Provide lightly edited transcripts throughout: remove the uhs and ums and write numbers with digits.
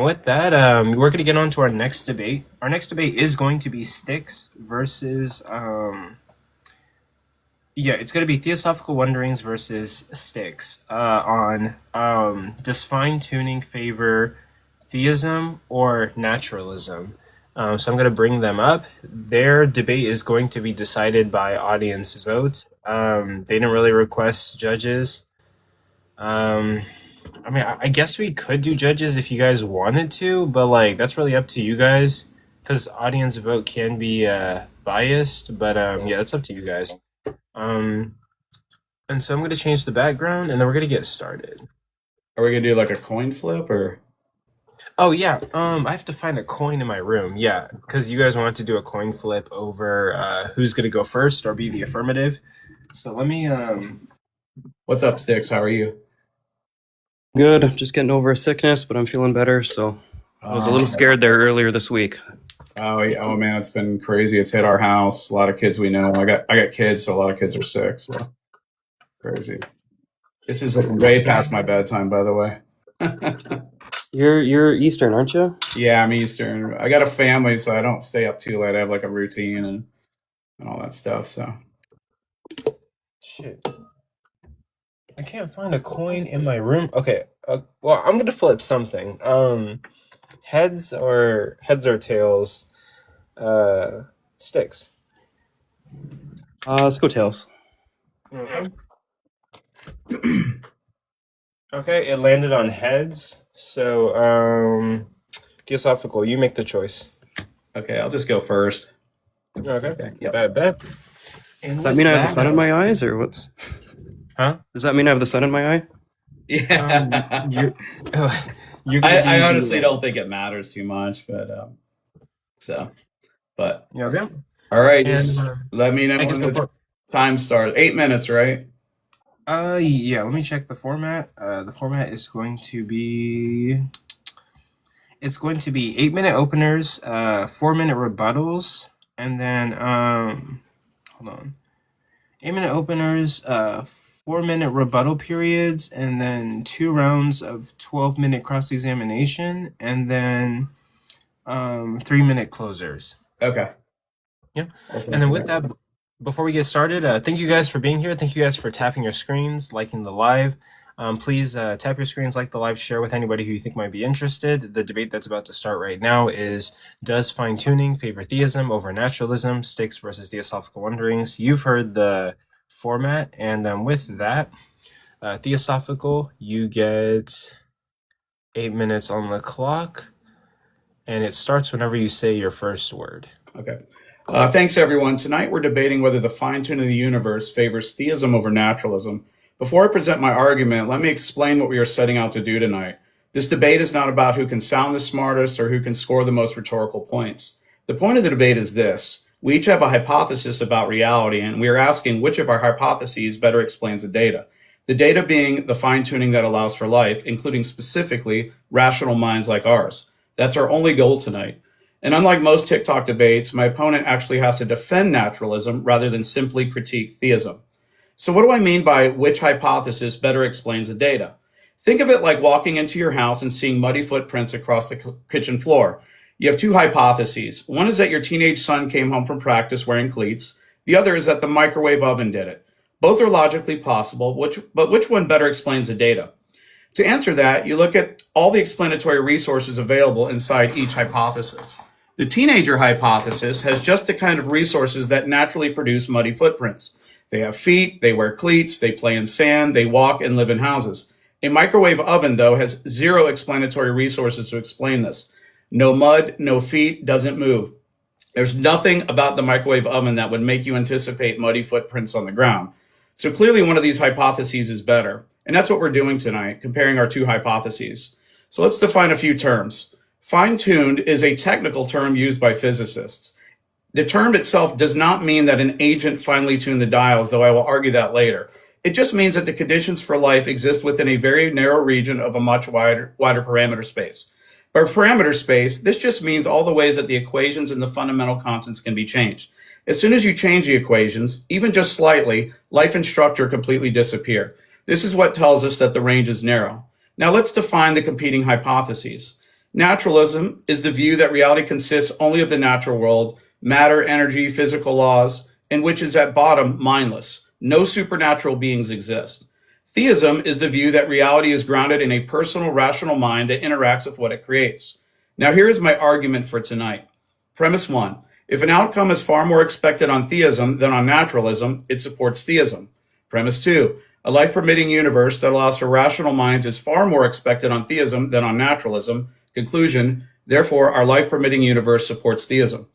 with that, we're going to get on to our next debate. Our next debate is going to be sticks versus, it's going to be Theosophical Wonderings versus sticks on does fine-tuning favor Theism or Naturalism? So I'm going to bring them up. Their debate is going to be decided by audience votes. They didn't really request judges. I guess we could do judges if you guys wanted to, but like that's really up to you guys because audience vote can be biased. But that's up to you guys. And so I'm going to change the background, and then we're going to get started. Are we going to do like a coin flip or? Oh, yeah. I have to find a coin in my room. Yeah, because you guys wanted to do a coin flip over who's going to go first or be the affirmative. So let me... What's up, Sticks? How are you? Good. I'm just getting over a sickness, but I'm feeling better. So I was a little scared there earlier this week. Oh, yeah. Oh man, it's been crazy. It's hit our house. A lot of kids we know. I got kids, so a lot of kids are sick. So crazy. This is way past my bedtime, by the way. You're Eastern, aren't you? Yeah, I'm Eastern. I got a family, so I don't stay up too late. I have like a routine and all that stuff. So shit. I can't find a coin in my room. Okay. Well, I'm gonna flip something. Heads or tails? Sticks. Let's go tails. Okay. Okay, it landed on heads. So, Theosophical, you make the choice. Okay, I'll just go first. Okay. Yep. Bet. Does that mean I have the sun in my eyes, or what's? Huh? Does that mean I have the sun in my eye? Yeah. I honestly don't think it matters too much, but Okay. All right, And, just let me know when the time starts. 8 minutes, right? Yeah, let me check the format. The format is going to be... It's going to be 8-minute openers, 4-minute rebuttals, and then, hold on. 8-minute openers, 4-minute rebuttal periods, and then 2 rounds of 12-minute cross-examination, and then 3-minute closers. Okay. Yeah. And then with that, before we get started, thank you guys for being here. Thank you guys for tapping your screens, liking the live. Please tap your screens, like the live, share with anybody who you think might be interested. The debate that's about to start right now is, does fine-tuning favor theism over naturalism? Sticks versus Theosophical Wonderings. You've heard the format, and with that, Theosophical, you get 8 minutes on the clock, and it starts whenever you say your first word. Okay. Thanks, everyone. Tonight we're debating whether the fine-tuning of the universe favors theism over naturalism. Before I present my argument, let me explain what we are setting out to do tonight. This debate is not about who can sound the smartest or who can score the most rhetorical points. The point of the debate is this. We each have a hypothesis about reality, and we are asking which of our hypotheses better explains the data. The data being the fine-tuning that allows for life, including specifically rational minds like ours. That's our only goal tonight. And unlike most Tik-Tok debates, my opponent actually has to defend naturalism rather than simply critique theism. So what do I mean by which hypothesis better explains the data? Think of it like walking into your house and seeing muddy footprints across the kitchen floor. You have 2 hypotheses. One is that your teenage son came home from practice wearing cleats. The other is that the microwave oven did it. Both are logically possible, but which one better explains the data? To answer that, you look at all the explanatory resources available inside each hypothesis. The teenager hypothesis has just the kind of resources that naturally produce muddy footprints. They have feet, they wear cleats, they play in sand, they walk and live in houses. A microwave oven, though, has 0 explanatory resources to explain this. No mud, no feet, doesn't move. There's nothing about the microwave oven that would make you anticipate muddy footprints on the ground. So clearly one of these hypotheses is better. And that's what we're doing tonight, comparing our 2 hypotheses. So let's define a few terms. Fine-tuned is a technical term used by physicists. The term itself does not mean that an agent finely tuned the dials, though I will argue that later. It just means that the conditions for life exist within a very narrow region of a much wider parameter space. By parameter space, this just means all the ways that the equations and the fundamental constants can be changed. As soon as you change the equations, even just slightly, life and structure completely disappear. This is what tells us that the range is narrow. Now let's define the competing hypotheses. Naturalism is the view that reality consists only of the natural world, matter, energy, physical laws, and which is at bottom mindless. No supernatural beings exist. Theism is the view that reality is grounded in a personal, rational mind that interacts with what it creates. Now, here is my argument for tonight. Premise 1. If an outcome is far more expected on theism than on naturalism, it supports theism. Premise 2. A life-permitting universe that allows for rational minds is far more expected on theism than on naturalism. Conclusion. Therefore, our life-permitting universe supports theism.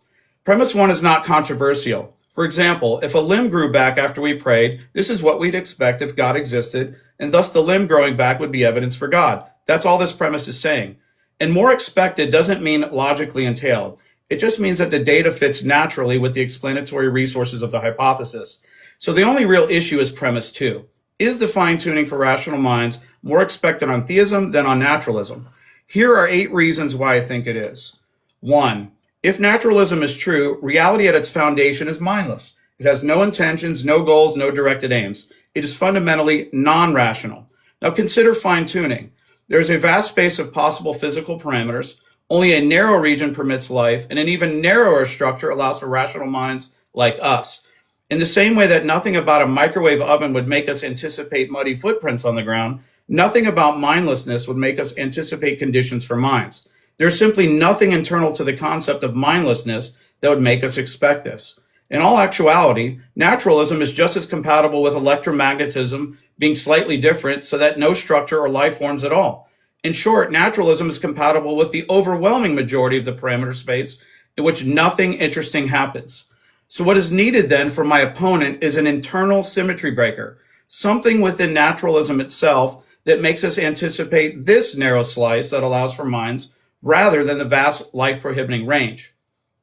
Premise 1 is not controversial. For example, if a limb grew back after we prayed, this is what we'd expect if God existed, and thus the limb growing back would be evidence for God. That's all this premise is saying. And more expected doesn't mean logically entailed. It just means that the data fits naturally with the explanatory resources of the hypothesis. So the only real issue is premise 2. Is the fine-tuning for rational minds more expected on theism than on naturalism? Here are 8 reasons why I think it is. 1. If naturalism is true, reality at its foundation is mindless. It has no intentions, no goals, no directed aims. It is fundamentally non-rational. Now consider fine-tuning. There is a vast space of possible physical parameters. Only a narrow region permits life, and an even narrower structure allows for rational minds like us. In the same way that nothing about a microwave oven would make us anticipate muddy footprints on the ground, nothing about mindlessness would make us anticipate conditions for minds. There's simply nothing internal to the concept of mindlessness that would make us expect this. In all actuality, naturalism is just as compatible with electromagnetism being slightly different so that no structure or life forms at all. In short, naturalism is compatible with the overwhelming majority of the parameter space in which nothing interesting happens. So what is needed then for my opponent is an internal symmetry breaker, something within naturalism itself that makes us anticipate this narrow slice that allows for minds rather than the vast life-prohibiting range.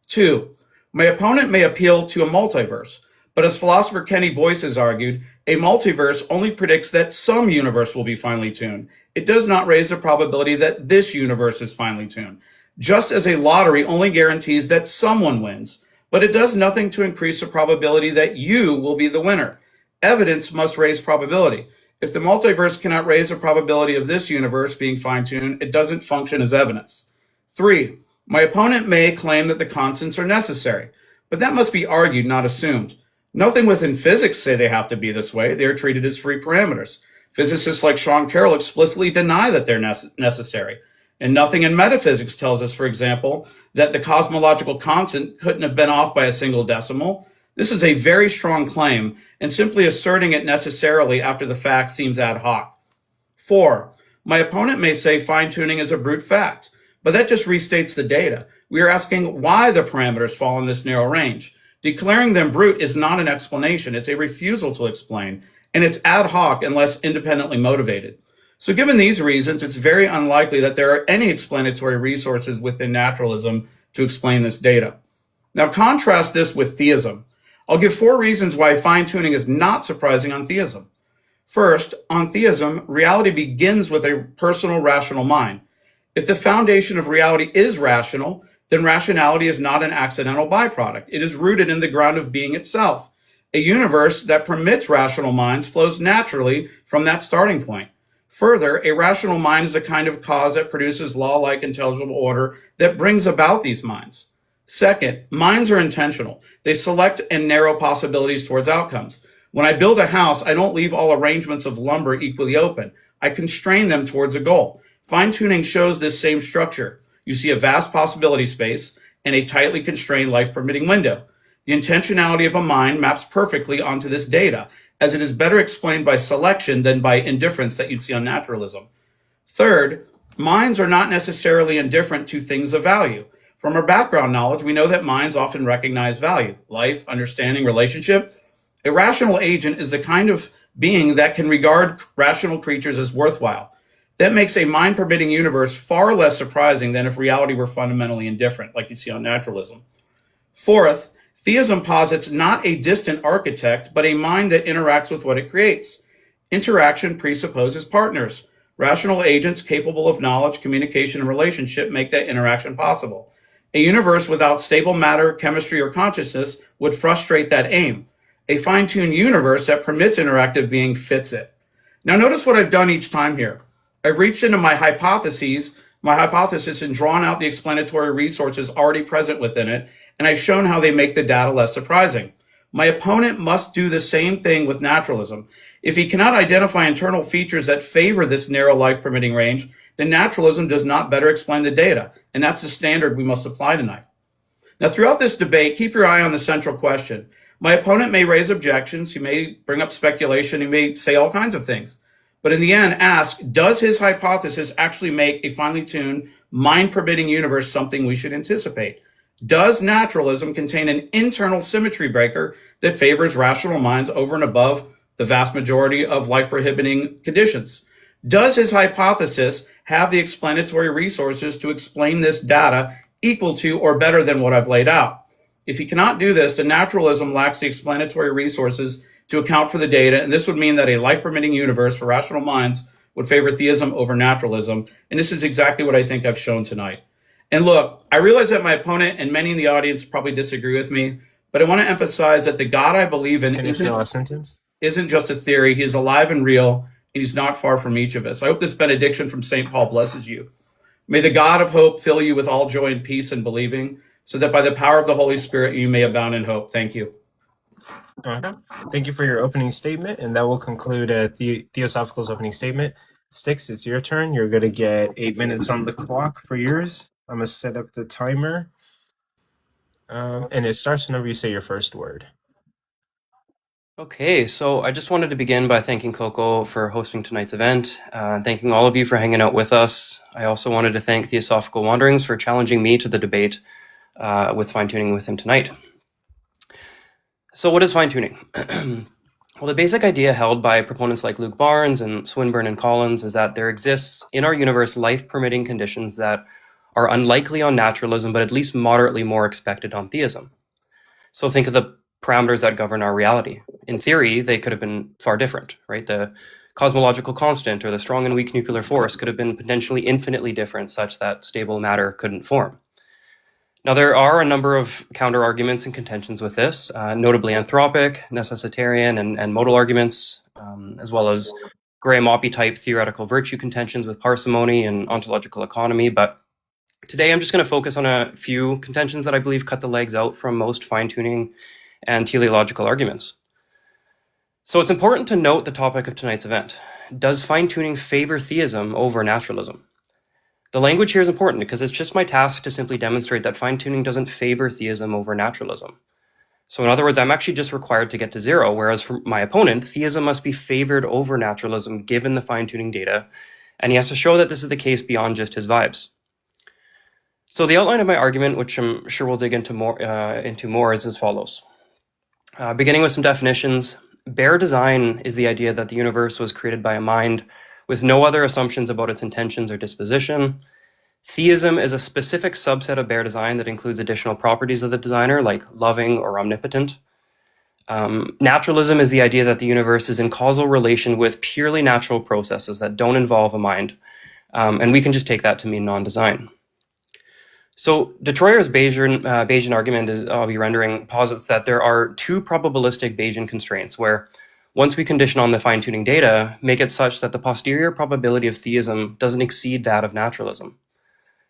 2. My opponent may appeal to a multiverse, but as philosopher Kenny Boyce has argued, a multiverse only predicts that some universe will be finely tuned. It does not raise the probability that this universe is finely tuned. Just as a lottery only guarantees that someone wins, but it does nothing to increase the probability that you will be the winner. Evidence must raise probability. If the multiverse cannot raise the probability of this universe being fine-tuned, it doesn't function as evidence. 3. My opponent may claim that the constants are necessary, but that must be argued, not assumed. Nothing within physics say they have to be this way. They are treated as free parameters. Physicists like Sean Carroll explicitly deny that they're necessary. And nothing in metaphysics tells us, for example, that the cosmological constant couldn't have been off by a single decimal. This is a very strong claim, and simply asserting it necessarily after the fact seems ad hoc. 4. My opponent may say fine-tuning is a brute fact, but that just restates the data. We are asking why the parameters fall in this narrow range. Declaring them brute is not an explanation. It's a refusal to explain, and it's ad hoc unless independently motivated. So given these reasons, it's very unlikely that there are any explanatory resources within naturalism to explain this data. Now contrast this with theism. I'll give 4 reasons why fine-tuning is not surprising on theism. First, on theism, reality begins with a personal, rational mind. If the foundation of reality is rational, then rationality is not an accidental byproduct. It is rooted in the ground of being itself. A universe that permits rational minds flows naturally from that starting point. Further, a rational mind is a kind of cause that produces law-like intelligible order that brings about these minds. Second, minds are intentional. They select and narrow possibilities towards outcomes. When I build a house, I don't leave all arrangements of lumber equally open. I constrain them towards a goal. Fine-tuning shows this same structure. You see a vast possibility space and a tightly constrained life-permitting window. The intentionality of a mind maps perfectly onto this data, as it is better explained by selection than by indifference that you'd see on naturalism. Third, minds are not necessarily indifferent to things of value. From our background knowledge, we know that minds often recognize value, life, understanding, relationship. A rational agent is the kind of being that can regard rational creatures as worthwhile. That makes a mind-permitting universe far less surprising than if reality were fundamentally indifferent, like you see on naturalism. Fourth, theism posits not a distant architect, but a mind that interacts with what it creates. Interaction presupposes partners. Rational agents capable of knowledge, communication, and relationship make that interaction possible. A universe without stable matter, chemistry, or consciousness would frustrate that aim. A fine-tuned universe that permits interactive being fits it. Now notice what I've done each time here. I've reached into my hypotheses my hypothesis and drawn out the explanatory resources already present within it, and I've shown how they make the data less surprising. My opponent must do the same thing with naturalism. If he cannot identify internal features that favor this narrow life-permitting range, then naturalism does not better explain the data, and that's the standard we must apply tonight. Now, throughout this debate, keep your eye on the central question. My opponent may raise objections, he may bring up speculation, he may say all kinds of things. But in the end, ask, does his hypothesis actually make a finely tuned, mind-permitting universe something we should anticipate? Does naturalism contain an internal symmetry breaker that favors rational minds over and above the vast majority of life-prohibiting conditions? Does his hypothesis have the explanatory resources to explain this data equal to or better than what I've laid out? If he cannot do this, then naturalism lacks the explanatory resources to account for the data, and this would mean that a life-permitting universe for rational minds would favor theism over naturalism, and this is exactly what I think I've shown tonight. And look, I realize that my opponent and many in the audience probably disagree with me, but I want to emphasize that the God I believe in isn't just a theory. He is alive and real, and he's not far from each of us. I hope this benediction from St. Paul blesses you. May the God of hope fill you with all joy and peace in believing, so that by the power of the Holy Spirit you may abound in hope. Thank you. Okay. Thank you for your opening statement, and that will conclude Theosophical's opening statement. Styx, it's your turn. You're going to get 8 minutes on the clock for yours. I'm going to set up the timer, and it starts whenever you say your first word. Okay, so I just wanted to begin by thanking Coco for hosting tonight's event, and thanking all of you for hanging out with us. I also wanted to thank Theosophical Wanderings for challenging me to the debate with fine-tuning with him tonight. So what is fine-tuning? Well, the basic idea held by proponents like Luke Barnes and Swinburne and Collins is that there exists in our universe life-permitting conditions that are unlikely on naturalism, but at least moderately more expected on theism. So think of the parameters that govern our reality. In theory, they could have been far different, right? The cosmological constant or the strong and weak nuclear force could have been potentially infinitely different, such that stable matter couldn't form. Now, there are a number of counter-arguments and contentions with this, notably anthropic, necessitarian, and modal arguments, as well as Graham-Oppy-type theoretical virtue contentions with parsimony and ontological economy. But today, I'm just going to focus on a few contentions that I believe cut the legs out from most fine-tuning and teleological arguments. So it's important to note the topic of tonight's event. Does fine-tuning favor theism over naturalism? The language here is important because it's just my task to simply demonstrate that fine-tuning doesn't favor theism over naturalism. So in other words, I'm actually just required to get to 0, whereas for my opponent, theism must be favored over naturalism given the fine-tuning data, and he has to show that this is the case beyond just his vibes. So the outline of my argument, which I'm sure we'll dig into more, is as follows. Beginning with some definitions, bare design is the idea that the universe was created by a mind with no other assumptions about its intentions or disposition. Theism is a specific subset of bare design that includes additional properties of the designer, like loving or omnipotent. Naturalism is the idea that the universe is in causal relation with purely natural processes that don't involve a mind, and we can just take that to mean non-design. So de Troyer's Bayesian argument, is I'll be rendering, posits that there are two probabilistic Bayesian constraints where once we condition on the fine-tuning data, make it such that the posterior probability of theism doesn't exceed that of naturalism.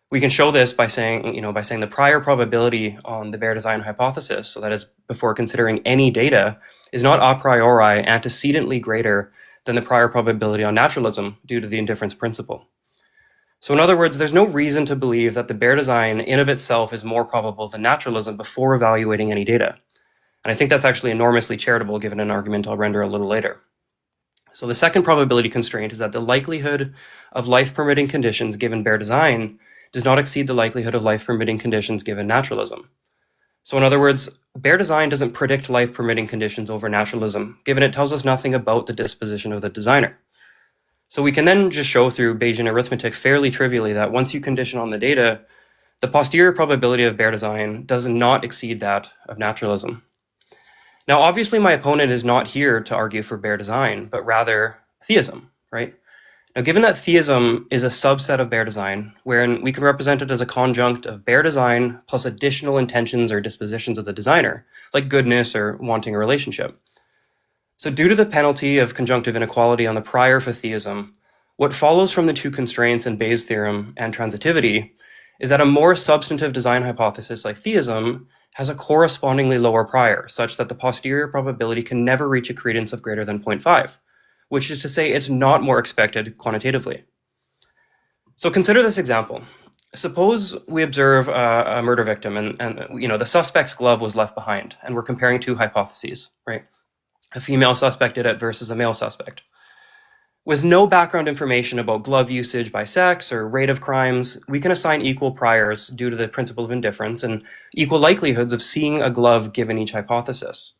We can show this by saying the prior probability on the bare design hypothesis, so that is before considering any data, is not a priori antecedently greater than the prior probability on naturalism due to the indifference principle. So in other words, there's no reason to believe that the bare design in of itself is more probable than naturalism before evaluating any data. And I think that's actually enormously charitable given an argument I'll render a little later. So the second probability constraint is that the likelihood of life-permitting conditions given bare design does not exceed the likelihood of life-permitting conditions given naturalism. So in other words, bare design doesn't predict life-permitting conditions over naturalism, given it tells us nothing about the disposition of the designer. So we can then just show through Bayesian arithmetic fairly trivially that once you condition on the data, the posterior probability of bare design does not exceed that of naturalism. Now, obviously, my opponent is not here to argue for bare design, but rather theism, right? Now, given that theism is a subset of bare design, wherein we can represent it as a conjunct of bare design plus additional intentions or dispositions of the designer, like goodness or wanting a relationship. So due to the penalty of conjunctive inequality on the prior for theism, What follows from the two constraints in Bayes' theorem and transitivity is that a more substantive design hypothesis like theism has a correspondingly lower prior, such that the posterior probability can never reach a credence of greater than 0.5, which is to say it's not more expected quantitatively. So consider this example. Suppose we observe a murder victim and the suspect's glove was left behind, and we're comparing two hypotheses, right? A female suspect did it versus a male suspect. With no background information about glove usage by sex or rate of crimes, we can assign equal priors due to the principle of indifference and equal likelihoods of seeing a glove given each hypothesis.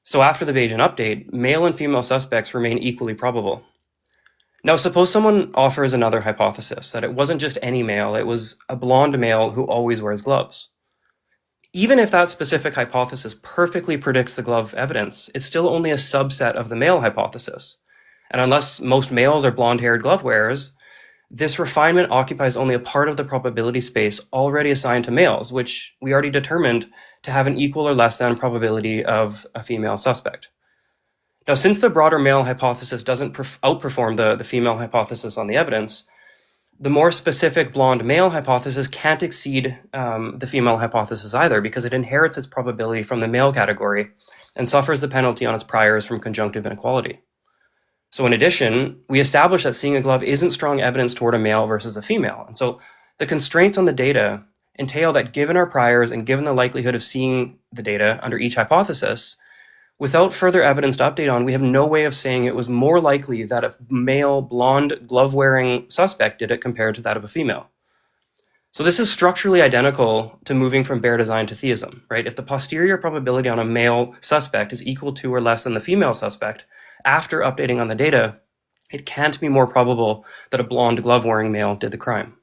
So after the Bayesian update, male and female suspects remain equally probable. Now, suppose someone offers another hypothesis, that it wasn't just any male, it was a blonde male who always wears gloves. Even if that specific hypothesis perfectly predicts the glove evidence, it's still only a subset of the male hypothesis. And unless most males are blonde-haired glove wearers, this refinement occupies only a part of the probability space already assigned to males, which we already determined to have an equal or less than probability of a female suspect. Now, since the broader male hypothesis doesn't outperform the female hypothesis on the evidence, the more specific blonde male hypothesis can't exceed the female hypothesis either, because it inherits its probability from the male category and suffers the penalty on its priors from conjunctive inequality. So in addition, we established that seeing a glove isn't strong evidence toward a male versus a female. And so the constraints on the data entail that given our priors and given the likelihood of seeing the data under each hypothesis, without further evidence to update on, we have no way of saying it was more likely that a male blonde glove-wearing suspect did it compared to that of a female. So this is structurally identical to moving from bare design to theism, right? If the posterior probability on a male suspect is equal to or less than the female suspect, after updating on the data, it can't be more probable that a blonde glove-wearing male did the crime.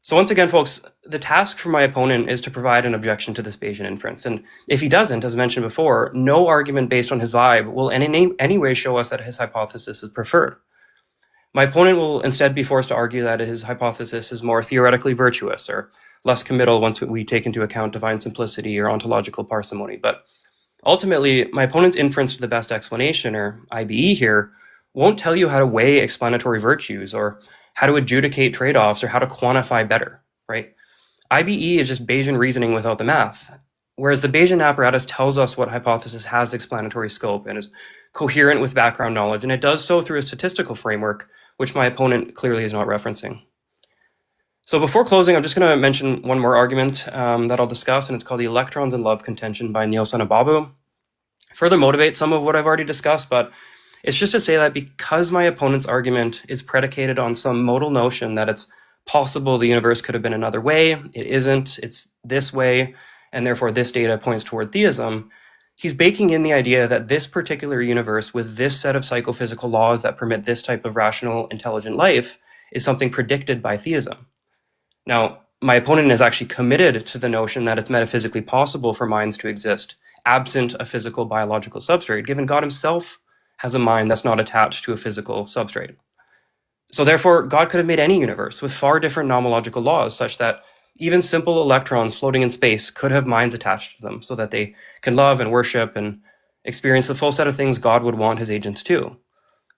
So once again, folks, the task for my opponent is to provide an objection to this Bayesian inference. And if he doesn't, as mentioned before, no argument based on his vibe will in any way show us that his hypothesis is preferred. My opponent will instead be forced to argue that his hypothesis is more theoretically virtuous or less committal once we take into account divine simplicity or ontological parsimony. But ultimately, my opponent's inference to the best explanation, or IBE here, won't tell you how to weigh explanatory virtues or how to adjudicate trade-offs or how to quantify better, right? IBE is just Bayesian reasoning without the math, whereas the Bayesian apparatus tells us what hypothesis has explanatory scope and is coherent with background knowledge, and it does so through a statistical framework, which my opponent clearly is not referencing. So before closing, I'm just going to mention one more argument that I'll discuss, and it's called the electrons in love contention by Nielsen and Babu. Further motivate some of what I've already discussed, but it's just to say that because my opponent's argument is predicated on some modal notion that it's possible the universe could have been another way, it isn't, it's this way, and therefore this data points toward theism, he's baking in the idea that this particular universe with this set of psychophysical laws that permit this type of rational, intelligent life is something predicted by theism. Now, my opponent is actually committed to the notion that it's metaphysically possible for minds to exist absent a physical biological substrate, given God himself has a mind that's not attached to a physical substrate. So therefore, God could have made any universe with far different nomological laws, such that even simple electrons floating in space could have minds attached to them so that they can love and worship and experience the full set of things God would want his agents to.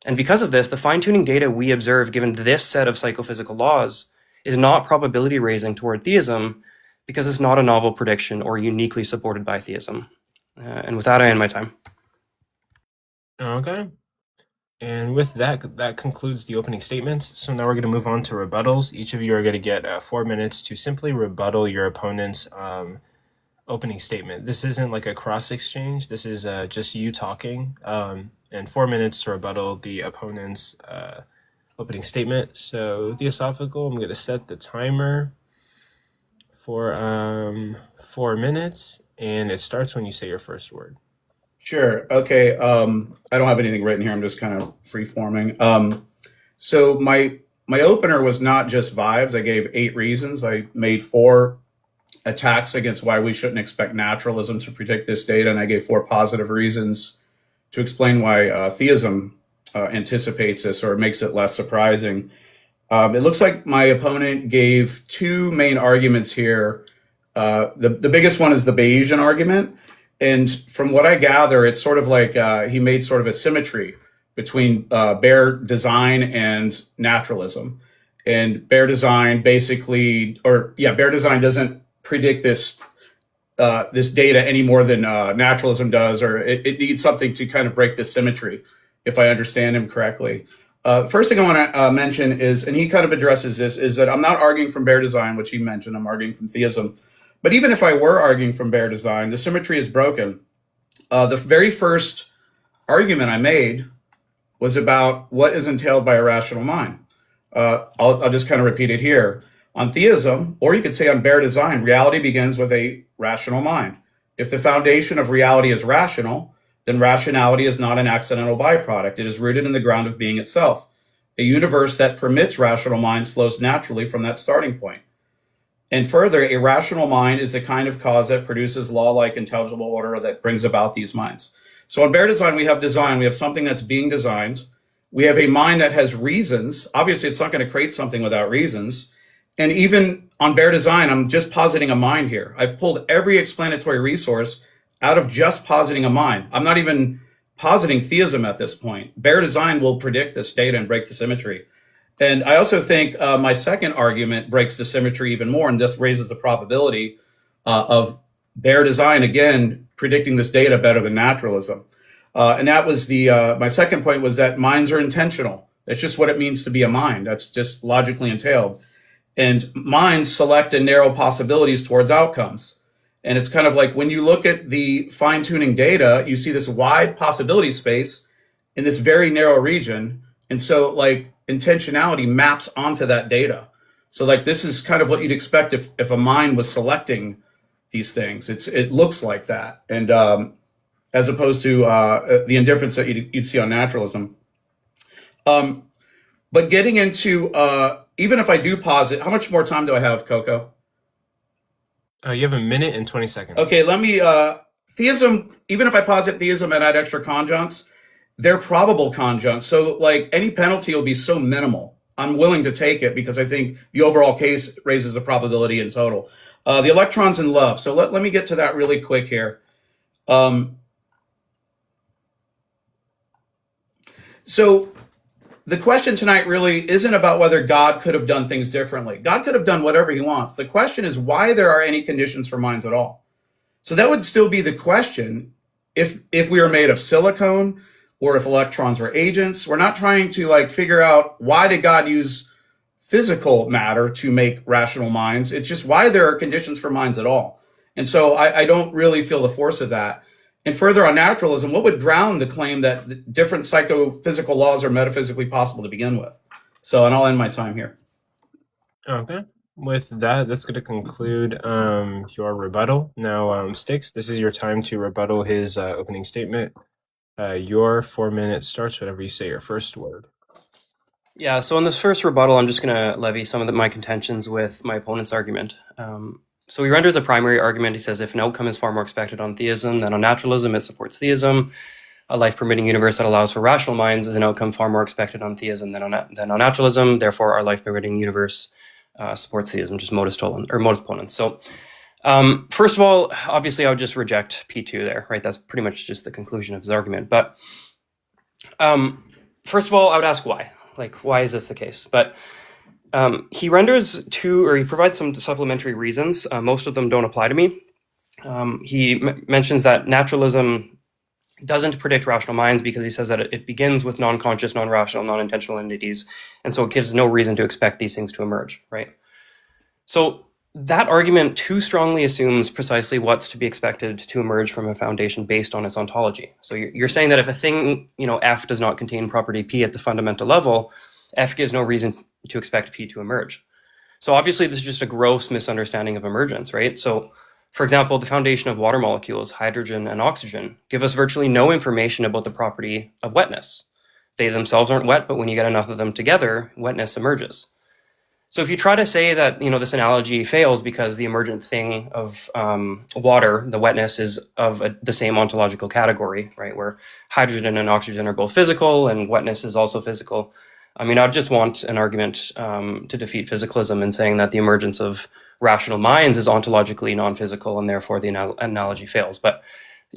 And because of this, the fine-tuning data we observe given this set of psychophysical laws is not probability raising toward theism because it's not a novel prediction or uniquely supported by theism. And with that, I end my time. Okay. And with that, that concludes the opening statements. So now we're going to move on to rebuttals. Each of you are going to get 4 minutes to simply rebuttal your opponent's opening statement. This isn't like a cross exchange. This is just you talking, and 4 minutes to rebuttal the opponent's opening statement. So Theosophical, I'm going to set the timer for 4 minutes, and it starts when you say your first word. Sure. Okay. I don't have anything written here. I'm just kind of free forming. So my opener was not just vibes. I gave 8 reasons. I made 4 attacks against why we shouldn't expect naturalism to predict this data, and I gave 4 positive reasons to explain why theism anticipates this or makes it less surprising. It looks like my opponent gave 2 main arguments here. The biggest one is the Bayesian argument. And from what I gather, it's sort of like he made sort of a symmetry between bare design and naturalism. And bare design bare design doesn't predict this data any more than naturalism does, or it needs something to kind of break this symmetry, if I understand him correctly. First thing I want to mention is, and he kind of addresses this, is that I'm not arguing from bare design, which he mentioned. I'm arguing from theism. But even if I were arguing from bare design, the symmetry is broken. The very first argument I made was about what is entailed by a rational mind. I'll just kind of repeat it here. On theism, or you could say on bare design, reality begins with a rational mind. If the foundation of reality is rational, then rationality is not an accidental byproduct. It is rooted in the ground of being itself. A universe that permits rational minds flows naturally from that starting point. And further, a rational mind is the kind of cause that produces law-like intelligible order that brings about these minds. So on bare design, we have something that's being designed. We have a mind that has reasons. Obviously, it's not going to create something without reasons. And even on bare design, I'm just positing a mind here. I've pulled every explanatory resource out of just positing a mind. I'm not even positing theism at this point. Bare design will predict this data and break the symmetry. And I also think my second argument breaks the symmetry even more, and this raises the probability of bare design, again, predicting this data better than naturalism. And that was my second point, was that minds are intentional. That's just what it means to be a mind. That's just logically entailed. And minds select and narrow possibilities towards outcomes. And it's kind of like when you look at the fine-tuning data, you see this wide possibility space in this very narrow region. And so like intentionality maps onto that data. So like this is kind of what you'd expect if a mind was selecting these things. It looks like that. And as opposed to the indifference that you'd see on naturalism. But getting into, even if I do posit, how much more time do I have, Coco? You have 1 minute and 20 seconds. Okay, let me, theism, even if I posit theism and add extra conjuncts, they're probable conjuncts. So like any penalty will be so minimal. I'm willing to take it because I think the overall case raises the probability in total. The electrons in love. So let me get to that really quick here. So the question tonight really isn't about whether God could have done things differently. God could have done whatever he wants. The question is why there are any conditions for minds at all. So that would still be the question if we were made of silicone or if electrons were agents. We're not trying to like figure out why did God use physical matter to make rational minds. It's just why there are conditions for minds at all. And so I don't really feel the force of that. And further on naturalism, what would ground the claim that different psychophysical laws are metaphysically possible to begin with? So, and I'll end my time here. Okay. With that, that's going to conclude your rebuttal. Now, Sticks, this is your time to rebuttal his opening statement. Your 4 minutes starts whenever you say your first word. Yeah, so in this first rebuttal, I'm just going to levy some of my contentions with my opponent's argument. So he renders a primary argument. He says if an outcome is far more expected on theism than on naturalism, it supports theism. A life-permitting universe that allows for rational minds is an outcome far more expected on theism than on naturalism. Therefore, our life-permitting universe supports theism, just modus ponens. So first of all, obviously, I would just reject P2 there, right? That's pretty much just the conclusion of his argument. But first of all, I would ask why. Like, why is this the case? But he provides some supplementary reasons. Most of them don't apply to me. He mentions that naturalism doesn't predict rational minds because he says that it begins with non-conscious, non-rational, non-intentional entities. And so it gives no reason to expect these things to emerge, right? So that argument too strongly assumes precisely what's to be expected to emerge from a foundation based on its ontology. So you're saying that if a thing, F does not contain property P at the fundamental level, F gives no reason to expect P to emerge. So obviously this is just a gross misunderstanding of emergence, right? So for example, the foundation of water molecules, hydrogen and oxygen, give us virtually no information about the property of wetness. They themselves aren't wet, but when you get enough of them together, wetness emerges. So if you try to say that, this analogy fails because the emergent thing of water, the wetness, is of the same ontological category, right? Where hydrogen and oxygen are both physical and wetness is also physical. I mean, I just want an argument to defeat physicalism in saying that the emergence of rational minds is ontologically non-physical and therefore the analogy fails. But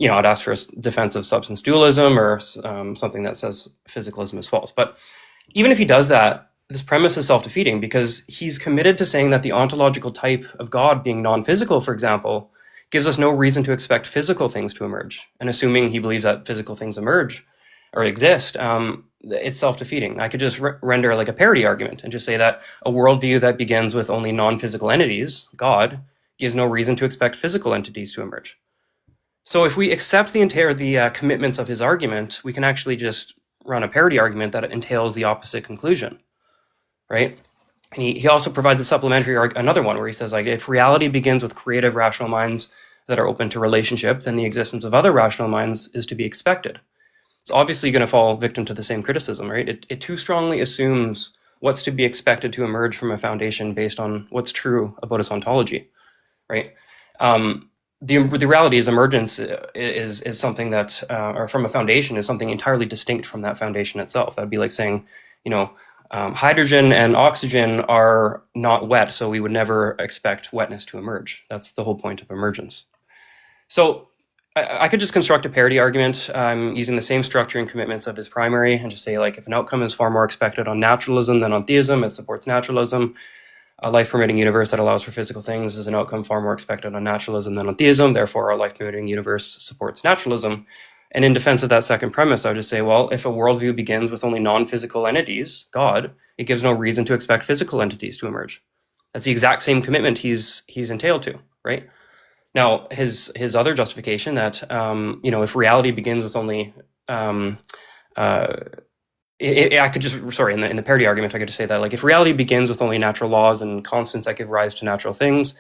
I'd ask for a defense of substance dualism or something that says physicalism is false. But even if he does that, this premise is self-defeating because he's committed to saying that the ontological type of God being non-physical, for example, gives us no reason to expect physical things to emerge. And assuming he believes that physical things emerge or exist, it's self-defeating. I could just render like a parity argument and just say that a worldview that begins with only non-physical entities, God, gives no reason to expect physical entities to emerge. So if we accept the commitments of his argument, we can actually just run a parity argument that entails the opposite conclusion, right? And he also provides a supplementary, another one where he says, like, if reality begins with creative rational minds that are open to relationship, then the existence of other rational minds is to be expected. It's obviously going to fall victim to the same criticism, right? It too strongly assumes what's to be expected to emerge from a foundation based on what's true about its ontology, right? The reality is emergence is something that, or from a foundation, is something entirely distinct from that foundation itself. That'd be like saying, hydrogen and oxygen are not wet, so we would never expect wetness to emerge. That's the whole point of emergence. So I could just construct a parity argument using the same structure and commitments of his primary and just say, like, if an outcome is far more expected on naturalism than on theism, it supports naturalism. A life-permitting universe that allows for physical things is an outcome far more expected on naturalism than on theism. Therefore, our life-permitting universe supports naturalism. And in defense of that second premise, I would just say, well, if a worldview begins with only non-physical entities, God, it gives no reason to expect physical entities to emerge. That's the exact same commitment he's entailed to, right? Now, his other justification that, if reality begins with only I could just, in the parity argument, I could just say that, like, if reality begins with only natural laws and constants that give rise to natural things,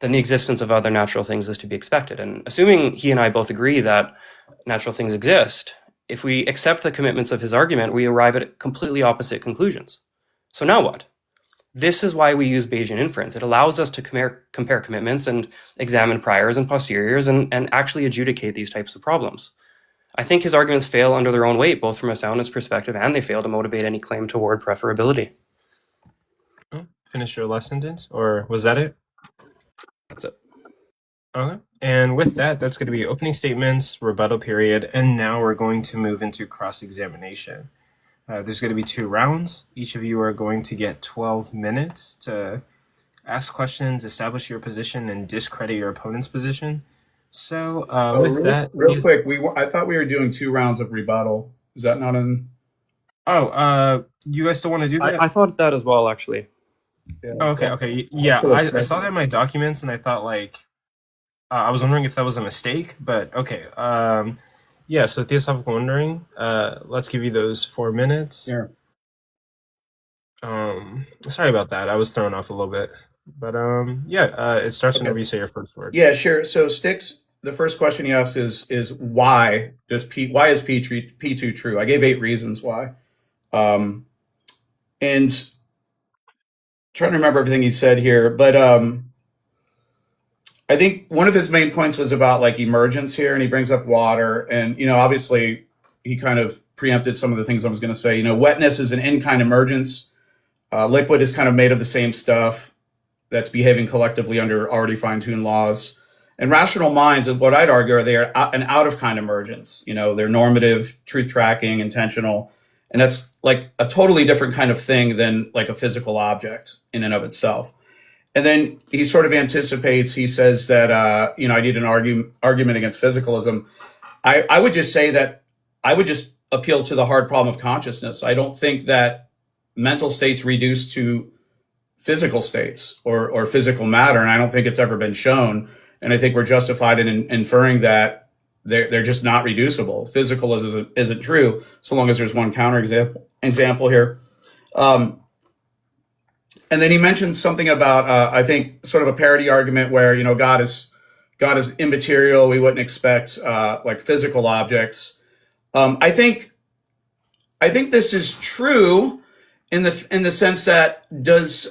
then the existence of other natural things is to be expected. And assuming he and I both agree that natural things exist, if we accept the commitments of his argument, we arrive at completely opposite conclusions. So now what? This is why we use Bayesian inference. It allows us to compare commitments and examine priors and posteriors and actually adjudicate these types of problems. I think his arguments fail under their own weight, both from a soundness perspective and they fail to motivate any claim toward preferability. Finish your last sentence, or was that it? That's it. Okay. And with that, that's going to be opening statements, rebuttal period, and now we're going to move into cross-examination. There's going to be 2 rounds. Each of you are going to get 12 minutes to ask questions, establish your position, and discredit your opponent's position. So real quick, I thought we were doing 2 rounds of rebuttal. Is that not in? You guys still want to do that? I thought that as well, actually. Yeah. Okay. Yeah, I saw that in my documents, and I thought, like, I was wondering if that was a mistake, but okay. Yeah. So Theosophical Wondering. Let's give you those 4 minutes. Yeah. Sorry about that. I was thrown off a little bit, but it starts whenever you say your first word. Yeah, sure. So Sticks, the first question he asked is why is P2 true? I gave 8 reasons why, and trying to remember everything he said here, but I think one of his main points was about, like, emergence here, and he brings up water, and obviously he kind of preempted some of the things I was going to say. Wetness is an in-kind emergence. Liquid is kind of made of the same stuff that's behaving collectively under already fine-tuned laws. And rational minds, of what I'd argue, are an out-of-kind emergence. They're normative, truth-tracking, intentional. And that's like a totally different kind of thing than like a physical object in and of itself. And then he sort of anticipates, he says that, I need an argument against physicalism. I would just say that I would just appeal to the hard problem of consciousness. I don't think that mental states reduce to physical states or physical matter, and I don't think it's ever been shown. And I think we're justified in inferring that they're just not reducible. Physical isn't true, so long as there's one counter example here. And then he mentioned something about I think sort of a parity argument where God is immaterial. We wouldn't expect like physical objects. I think this is true in the sense that does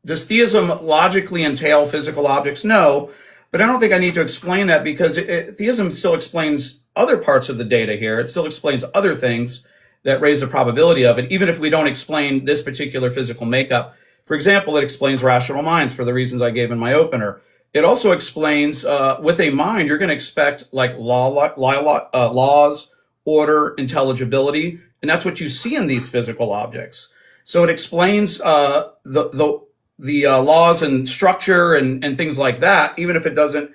theism logically entail physical objects? No, but I don't think I need to explain that because theism still explains other parts of the data here. It still explains other things that raise the probability of it, even if we don't explain this particular physical makeup. For example, it explains rational minds for the reasons I gave in my opener. it also explains with a mind, you're going to expect like laws, order, intelligibility, and that's what you see in these physical objects. So it explains the laws and structure and things like that, even if it doesn't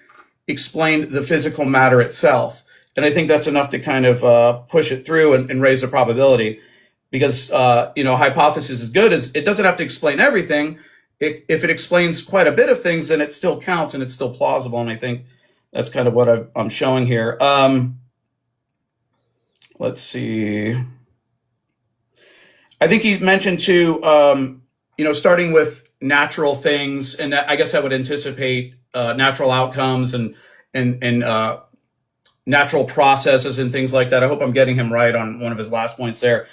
explain the physical matter itself. And I think that's enough to kind of push it through and raise the probability, because hypothesis is good. Is it doesn't have to explain everything. If it explains quite a bit of things, then it still counts and it's still plausible. And I think that's kind of what I'm showing here. Let's see. I think he mentioned too, starting with natural things, and I guess that would anticipate natural outcomes and natural processes and things like that. I hope I'm getting him right on one of his last points there.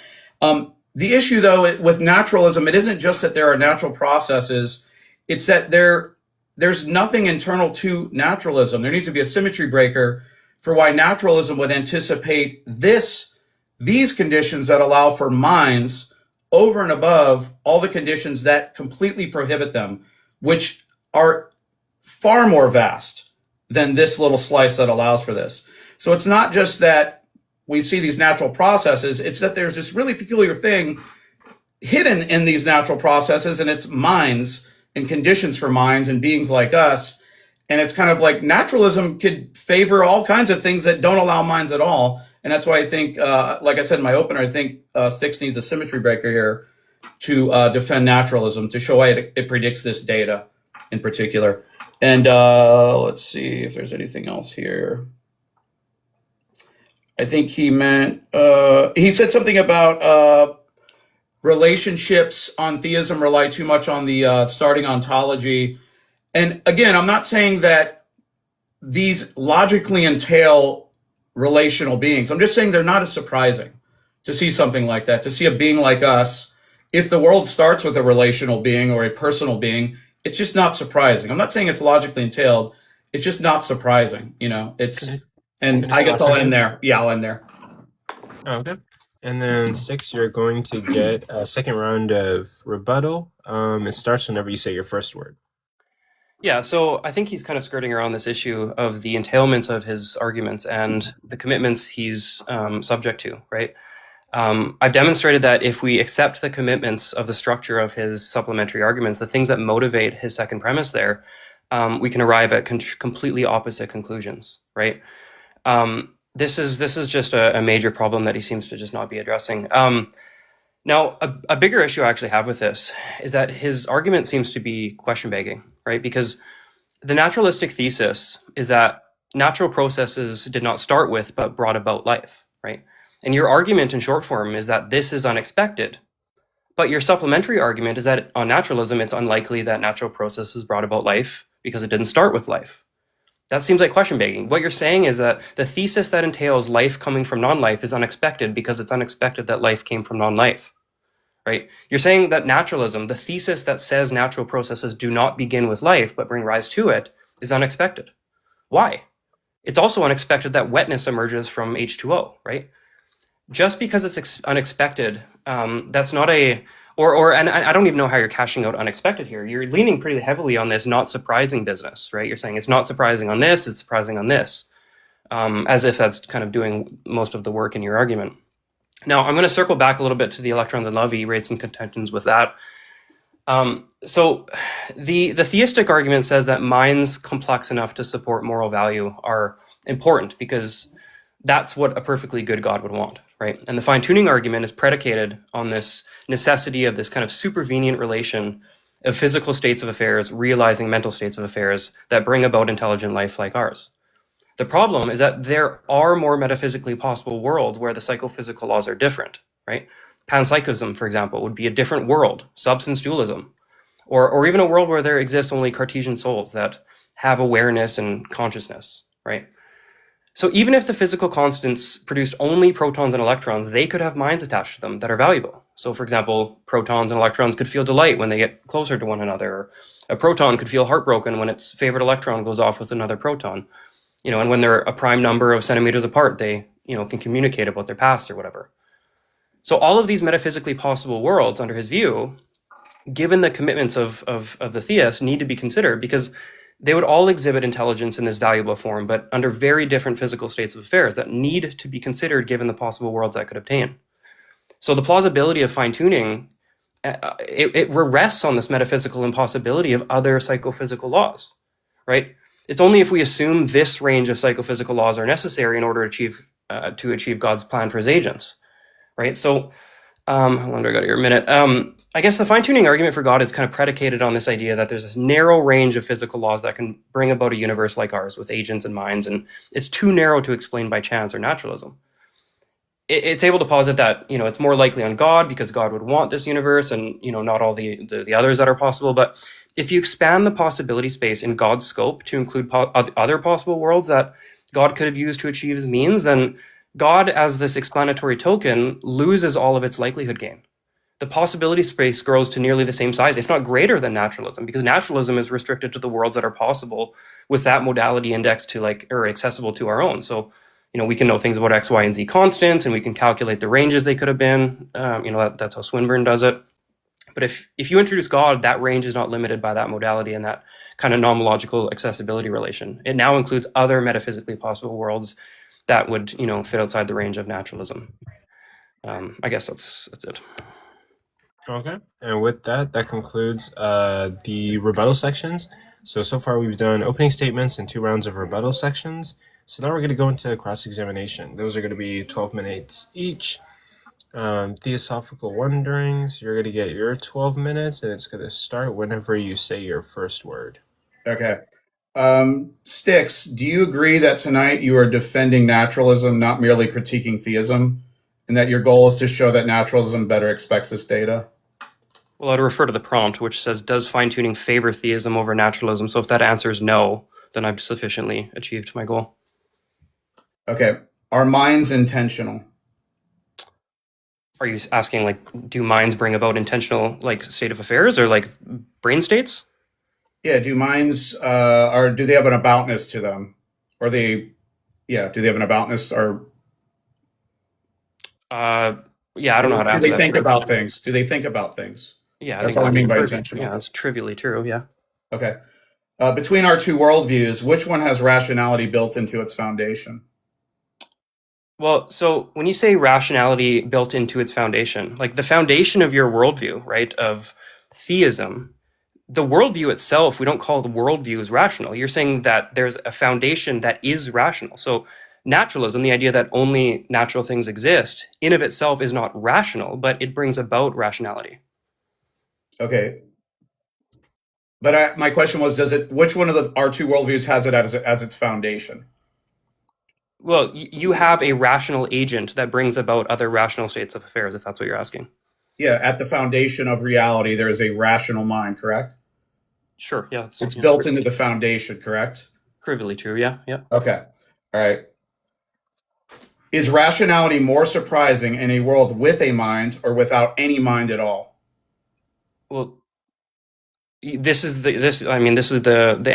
The issue, though, with naturalism, it isn't just that there are natural processes. It's that there's nothing internal to naturalism. There needs to be a symmetry breaker for why naturalism would anticipate these conditions that allow for minds over and above all the conditions that completely prohibit them, which are far more vast than this little slice that allows for this. So it's not just that we see these natural processes, it's that there's this really peculiar thing hidden in these natural processes, and it's minds and conditions for minds and beings like us. And it's kind of like naturalism could favor all kinds of things that don't allow minds at all. And that's why I think, like I said in my opener, I think Styx needs a symmetry breaker here to defend naturalism, to show why it predicts this data in particular. And let's see if there's anything else here. I think he meant, he said something about relationships on theism rely too much on the starting ontology. And again, I'm not saying that these logically entail relational beings. I'm just saying they're not as surprising to see something like that, to see a being like us. If the world starts with a relational being or a personal being, it's just not surprising. I'm not saying it's logically entailed. It's just not surprising. And I guess I'll end there. Yeah, I'll end there. Okay. And then 6, you're going to get a second round of rebuttal. It starts whenever you say your first word. Yeah, so I think he's kind of skirting around this issue of the entailments of his arguments and the commitments he's subject to, right? I've demonstrated that if we accept the commitments of the structure of his supplementary arguments, the things that motivate his second premise there, we can arrive at completely opposite conclusions, right? This is just a major problem that he seems to just not be addressing. Now, a bigger issue I actually have with this is that his argument seems to be question begging, right? Because the naturalistic thesis is that natural processes did not start with, but brought about life, right? And your argument in short form is that this is unexpected. But your supplementary argument is that on naturalism, it's unlikely that natural processes brought about life because it didn't start with life. That seems like question begging. What you're saying is that the thesis that entails life coming from non-life is unexpected because it's unexpected that life came from non-life, right? You're saying that naturalism, the thesis that says natural processes do not begin with life but bring rise to it, is unexpected. Why? It's also unexpected that wetness emerges from H2O, right? Just because it's unexpected, that's not a... And I don't even know how you're cashing out unexpected here. You're leaning pretty heavily on this not surprising business, right? You're saying it's not surprising on this, it's surprising on this, as if that's kind of doing most of the work in your argument. Now, I'm going to circle back a little bit to the electrons and love. He raised some contentions with that. So the theistic argument says that minds complex enough to support moral value are important because that's what a perfectly good God would want, right? And the fine-tuning argument is predicated on this necessity of this kind of supervenient relation of physical states of affairs realizing mental states of affairs that bring about intelligent life like ours. The problem is that there are more metaphysically possible worlds where the psychophysical laws are different, right? Panpsychism, for example, would be a different world, substance dualism, or even a world where there exist only Cartesian souls that have awareness and consciousness, right? So even if the physical constants produced only protons and electrons, they could have minds attached to them that are valuable. So for example, protons and electrons could feel delight when they get closer to one another. Or a proton could feel heartbroken when its favorite electron goes off with another proton. And when they're a prime number of centimeters apart, they, can communicate about their past or whatever. So all of these metaphysically possible worlds, under his view, given the commitments of the theist, need to be considered because they would all exhibit intelligence in this valuable form, but under very different physical states of affairs that need to be considered given the possible worlds that could obtain. So the plausibility of fine-tuning, it rests on this metaphysical impossibility of other psychophysical laws, right? It's only if we assume this range of psychophysical laws are necessary in order to achieve God's plan for his agents, right? So, how long do I got here? A minute. I guess the fine-tuning argument for God is kind of predicated on this idea that there's this narrow range of physical laws that can bring about a universe like ours with agents and minds, and it's too narrow to explain by chance or naturalism. It's able to posit that, it's more likely on God because God would want this universe and, not all the others that are possible. But if you expand the possibility space in God's scope to include other possible worlds that God could have used to achieve his means, then God, as this explanatory token, loses all of its likelihood gain. The possibility space grows to nearly the same size, if not greater than naturalism, because naturalism is restricted to the worlds that are possible with that modality indexed to or accessible to our own. So, we can know things about X, Y, and Z constants, and we can calculate the ranges they could have been. That's how Swinburne does it. But if you introduce God, that range is not limited by that modality and that kind of nomological accessibility relation. It now includes other metaphysically possible worlds that would, fit outside the range of naturalism. I guess that's it. Okay. And with that concludes the rebuttal sections. So far we've done opening statements and 2 rounds of rebuttal sections. So now we're going to go into cross-examination. Those are going to be 12 minutes each. Theosophical wonderings, you're going to get your 12 minutes, and it's going to start whenever you say your first word. Okay. Styx, do you agree that tonight you are defending naturalism, not merely critiquing theism, and that your goal is to show that naturalism better expects this data? Well, I'd refer to the prompt, which says, does fine-tuning favor theism over naturalism? So if that answer is no, then I've sufficiently achieved my goal. Okay. Are minds intentional? Are you asking, do minds bring about intentional, state of affairs or, brain states? Yeah. Do minds, or do they have an aboutness to them? Or do they have an aboutness or? I don't know how to answer that. Do they think about things? Do they think about things? Yeah. That's what I mean by intentional. Yeah, that's trivially true. Yeah. Okay. Between our two worldviews, which one has rationality built into its foundation? Well, so when you say rationality built into its foundation, the foundation of your worldview, right, of theism, the worldview itself, we don't call the worldview as rational. You're saying that there's a foundation that is rational. So naturalism, the idea that only natural things exist, in of itself is not rational, but it brings about rationality. Okay. But my question was, which one of our two worldviews has it as its foundation? Well, you have a rational agent that brings about other rational states of affairs, if that's what you're asking. Yeah, at the foundation of reality, there is a rational mind, correct? Sure, yeah. It's built into the foundation, correct? Trivially true, yeah. Okay, all right. Is rationality more surprising in a world with a mind or without any mind at all? Well, this is the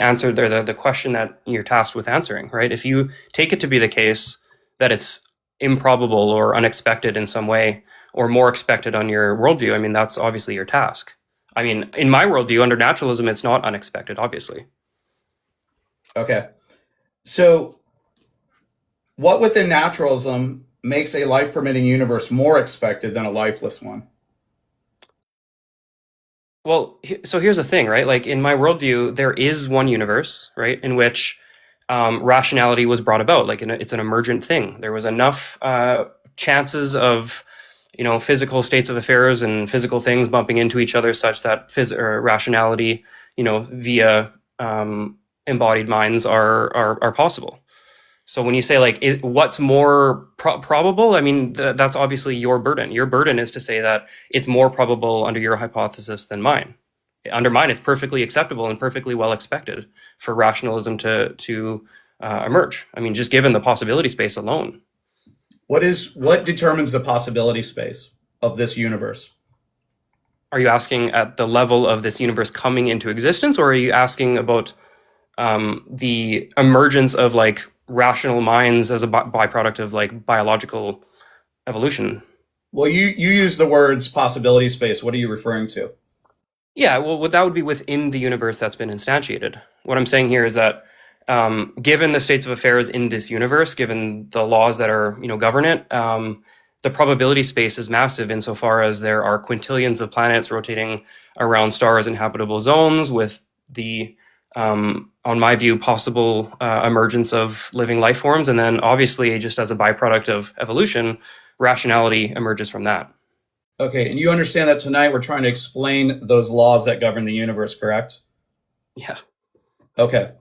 answer there, the question that you're tasked with answering, right? If you take it to be the case that it's improbable or unexpected in some way, or more expected on your worldview, that's obviously your task. In my worldview, under naturalism, it's not unexpected, obviously. Okay. So what within naturalism makes a life-permitting universe more expected than a lifeless one? Well, so here's the thing, right? In my worldview, there is one universe, right, in which rationality was brought about. It's an emergent thing. There was enough chances of, physical states of affairs and physical things bumping into each other such that rationality, via embodied minds are possible. So when you say what's more probable, that's obviously your burden. Your burden is to say that it's more probable under your hypothesis than mine. Under mine, it's perfectly acceptable and perfectly well expected for rationalism to emerge. Just given the possibility space alone. What determines the possibility space of this universe? Are you asking at the level of this universe coming into existence, or are you asking about the emergence of rational minds as a byproduct of biological evolution? Well, you use the words possibility space. What are you referring to? Yeah, well, that would be within the universe that's been instantiated. What I'm saying here is that given the states of affairs in this universe, given the laws that are, govern it, the probability space is massive insofar as there are quintillions of planets rotating around stars in habitable zones with the, on my view, possible emergence of living life forms. And then obviously, just as a byproduct of evolution, rationality emerges from that. Okay, and you understand that tonight we're trying to explain those laws that govern the universe, correct? Yeah. Okay.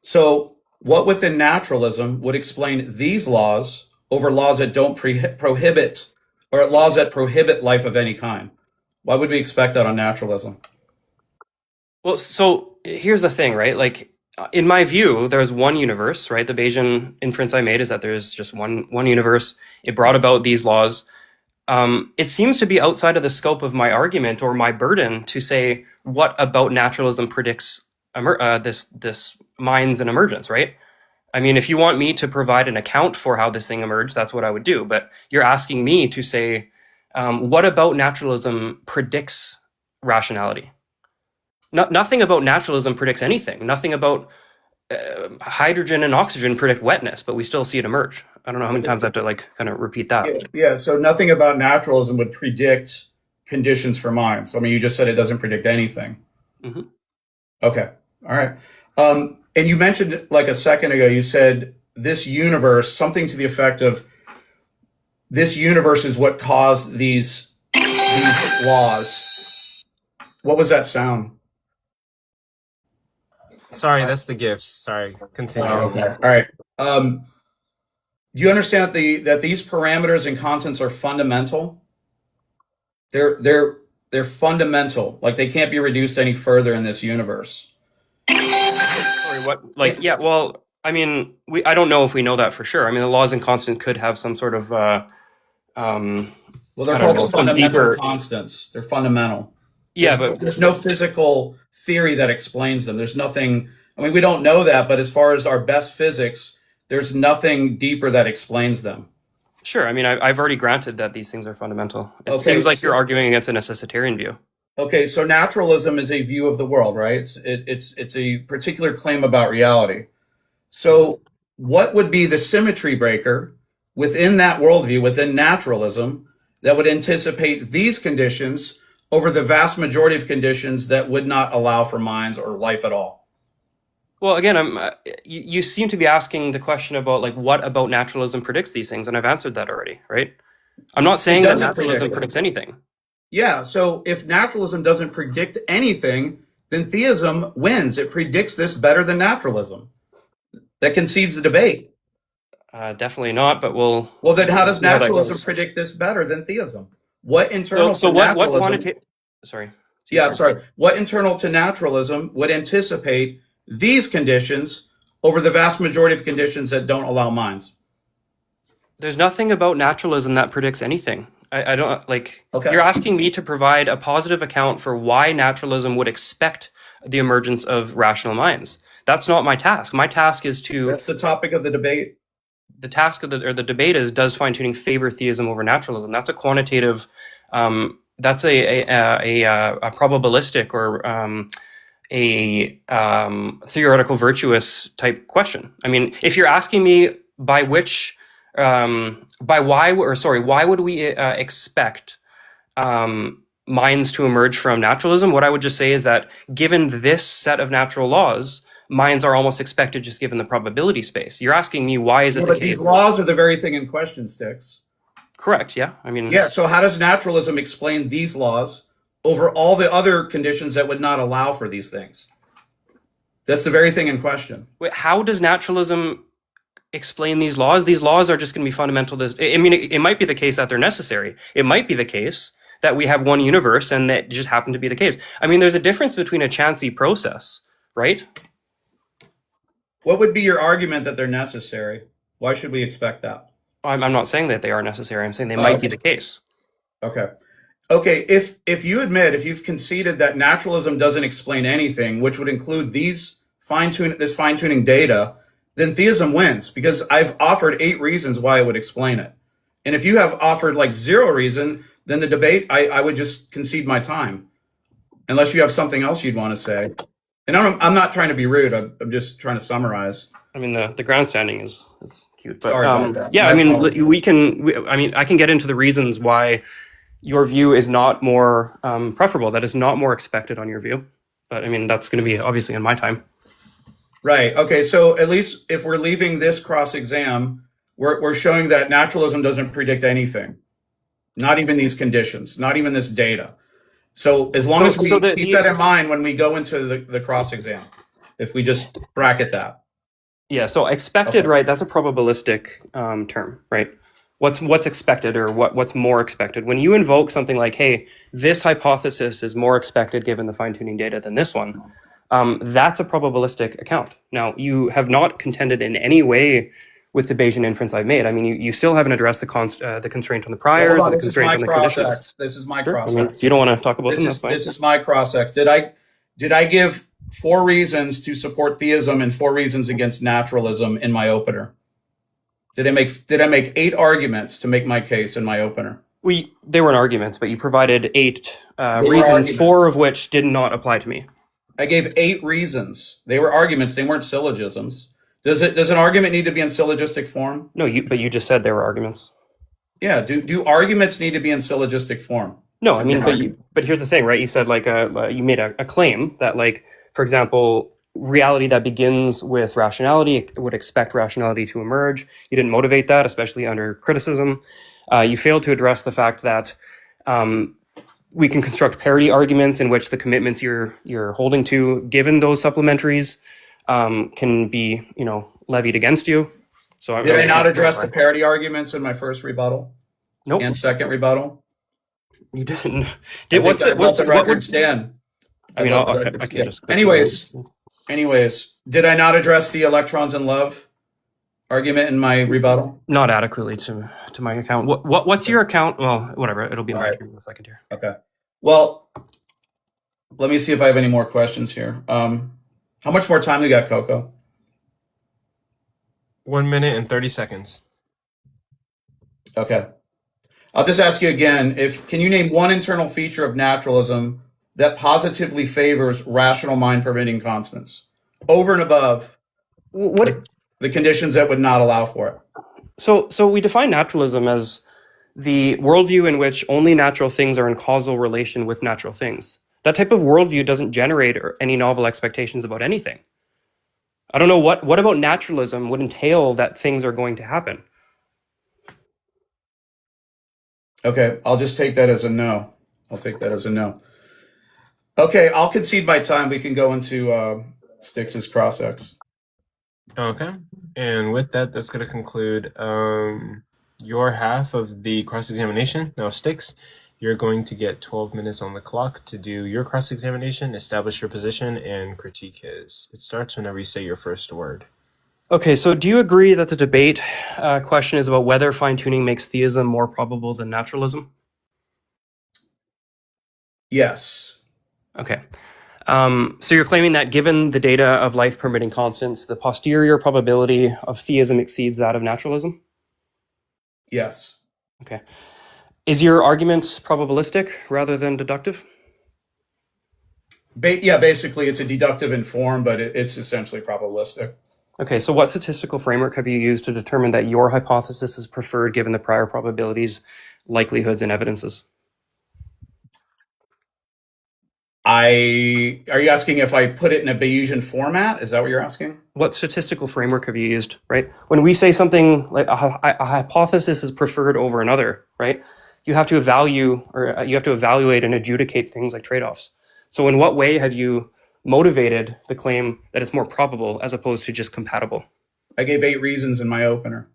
So what within naturalism would explain these laws over laws that don't prohibit, or laws that prohibit life of any kind? Why would we expect that on naturalism? Well, so here's the thing, right? Like, in my view, there's one universe, right? The Bayesian inference I made is that there's just one universe. It brought about these laws. It seems to be outside of the scope of my argument or my burden to say what about naturalism predicts this minds and emergence, right? I mean, if you want me to provide an account for how this thing emerged, that's what I would do. But you're asking me to say, what about naturalism predicts rationality? Nothing about naturalism predicts anything. Nothing about hydrogen and oxygen predict wetness, but we still see it emerge. I don't know how many times I have to kind of repeat that. Yeah, so nothing about naturalism would predict conditions for minds. I mean, you just said it doesn't predict anything. Mm-hmm. Okay, all right. And you mentioned like a second ago, you said this universe, something to the effect of this universe is what caused these laws. What was that sound? Sorry, that's the gifts. Sorry, continue. Okay. All right. Do you understand that these parameters and constants are fundamental? They're fundamental. Like they can't be reduced any further in this universe. Sorry, what? Like, yeah. Well, I mean, I don't know if we know that for sure. I mean, the laws and constants could have some sort of well, they're called fundamental constants. They're fundamental. Yeah, but there's no physical theory that explains them. There's nothing. I mean, we don't know that, but as far as our best physics, there's nothing deeper that explains them. Sure. I mean, I've already granted that these things are fundamental. It seems like you're arguing against a necessitarian view. Okay, so naturalism is a view of the world, right? It's a particular claim about reality. So what would be the symmetry breaker within that worldview, within naturalism, that would anticipate these conditions over the vast majority of conditions that would not allow for minds or life at all? Well, again, you seem to be asking the question about like what about naturalism predicts these things, and I've answered that already, right? I'm not saying that naturalism predicts anything. Yeah, so if naturalism doesn't predict anything, then theism wins. It predicts this better than naturalism. That concedes the debate. Definitely not, but we'll... Well, then how does naturalism predict this better than theism? What internal so to what naturalism... quantitative... Sorry. Yeah, I'm sorry. What internal to naturalism would anticipate these conditions over the vast majority of conditions that don't allow minds? There's nothing about naturalism that predicts anything. I don't like. Okay. You're asking me to provide a positive account for why naturalism would expect the emergence of rational minds. That's not my task. My task is to. That's the topic of the debate. The task of the debate is, does fine-tuning favor theism over naturalism? That's a quantitative. That's a probabilistic or a theoretical virtuous type question. I mean, if you're asking me by which. Why would we expect minds to emerge from naturalism? What I would just say is that given this set of natural laws, minds are almost expected just given the probability space. You're asking me why is it the case? These laws are the very thing in question, Sticks. Correct, yeah. I mean... Yeah, so how does naturalism explain these laws over all the other conditions that would not allow for these things? That's the very thing in question. Wait, how does naturalism explain these laws? These laws are just going to be fundamental. I mean, it might be the case that they're necessary. It might be the case that we have one universe and that just happened to be the case. I mean, there's a difference between a chancy process, right? What would be your argument that they're necessary? Why should we expect that? I'm not saying that they are necessary. I'm saying they might be the case. Okay. Okay, if you admit, if you've conceded that naturalism doesn't explain anything, which would include this fine-tuning data, then theism wins, because I've offered 8 reasons why I would explain it. And if you have offered like 0 reason, then the debate, I would just concede my time. unless you have something else you'd want to say. And I'm not trying to be rude. I'm just trying to summarize. I mean, the grandstanding is cute, but Sorry about that. yeah, My I mean, apologies. I mean, I can get into the reasons why your view is not more preferable. That is not more expected on your view. But I mean, that's going to be obviously in my time. Right. Okay. So at least if we're leaving this cross exam, we're showing that naturalism doesn't predict anything, not even these conditions, not even this data. So as long as we keep that in mind when we go into the cross exam, if we just bracket that. Yeah. So expected, okay. Right? That's a probabilistic term, right? What's expected, or what's more expected? When you invoke something like, "Hey, this hypothesis is more expected given the fine-tuning data than this one," that's a probabilistic account. Now, you have not contended in any way with the Bayesian inference I've made. I mean, you still haven't addressed the constraint on the priors, the constraint on the conditions. This is my sure. cross-X. I mean, you don't want to talk about them, that's fine. This is my cross-X. Did I give 4 reasons to support theism and 4 reasons against naturalism in my opener? Did I make 8 arguments to make my case in my opener? They weren't arguments, but you provided 8 reasons, 4 of which did not apply to me. I gave 8 reasons. They were arguments. They weren't syllogisms. Does an argument need to be in syllogistic form? No, but you just said they were arguments. Yeah. Do arguments need to be in syllogistic form? No, I mean, but here's the thing, right? You said you made a claim that, like, for example, reality that begins with rationality would expect rationality to emerge. You didn't motivate that, especially under criticism. You failed to address the fact that we can construct parity arguments in which the commitments you're holding to, given those supplementaries, can be, levied against you. So did I not address the parity arguments in my first rebuttal? Nope. And second rebuttal? You didn't. What's the record stand? I mean, I can't just. Anyways, did I not address the electrons in love argument in my rebuttal? Not adequately to my account. What's your account? Well, whatever. It'll be my turn in a second here. Okay. Well, let me see if I have any more questions here. How much more time we got, Coco? 1 minute and 30 seconds. Okay. I'll just ask you again, can you name one internal feature of naturalism that positively favors rational mind permitting constants over and above the conditions that would not allow for it? So we define naturalism as the worldview in which only natural things are in causal relation with natural things. That type of worldview doesn't generate any novel expectations about anything. I don't know what about naturalism would entail that things are going to happen. Okay, I'll just take that as a no. Okay, I'll concede my time. We can go into Styx's cross-X. Okay, and with that, that's going to conclude your half of the cross-examination. Now, Styx, you're going to get 12 minutes on the clock to do your cross-examination, establish your position, and critique his. It starts whenever you say your first word. Okay, so do you agree that the debate question is about whether fine-tuning makes theism more probable than naturalism? Yes. Okay. So you're claiming that given the data of life permitting constants, the posterior probability of theism exceeds that of naturalism? Yes. Okay. Is your argument probabilistic rather than deductive? Yeah, basically it's a deductive in form, but it's essentially probabilistic. Okay, so what statistical framework have you used to determine that your hypothesis is preferred given the prior probabilities, likelihoods, and evidences? Are you asking if I put it in a Bayesian format? Is that what you're asking? What statistical framework have you used, right? When we say something like a hypothesis is preferred over another, right? You have to evaluate and adjudicate things like trade-offs. So in what way have you motivated the claim that it's more probable as opposed to just compatible? I gave 8 reasons in my opener.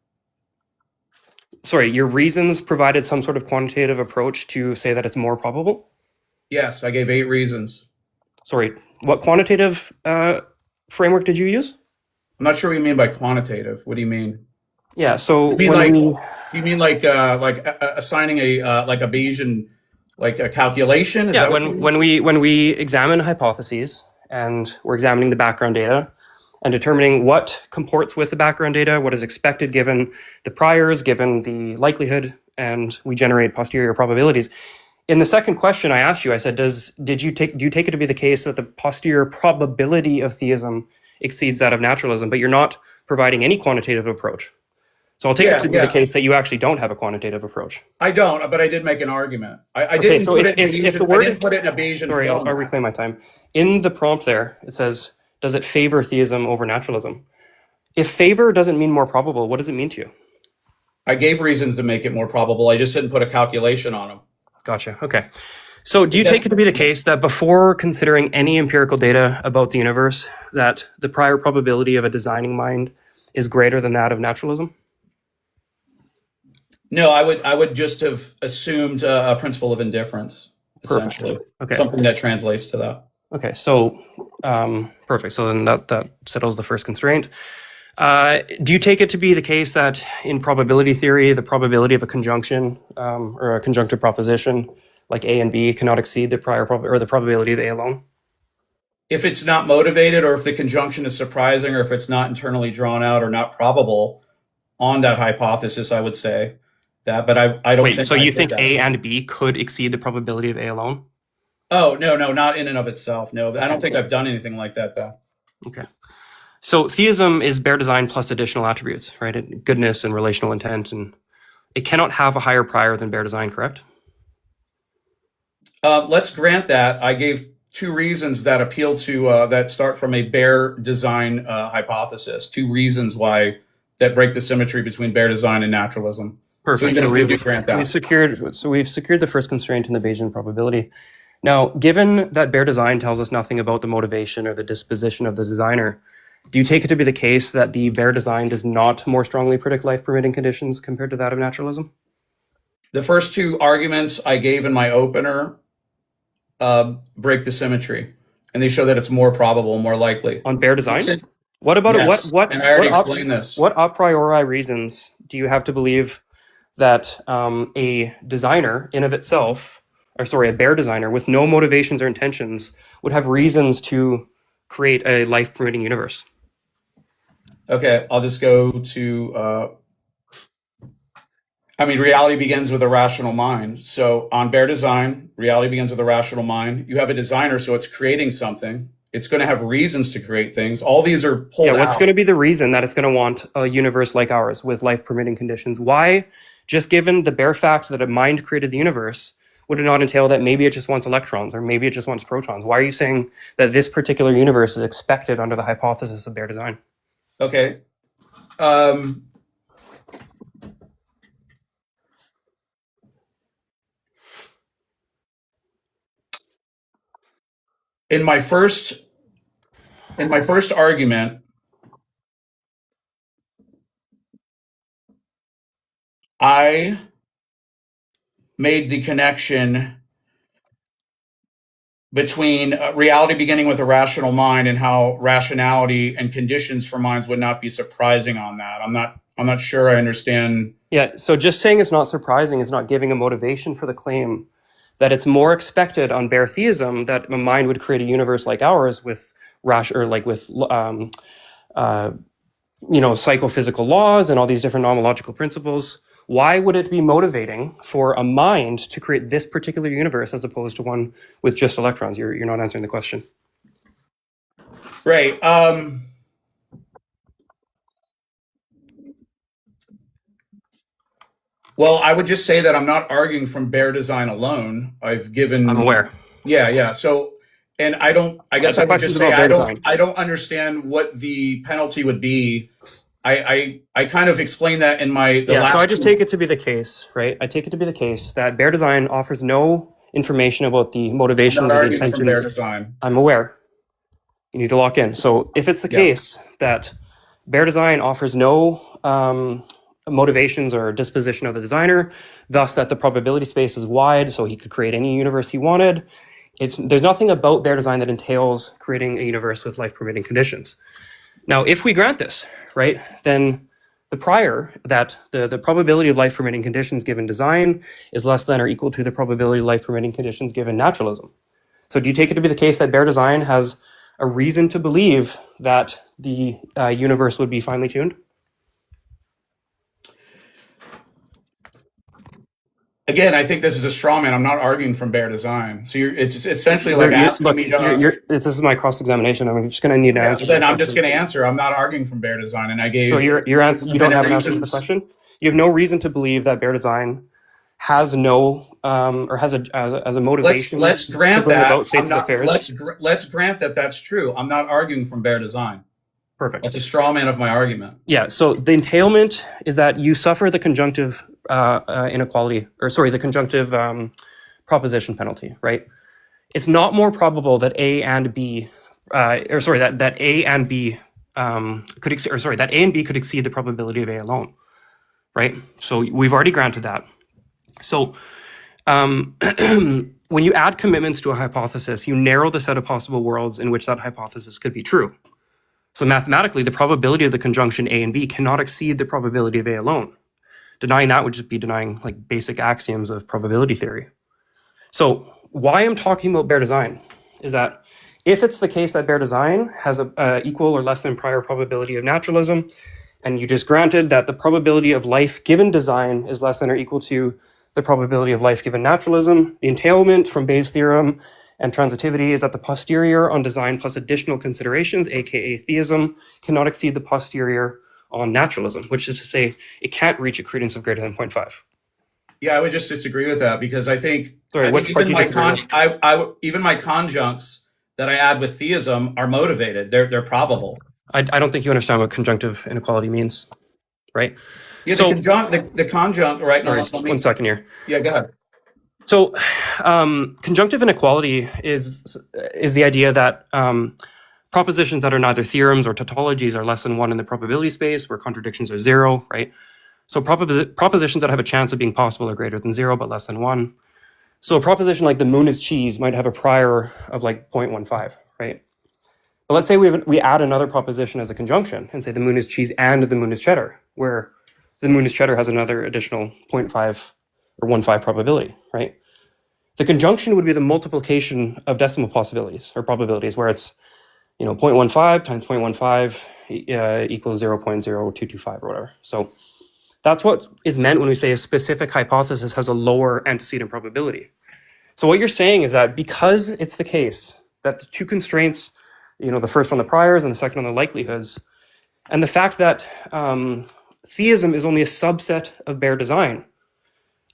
Sorry, your reasons provided some sort of quantitative approach to say that it's more probable? Yes, I gave 8 reasons. Sorry, what quantitative framework did you use? I'm not sure what you mean by quantitative. What do you mean? Yeah, so you mean like assigning a Bayesian, like a calculation? Is that when we examine hypotheses and we're examining the background data and determining what comports with the background data, what is expected given the priors, given the likelihood, and we generate posterior probabilities. in the second question I asked you, I said, do you take it to be the case that the posterior probability of theism exceeds that of naturalism? But you're not providing any quantitative approach. So I'll take it to be the case that you actually don't have a quantitative approach. I don't, but I did make an argument. I didn't put it in a Bayesian Sorry, I'll reclaim my time. In the prompt there, it says, does it favor theism over naturalism? If favor doesn't mean more probable, what does it mean to you? I gave reasons to make it more probable. I just didn't put a calculation on them. Gotcha. Okay. So do you take it to be the case that before considering any empirical data about the universe, that the prior probability of a designing mind is greater than that of naturalism? No, I would just have assumed a principle of indifference, essentially. Okay. Something that translates to that. Okay. So perfect. So then that settles the first constraint. Do you take it to be the case that in probability theory, the probability of a conjunction or a conjunctive proposition like A and B cannot exceed the the probability of A alone? If it's not motivated, or if the conjunction is surprising, or if it's not internally drawn out or not probable on that hypothesis, I would say that. But I don't think. So you think A and B could exceed the probability of A alone? Oh, no, not in and of itself. No, I don't think I've done anything like that, though. Okay. So theism is bare design plus additional attributes, right? Goodness and relational intent, and it cannot have a higher prior than bare design, correct? Let's grant that. I gave two reasons that appeal to that start from a bare design hypothesis. Two reasons why that break the symmetry between bare design and naturalism. Perfect. So we've secured the first constraint in the Bayesian probability. Now, given that bare design tells us nothing about the motivation or the disposition of the designer, do you take it to be the case that the bare design does not more strongly predict life-permitting conditions compared to that of naturalism? The first two arguments I gave in my opener break the symmetry, and they show that it's more probable, more likely. On bare design? What about yes. what? And I already explained this. What a priori reasons do you have to believe that a designer in of itself, a bare designer with no motivations or intentions would have reasons to create a life-permitting universe? Okay, I'll just go to, reality begins with a rational mind. So on bare design, reality begins with a rational mind. You have a designer, so it's creating something. It's going to have reasons to create things. All these are pulled out. What's going to be the reason that it's going to want a universe like ours with life-permitting conditions? Why, just given the bare fact that a mind created the universe, would it not entail that maybe it just wants electrons or maybe it just wants protons? Why are you saying that this particular universe is expected under the hypothesis of bare design? Okay. In my first argument, I made the connection between reality beginning with a rational mind and how rationality and conditions for minds would not be surprising on that. I'm not sure I understand. Yeah, so just saying it's not surprising is not giving a motivation for the claim that it's more expected on bare theism that a mind would create a universe like ours with psychophysical laws and all these different nomological principles. Why would it be motivating for a mind to create this particular universe as opposed to one with just electrons? You're not answering the question. Right. Well, I would just say that I'm not arguing from bare design alone. I'm aware. Yeah. So, and I would just say I don't understand what the penalty would be. I kind of explained that in my last. So I just take it to be the case, right? I take it to be the case that bare design offers no information about the motivations or the intentions. From bare design. I'm aware. You need to lock in. So if it's the case that bare design offers no motivations or disposition of the designer, thus that the probability space is wide, so he could create any universe he wanted. There's nothing about bare design that entails creating a universe with life-permitting conditions. Now, if we grant this, right, then the probability of life-permitting conditions given design is less than or equal to the probability of life-permitting conditions given naturalism. So do you take it to be the case that bare design has a reason to believe that the universe would be finely tuned? Again, I think this is a straw man. I'm not arguing from bare design. So it's essentially like asking me to. This is my cross-examination. I'm just going to need an answer. Then I'm just going to answer. I'm not arguing from bare design, and I gave. So your answer. You don't have an answer to the question. You have no reason to believe that bare design has no or has a motivation. Let's grant that. Let's grant that that's true. I'm not arguing from bare design. Perfect. That's a straw man of my argument. Yeah. So the entailment is that you suffer the conjunctive inequality, or sorry, the conjunctive proposition penalty, right? It's not more probable that A and B, that A and B that A and B could exceed the probability of A alone, right? So we've already granted that. So when you add commitments to a hypothesis, you narrow the set of possible worlds in which that hypothesis could be true. So mathematically, the probability of the conjunction A and B cannot exceed the probability of A alone. Denying that would just be denying like basic axioms of probability theory. So why I'm talking about bare design is that if it's the case that bare design has a equal or less than prior probability of naturalism, and you just granted that the probability of life given design is less than or equal to the probability of life given naturalism, the entailment from Bayes' theorem and transitivity is that the posterior on design plus additional considerations, aka theism, cannot exceed the posterior on naturalism, which is to say it can't reach a credence of greater than 0.5. Yeah, I would just disagree with that because I think, even my conjuncts that I add with theism are motivated. They're probable. I don't think you understand what conjunctive inequality means, right? Yeah, so the conjunct, right? No, 1 second here. Yeah, go ahead. So conjunctive inequality is the idea that propositions that are neither theorems or tautologies are less than 1 in the probability space, where contradictions are 0, right? So propositions that have a chance of being possible are greater than 0, but less than 1. So a proposition like the moon is cheese might have a prior of like 0.15, right? But let's say we add another proposition as a conjunction and say the moon is cheese and the moon is cheddar, where the moon is cheddar has another additional 0.5 or 1.5 probability, right? The conjunction would be the multiplication of decimal possibilities or probabilities, where it's 0.15 times 0.15 equals 0.0225 or whatever. So that's what is meant when we say a specific hypothesis has a lower antecedent probability. So what you're saying is that because it's the case that the two constraints, the first on the priors and the second on the likelihoods, and the fact that theism is only a subset of bare design,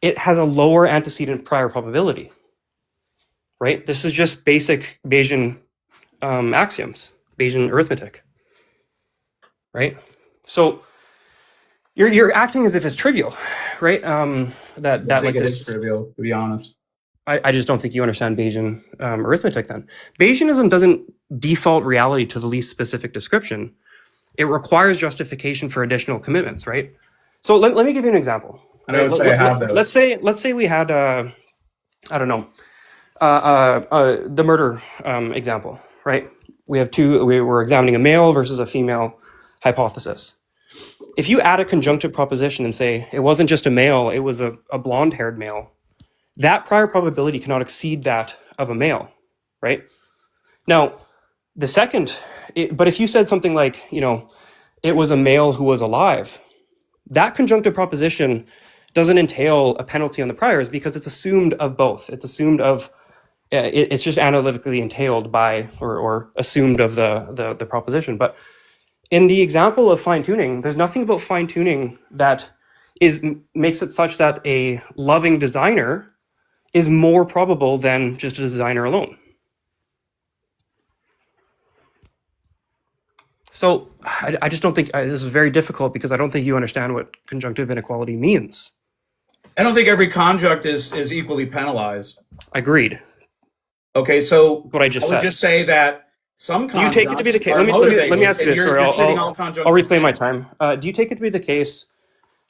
it has a lower antecedent prior probability, right? This is just basic Bayesian axioms, Bayesian arithmetic, right? So you're acting as if it's trivial, right? That like this is trivial, to be honest. I just don't think you understand Bayesian arithmetic then. Bayesianism doesn't default reality to the least specific description. It requires justification for additional commitments, right? So let me give you an example. I would say I have those. Let's say we had the murder example, right? We were examining a male versus a female hypothesis. If you add a conjunctive proposition and say it wasn't just a male, it was a blonde-haired male, that prior probability cannot exceed that of a male, right? Now, the second, but if you said something like, it was a male who was alive, that conjunctive proposition doesn't entail a penalty on the priors because it's assumed of both. It's assumed of, it's just analytically entailed by or assumed of the proposition. But in the example of fine-tuning, there's nothing about fine-tuning that makes it such that a loving designer is more probable than just a designer alone. So I just don't think, this is very difficult because I don't think you understand what conjunctive inequality means. I don't think every conjunct is equally penalized. Agreed. Okay, so what I would just say that some conjuncts. Do you take it to be the case? Let me ask you this. Sorry, I'll reclaim my time. Do you take it to be the case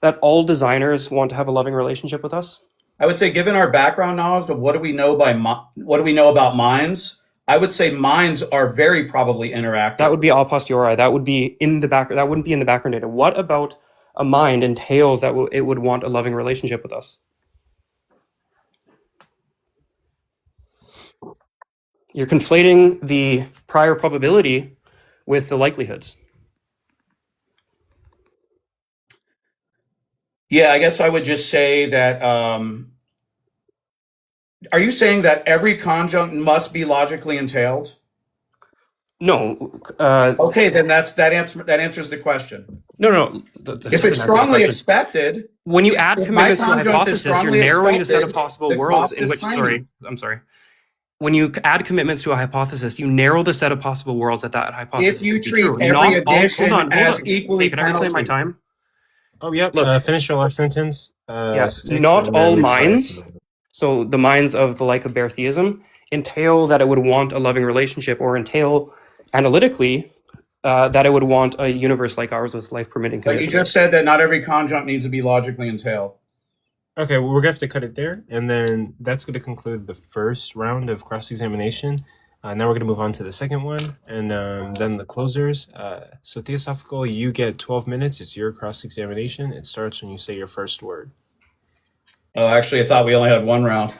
that all designers want to have a loving relationship with us? I would say, given our background knowledge of what do we know about minds, I would say minds are very probably interactive. That would be a posteriori. That would be in the back. That wouldn't be in the background data. What about a mind entails that it would want a loving relationship with us? You're conflating the prior probability with the likelihoods. Yeah, I guess I would just say that Are you saying that every conjunct must be logically entailed? No. Okay, then that answers the question. No. That If it's doesn't answer the strongly question. expected, When you add if my commitments to a conjunct is hypothesis, you're strongly narrowing the set of expected, possible the worlds cost in is which. tiny. I'm sorry. When you add commitments to a hypothesis, you narrow the set of possible worlds that hypothesis If you would be treat true. every Not all. addition Hold as on. equally Hey, can I reclaim my penalty. time? Oh, yep. Look, Finish your last sentence, yeah, Sticks, not and all then reply after minds. that. So the minds of the like of bare theism entail that it would want a loving relationship, or entail analytically that it would want a universe like ours with life permitting But you conditions. just said that not every conjunct needs to be logically entailed. Okay, well, we're gonna have to cut it there, and then that's going to conclude the first round of cross-examination. Now we're going to move on to the second one, and then the closers. So Theosophical, you get 12 minutes. It's your cross-examination. It starts when you say your first word. Oh, actually, I thought we only had one round.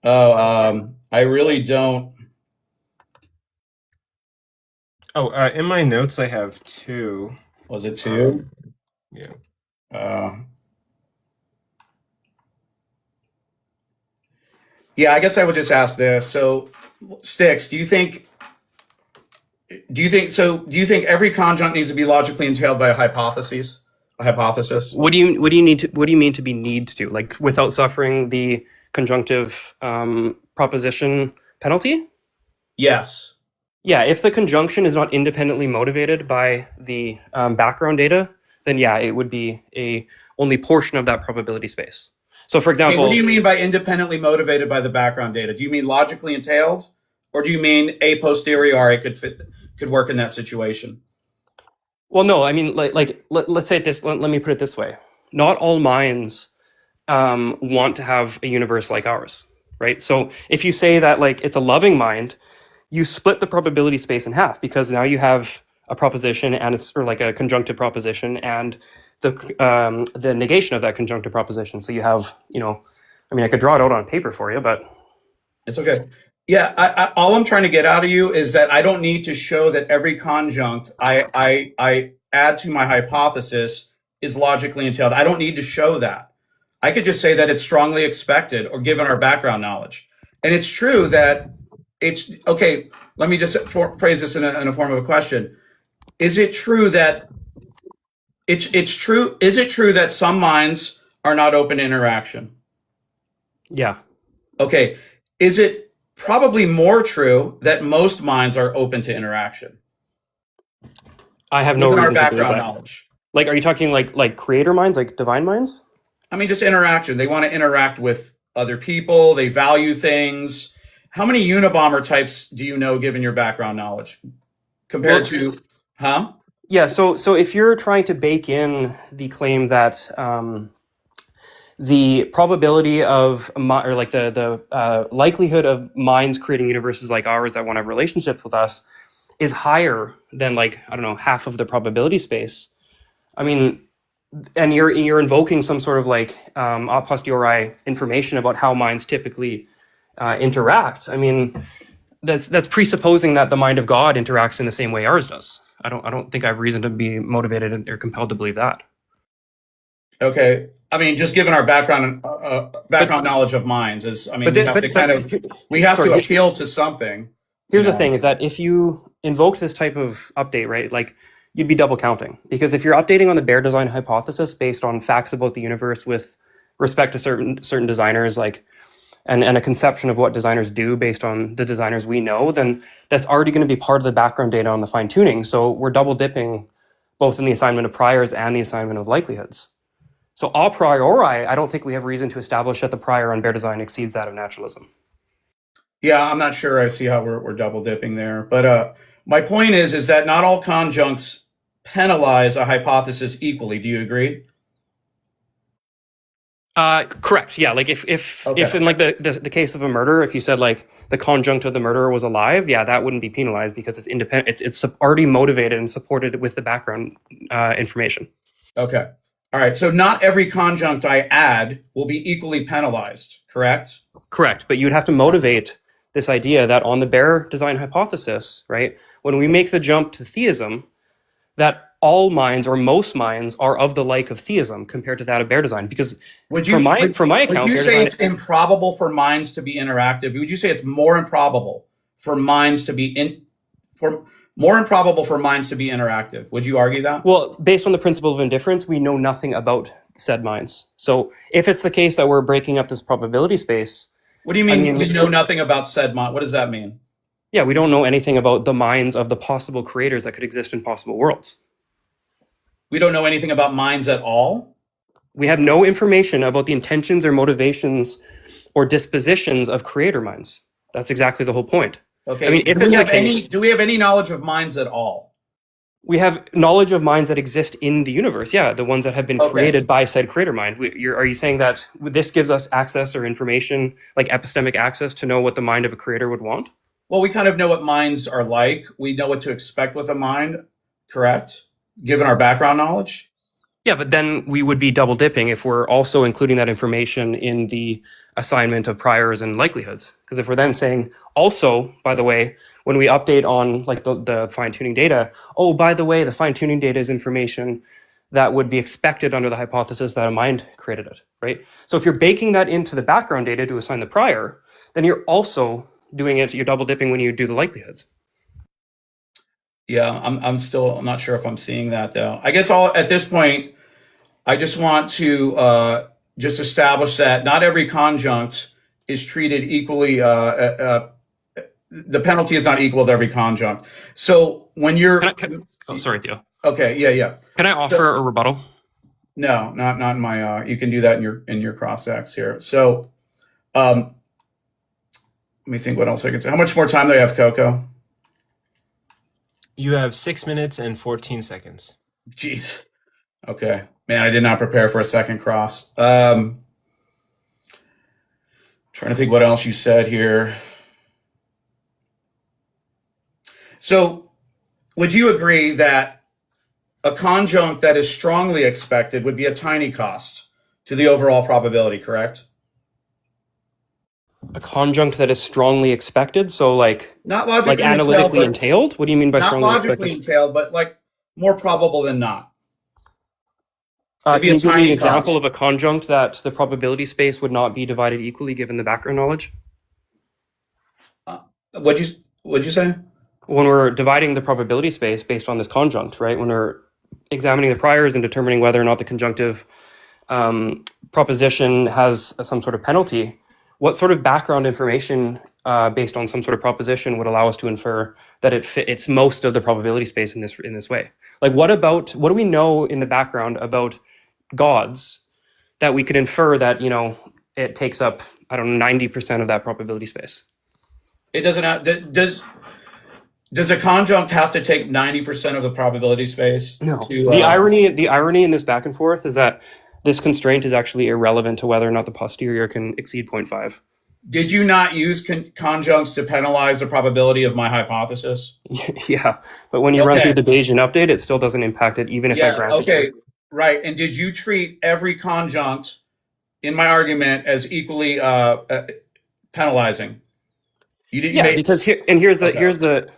I really don't. Oh, in my notes, I have 2. Was it 2? Yeah. Yeah, I guess I would just ask this. So, Sticks, do you think every conjunct needs to be logically entailed by a hypothesis? A hypothesis? What do you mean to be needs to, like, without suffering the conjunctive proposition penalty? Yes. Yeah, if the conjunction is not independently motivated by the background data, then yeah, it would be a only portion of that probability space. So, for example, what do you mean by independently motivated by the background data? Do you mean logically entailed, or do you mean a posteriori could work in that situation? Well, no, I mean, let's say it this. Let me put it this way: not all minds want to have a universe like ours, right? So, if you say that like it's a loving mind, you split the probability space in half, because now you have a proposition and it's or like a conjunctive proposition and the negation of that conjunctive proposition. So you have, I mean, I could draw it out on paper for you, but it's okay. Yeah, all I'm trying to get out of you is that I don't need to show that every conjunct I add to my hypothesis is logically entailed. I don't need to show that. I could just say that it's strongly expected, or given our background knowledge. And it's true that it's okay. Let me just phrase this in a form of a question. Is it true that it's true? Is it true that some minds are not open to interaction? Yeah. Okay. Is it probably more true that most minds are open to interaction? I have no reason our to believe background that. knowledge. Like, are you talking like creator minds, like divine minds? I mean, just interaction. They want to interact with other people. They value things. How many Unabomber types do you know, given your background knowledge, compared to, huh? Yeah. So if you're trying to bake in the claim that the probability of or like the likelihood of minds creating universes like ours that want to have relationships with us is higher than, like, I don't know, half of the probability space. I mean, and you're invoking some sort of like a posteriori information about how minds typically interact. I mean, that's presupposing that the mind of God interacts in the same way ours does. I don't think I have reason to be motivated or compelled to believe that. Okay, I mean, just given our background knowledge of minds is, I mean, we have to appeal to something. Here's the thing: is that if you invoke this type of update, right, like, you'd be double counting, because if you're updating on the bare design hypothesis based on facts about the universe with respect to certain designers, like, and a conception of what designers do based on the designers we know, then that's already going to be part of the background data on the fine tuning. So we're double dipping both in the assignment of priors and the assignment of likelihoods. So a priori, I don't think we have reason to establish that the prior on bare design exceeds that of naturalism. Yeah, I'm not sure I see how we're double dipping there. But my point is that not all conjuncts penalize a hypothesis equally. Do you agree? Correct. Yeah. Like if in like the case of a murder, if you said like the conjunct of the murderer was alive, yeah, that wouldn't be penalized because it's independent. It's already motivated and supported with the background information. Okay. All right. So not every conjunct I add will be equally penalized. Correct. Correct. But you would have to motivate this idea that on the bare design hypothesis, right, when we make the jump to theism, that all minds or most minds are of the like of theism compared to that of bare design. Because from my account, would you bare say design, it's improbable for minds to be interactive? Would you say it's more improbable for minds to be interactive? Would you argue that? well, based on the principle of indifference, we know nothing about said minds. So if it's the case that we're breaking up this probability space, What do you mean, we know nothing about said mind? What does that mean? Yeah, we don't know anything about the minds of the possible creators that could exist in possible worlds. We don't know anything about minds at all? We have no information about the intentions or motivations or dispositions of creator minds. That's exactly the whole point. Okay. I mean, if it's the case, do we have any knowledge of minds at all? We have knowledge of minds that exist in the universe. Yeah, the ones that have been created by said creator mind. Are you saying that this gives us access or information, like epistemic access, to know what the mind of a creator would want? Well, we kind of know what minds are like. We know what to expect with a mind, correct? Given our background knowledge? Yeah, but then we would be double dipping if we're also including that information in the assignment of priors and likelihoods. Because if we're then saying, also, by the way, when we update on like the fine-tuning data, oh, by the way, the fine-tuning data is information that would be expected under the hypothesis that a mind created it, right? So if you're baking that into the background data to assign the prior, then you're also doing it, you're double dipping when you do the likelihoods. Yeah, I'm not sure if I'm seeing that though. I guess at this point, I just want to just establish that not every conjunct is treated equally. The penalty is not equal to every conjunct. So when you're, sorry, Theo. Okay, yeah. Can I offer a rebuttal? No, not in my. You can do that in your cross-ex here. So, let me think what else I can say. How much more time do I have, Coco? You have 6 minutes and 14 seconds. Jeez. Okay. Man, I did not prepare for a second cross. Trying to think what else you said here. So, would you agree that a conjunct that is strongly expected would be a tiny cost to the overall probability, correct? A conjunct that is strongly expected, so not logically like analytically entailed. What do you mean by strongly expected? Not logically entailed, but like more probable than not. Can you give me an example of a conjunct that the probability space would not be divided equally given the background knowledge? What'd you say? When we're dividing the probability space based on this conjunct, right? When we're examining the priors and determining whether or not the conjunctive proposition has some sort of penalty, what sort of background information based on some sort of proposition would allow us to infer that it's most of the probability space in this way? Like, what do we know in the background about gods that we could infer that, it takes up, 90% of that probability space? It doesn't have, does a conjunct have to take 90% of the probability space? No. The irony in this back and forth is that this constraint is actually irrelevant to whether or not the posterior can exceed 0.5. Did you not use conjuncts to penalize the probability of my hypothesis? Yeah, but when you run through the Bayesian update, it still doesn't impact it, even if I grant it. Okay, right. And did you treat every conjunct in my argument as equally penalizing? You didn't. Yeah, because here's the.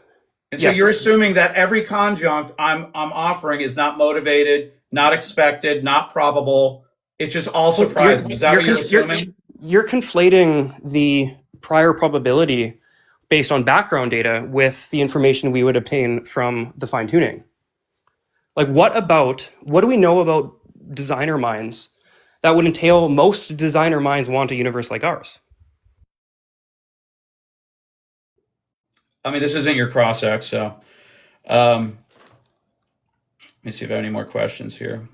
And so you're assuming that every conjunct I'm offering is not motivated, not expected, not probable. It's just all surprising. Is that what you're assuming? You're conflating the prior probability based on background data with the information we would obtain from the fine tuning. Like, what do we know about designer minds that would entail most designer minds want a universe like ours? I mean, this isn't your cross-ex, so let me see if I have any more questions here.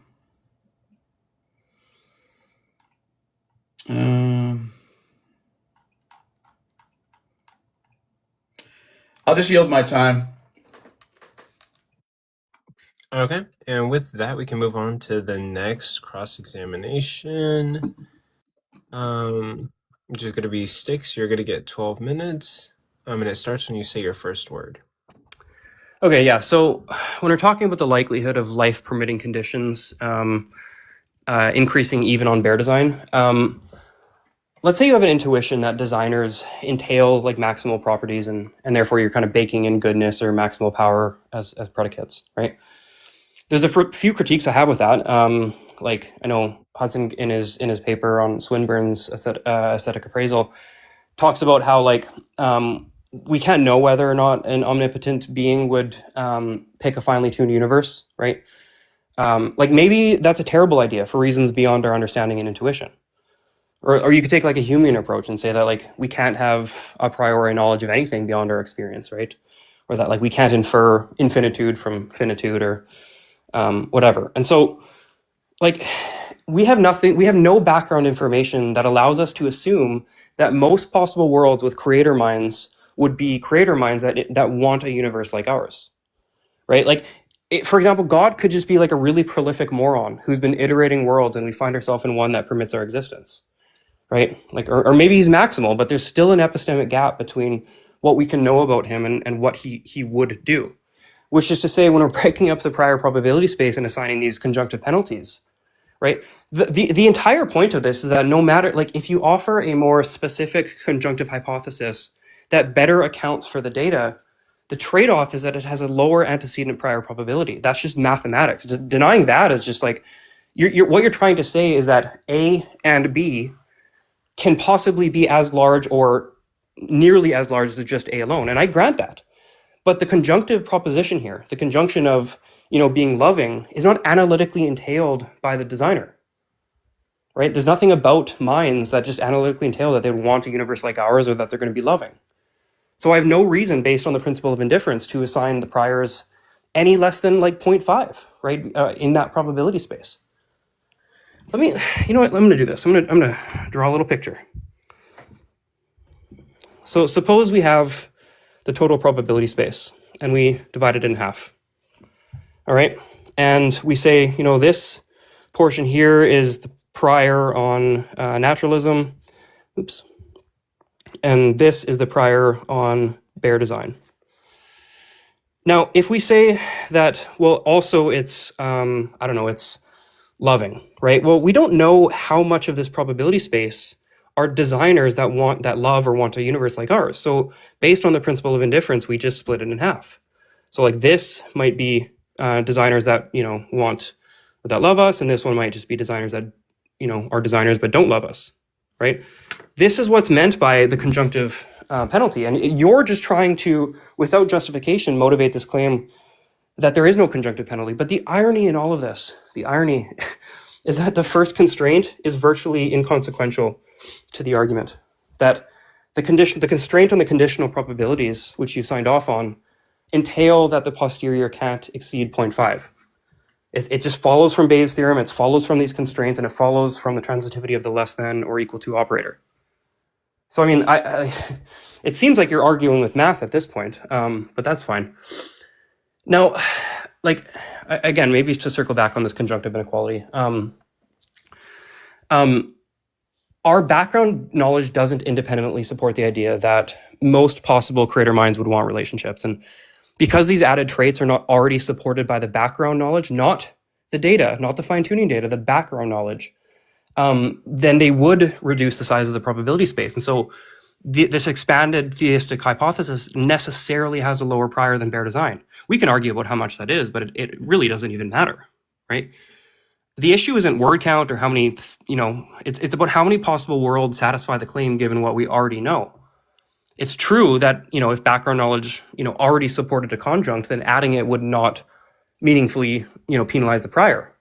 I'll just yield my time. Okay, and with that, we can move on to the next cross-examination, which is going to be Sticks. You're going to get 12 minutes. And it starts when you say your first word. Okay, yeah. So when we're talking about the likelihood of life permitting conditions increasing even on bare design, let's say you have an intuition that designers entail like maximal properties and therefore you're kind of baking in goodness or maximal power as predicates, right? there's a few critiques I have with that. Like I know Hudson in his paper on Swinburne's aesthetic appraisal talks about how like we can't know whether or not an omnipotent being would pick a finely tuned universe, right? Like maybe that's a terrible idea for reasons beyond our understanding and intuition. Or you could take like a human approach and say that like we can't have a priori knowledge of anything beyond our experience, right? Or that like we can't infer infinitude from finitude or whatever. And so like we have no background information that allows us to assume that most possible worlds with creator minds would be creator minds that want a universe like ours, right? Like, for example, God could just be like a really prolific moron who's been iterating worlds and we find ourselves in one that permits our existence, right? Like, or maybe he's maximal, but there's still an epistemic gap between what we can know about him and what he would do, which is to say when we're breaking up the prior probability space and assigning these conjunctive penalties, right? The entire point of this is that no matter, like if you offer a more specific conjunctive hypothesis that better accounts for the data, the trade-off is that it has a lower antecedent prior probability. That's just mathematics. Denying that is just like, what you're trying to say is that A and B can possibly be as large or nearly as large as just A alone. And I grant that. But the conjunctive proposition here, the conjunction of, being loving is not analytically entailed by the designer, right? There's nothing about minds that just analytically entail that they would want a universe like ours or that they're going to be loving. So I have no reason based on the principle of indifference to assign the priors any less than like 0.5, right? In that probability space. I'm going to do this. I'm going to draw a little picture. So suppose we have the total probability space and we divide it in half. All right. And we say, this portion here is the prior on naturalism. Oops. And this is the prior on bare design. Now, if we say that, well, also it's, it's loving, right? Well, we don't know how much of this probability space are designers that love or want a universe like ours. So based on the principle of indifference, we just split it in half. So like this might be designers that, want or that love us, and this one might just be designers that, are designers but don't love us, right? This is what's meant by the conjunctive penalty. And you're just trying to, without justification, motivate this claim that there is no conjunctive penalty. But the irony in all of this, is that the first constraint is virtually inconsequential to the argument. That the constraint on the conditional probabilities, which you signed off on, entail that the posterior can't exceed 0.5. It just follows from Bayes' theorem, it follows from these constraints, and it follows from the transitivity of the less than or equal to operator. So, I mean, it seems like you're arguing with math at this point, but that's fine. Now, like, again, maybe to circle back on this conjunctive inequality, our background knowledge doesn't independently support the idea that most possible creator minds would want relationships. And because these added traits are not already supported by the background knowledge, not the data, not the fine-tuning data, the background knowledge, then they would reduce the size of the probability space. And so this expanded theistic hypothesis necessarily has a lower prior than bare design. We can argue about how much that is, but it really doesn't even matter, right? The issue isn't word count or how many, it's about how many possible worlds satisfy the claim given what we already know. It's true that, if background knowledge, already supported a conjunct, then adding it would not meaningfully, penalize the prior.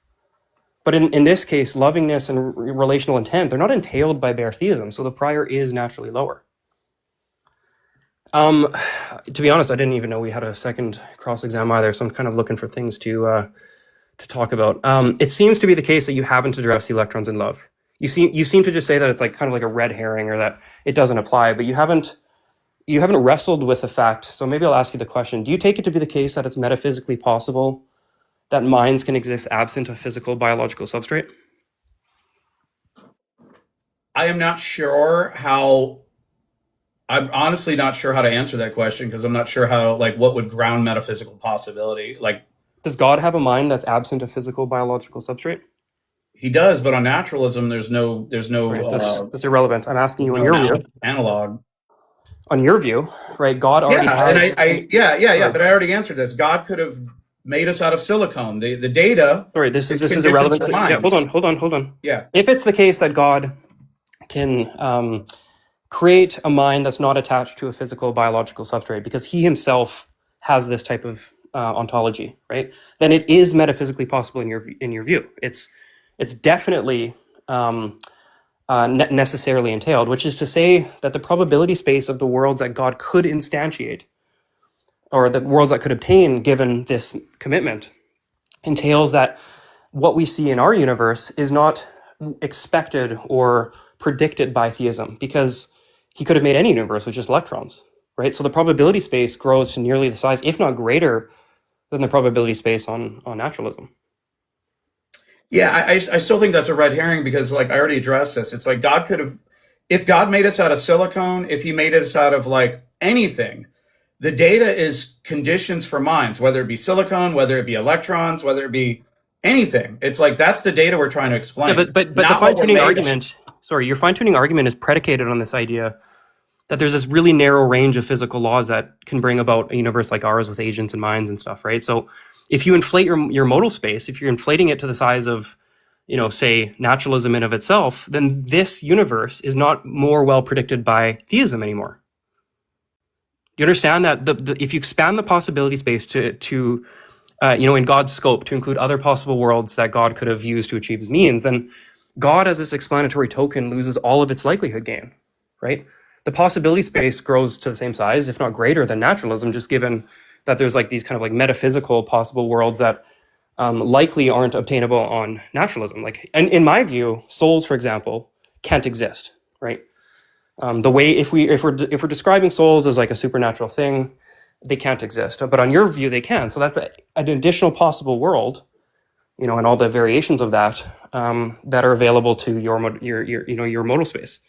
But in this case, lovingness and relational intent, they're not entailed by bare theism, so the prior is naturally lower. To be honest, I didn't even know we had a second cross-exam either, so I'm kind of looking for things to talk about. It seems to be the case that you haven't addressed the electrons in love. You seem to just say that it's like kind of like a red herring or that it doesn't apply, but you haven't wrestled with the fact. So maybe I'll ask you the question: do you take it to be the case that it's metaphysically possible that minds can exist absent a physical biological substrate? I am not sure how. I'm honestly not sure how to answer that question because I'm not sure how, like, what would ground metaphysical possibility. Like, does God have a mind that's absent a physical biological substrate? He does, but on naturalism, there's no. Right, that's irrelevant. I'm asking you on your view. Analog. On your view, right? God already has. Yeah. But I already answered this. God could have made us out of silicone. The data. Sorry, this is conditions irrelevant. for Yeah, minds. hold on. Yeah. If it's the case that God can create a mind that's not attached to a physical biological substrate because he himself has this type of ontology, right? Then it is metaphysically possible in your view. It's definitely necessarily entailed, which is to say that the probability space of the worlds that God could instantiate, or the worlds that could obtain given this commitment, entails that what we see in our universe is not expected or predicted by theism, because he could have made any universe with just electrons, right? So the probability space grows to nearly the size, if not greater, than the probability space on naturalism. Yeah, I still think that's a red herring because, like, I already addressed this. It's like God could have, if God made us out of silicone, if he made us out of like anything, the data is conditions for minds, whether it be silicone, whether it be electrons, whether it be anything. It's like that's the data we're trying to explain. Yeah, but the fine-tuning argument, your fine-tuning argument is predicated on this idea that there's this really narrow range of physical laws that can bring about a universe like ours with agents and minds and stuff, right? So if you inflate your modal space, if you're inflating it to the size of, say, naturalism in of itself, then this universe is not more well predicted by theism anymore. You understand that if you expand the possibility space to in God's scope to include other possible worlds that God could have used to achieve his means, then God as this explanatory token loses all of its likelihood gain, right? The possibility space grows to the same size, if not greater, than naturalism, just given that there's like these kind of like metaphysical possible worlds that likely aren't obtainable on naturalism. Like, and in my view, souls, for example, can't exist, right? The way if we're describing souls as like a supernatural thing, they can't exist. But on your view, they can. So that's an additional possible world, and all the variations of that that are available to your modal space.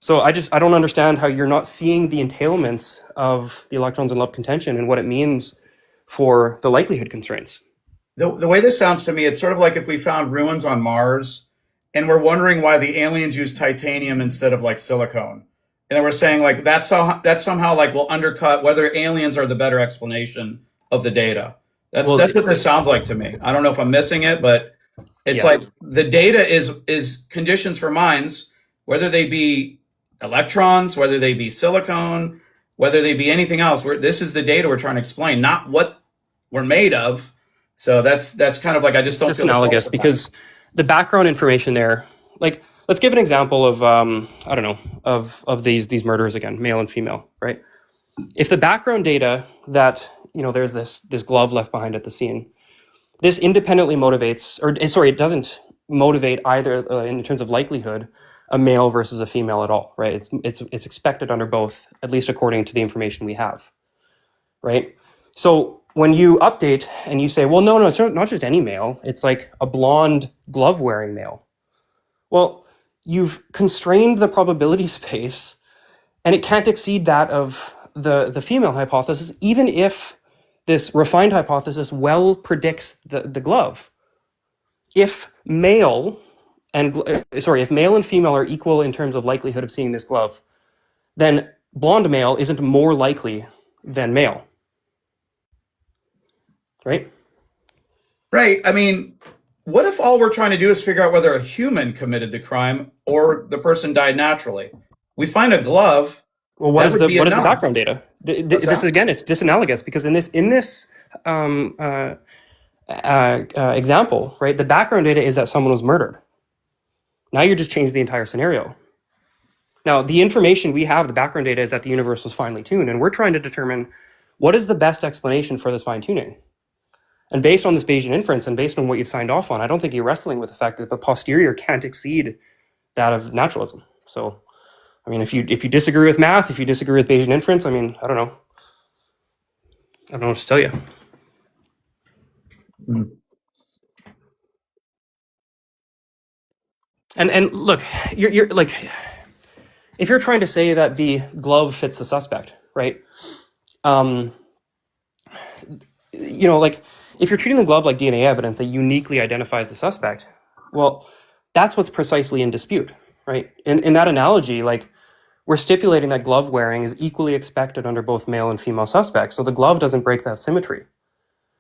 So I don't understand how you're not seeing the entailments of the electrons and love contention and what it means for the likelihood constraints. The way this sounds to me, it's sort of like if we found ruins on Mars and we're wondering why the aliens use titanium instead of like silicone. And then we're saying like that somehow like will undercut whether aliens are the better explanation of the data. That's what this sounds like to me. I don't know if I'm missing it, but it's like the data is conditions for minds, whether they be electrons, whether they be silicone, whether they be anything else. This is the data we're trying to explain, not what we're made of. So that's kind of like, I just don't feel analogous because the background information there, like, let's give an example of of these murderers again, male and female, right? If the background data that there's this glove left behind at the scene, this independently motivates, it doesn't motivate either in terms of likelihood a male versus a female at all, right? It's expected under both, at least according to the information we have, right? So when you update and you say, well, no, it's not just any male, it's like a blonde glove-wearing male. Well, you've constrained the probability space and it can't exceed that of the female hypothesis, even if this refined hypothesis well predicts the glove. If male and female are equal in terms of likelihood of seeing this glove, then blonde male isn't more likely than male. Right? Right. I mean, what if all we're trying to do is figure out whether a human committed the crime or the person died naturally? We find a glove. Well, what is the background data? This again, it's disanalogous because in this example, right, the background data is that someone was murdered. Now you just changed the entire scenario. Now, the information we have, the background data, is that the universe was finely tuned, and we're trying to determine what is the best explanation for this fine tuning. And based on this Bayesian inference and based on what you've signed off on, I don't think you're wrestling with the fact that the posterior can't exceed that of naturalism. So, I mean, if you disagree with math, if you disagree with Bayesian inference, I mean, I don't know. I don't know what to tell you. And look, you're like, if you're trying to say that the glove fits the suspect, right? Like, if you're treating the glove like DNA evidence that uniquely identifies the suspect, well, that's what's precisely in dispute, right? In that analogy, like, we're stipulating that glove wearing is equally expected under both male and female suspects, so the glove doesn't break that symmetry.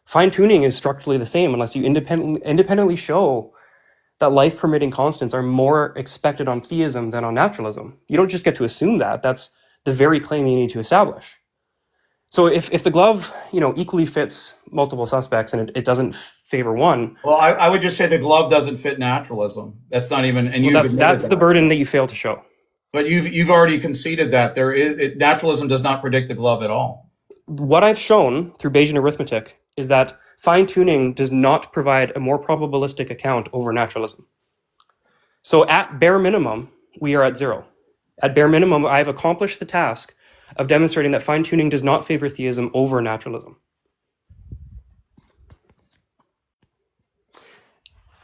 Fine-tuning is structurally the same unless you independently show that life-permitting constants are more expected on theism than on naturalism. You don't just get to assume that. That's the very claim you need to establish. So if the glove, equally fits multiple suspects and it doesn't favor one. Well, I would just say the glove doesn't fit naturalism. That's not even, and well, that's the burden that you fail to show. But you've already conceded that naturalism does not predict the glove at all. What I've shown through Bayesian arithmetic is that fine-tuning does not provide a more probabilistic account over naturalism. So at bare minimum, we are at 0. At bare minimum, I have accomplished the task of demonstrating that fine-tuning does not favor theism over naturalism.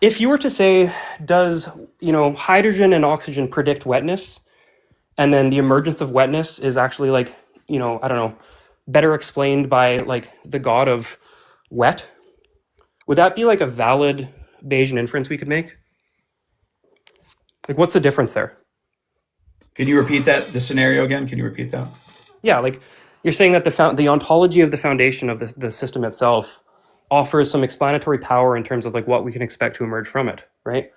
If you were to say, does hydrogen and oxygen predict wetness, and then the emergence of wetness is actually I don't know, better explained by the god of wet, would that be a valid Bayesian inference we could make? What's the difference there? Can you repeat the scenario again? Can you repeat that? Yeah, you're saying that the ontology of the foundation of the system itself offers some explanatory power in terms of what we can expect to emerge from it, right?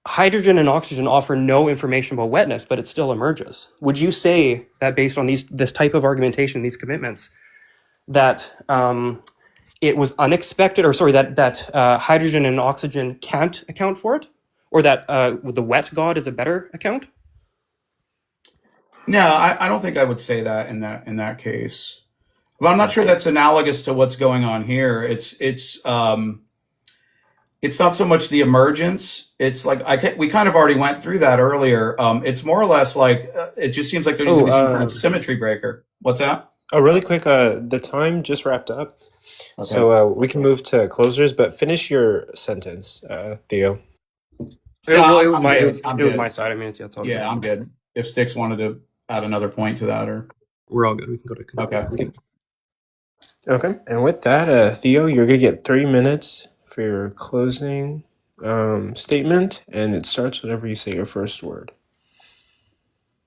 Hydrogen and oxygen offer no information about wetness, but it still emerges. Would you say that based on this type of argumentation, these commitments, that it was unexpected, or sorry, that hydrogen and oxygen can't account for it, or that the wet god is a better account? No, I don't think I would say that in that case. But I'm not sure that's analogous to what's going on here. It's not so much the emergence. It's we kind of already went through that earlier. It's more or less it just seems like there needs to be some kind of symmetry breaker. What's that? Oh, really quick. The time just wrapped up. Okay. So we can move to closers, but finish your sentence, Theo. It was my side. I mean, it's all good. I'm good. If Sticks wanted to add another point to that, or we're all good. We can go to Okay. And with that, Theo, you're gonna get 3 minutes for your closing statement, and it starts whenever you say your first word.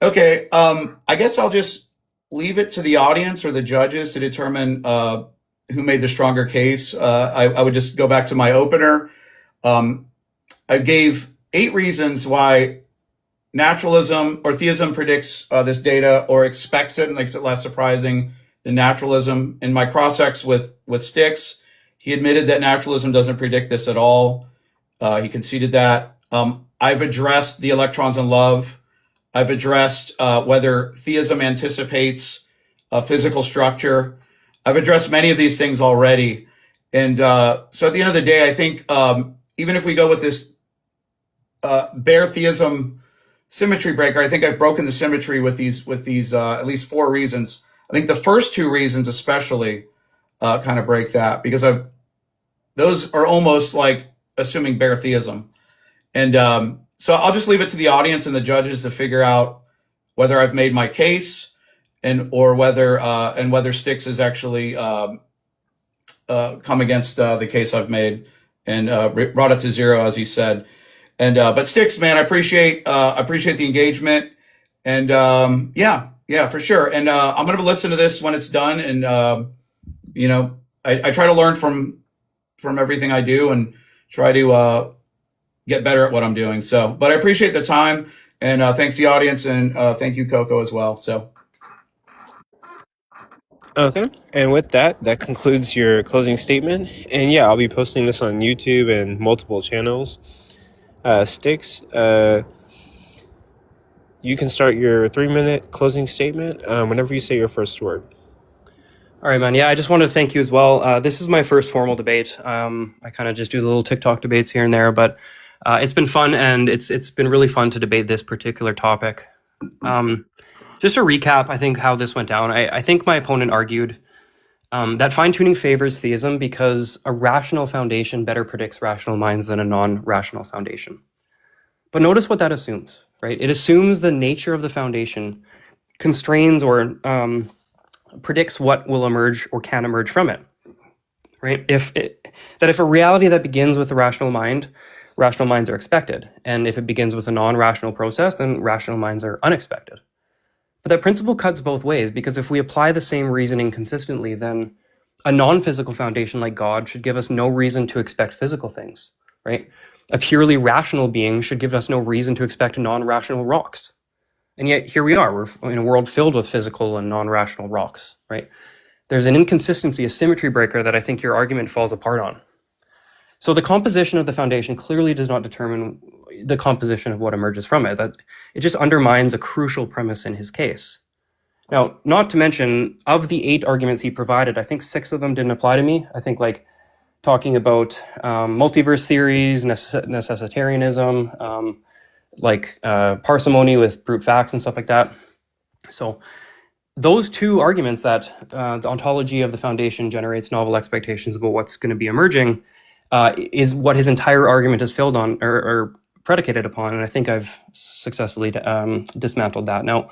Okay. I guess I'll just leave it to the audience or the judges to determine who made the stronger case. I would just go back to my opener. I gave 8 reasons why naturalism or theism predicts this data or expects it and makes it less surprising than naturalism. In my cross-ex with Sticks, he admitted that naturalism doesn't predict this at all. He conceded that. I've addressed the electrons in love. I've addressed whether theism anticipates a physical structure. I've addressed many of these things already. And so at the end of the day, I think even if we go with this bare theism symmetry breaker, I think I've broken the symmetry with these at least 4 reasons. I think the first 2 reasons especially kind of break that, because those are almost like assuming bare theism. And so I'll just leave it to the audience and the judges to figure out whether I've made my case or whether Sticks has actually come against the case I've made and brought it to 0, as he said. And but Sticks, man, I appreciate the engagement, and yeah, for sure. And I'm gonna listen to this when it's done, and I try to learn from everything I do and try to get better at what I'm doing. So, but I appreciate the time, and thanks to the audience, and thank you, Coco, as well. So. Okay, and with that concludes your closing statement. And yeah, I'll be posting this on YouTube and multiple channels. Sticks, you can start your 3-minute closing statement whenever you say your first word. All right, man. Yeah, I just wanted to thank you as well. This is my first formal debate. I kind of just do the little TikTok debates here and there, but it's been fun, and it's been really fun to debate this particular topic. Just to recap, I think how this went down. I think my opponent argued that fine-tuning favors theism because a rational foundation better predicts rational minds than a non-rational foundation. But notice what that assumes, right? It assumes the nature of the foundation constrains or predicts what will emerge or can emerge from it, right? If a reality that begins with a rational mind, rational minds are expected. And if it begins with a non-rational process, then rational minds are unexpected. But that principle cuts both ways, because if we apply the same reasoning consistently, then A non-physical foundation like God should give us no reason to expect physical things, right? A purely rational being should give us no reason to expect non-rational rocks. And yet here we are, we're in a world filled with physical and non-rational rocks, right? There's an inconsistency, a symmetry breaker that I think your argument falls apart on. So the composition of the foundation clearly does not determine the composition of what emerges from it. That it just undermines a crucial premise in his case. Now, not to mention, of the 8 arguments he provided, I think 6 of them didn't apply to me. I think like talking about multiverse theories, necessitarianism, parsimony with brute facts and stuff like that. So those 2 arguments that the ontology of the foundation generates novel expectations about what's going to be emerging is what his entire argument is filled on or predicated upon. And I think I've successfully dismantled that. Now,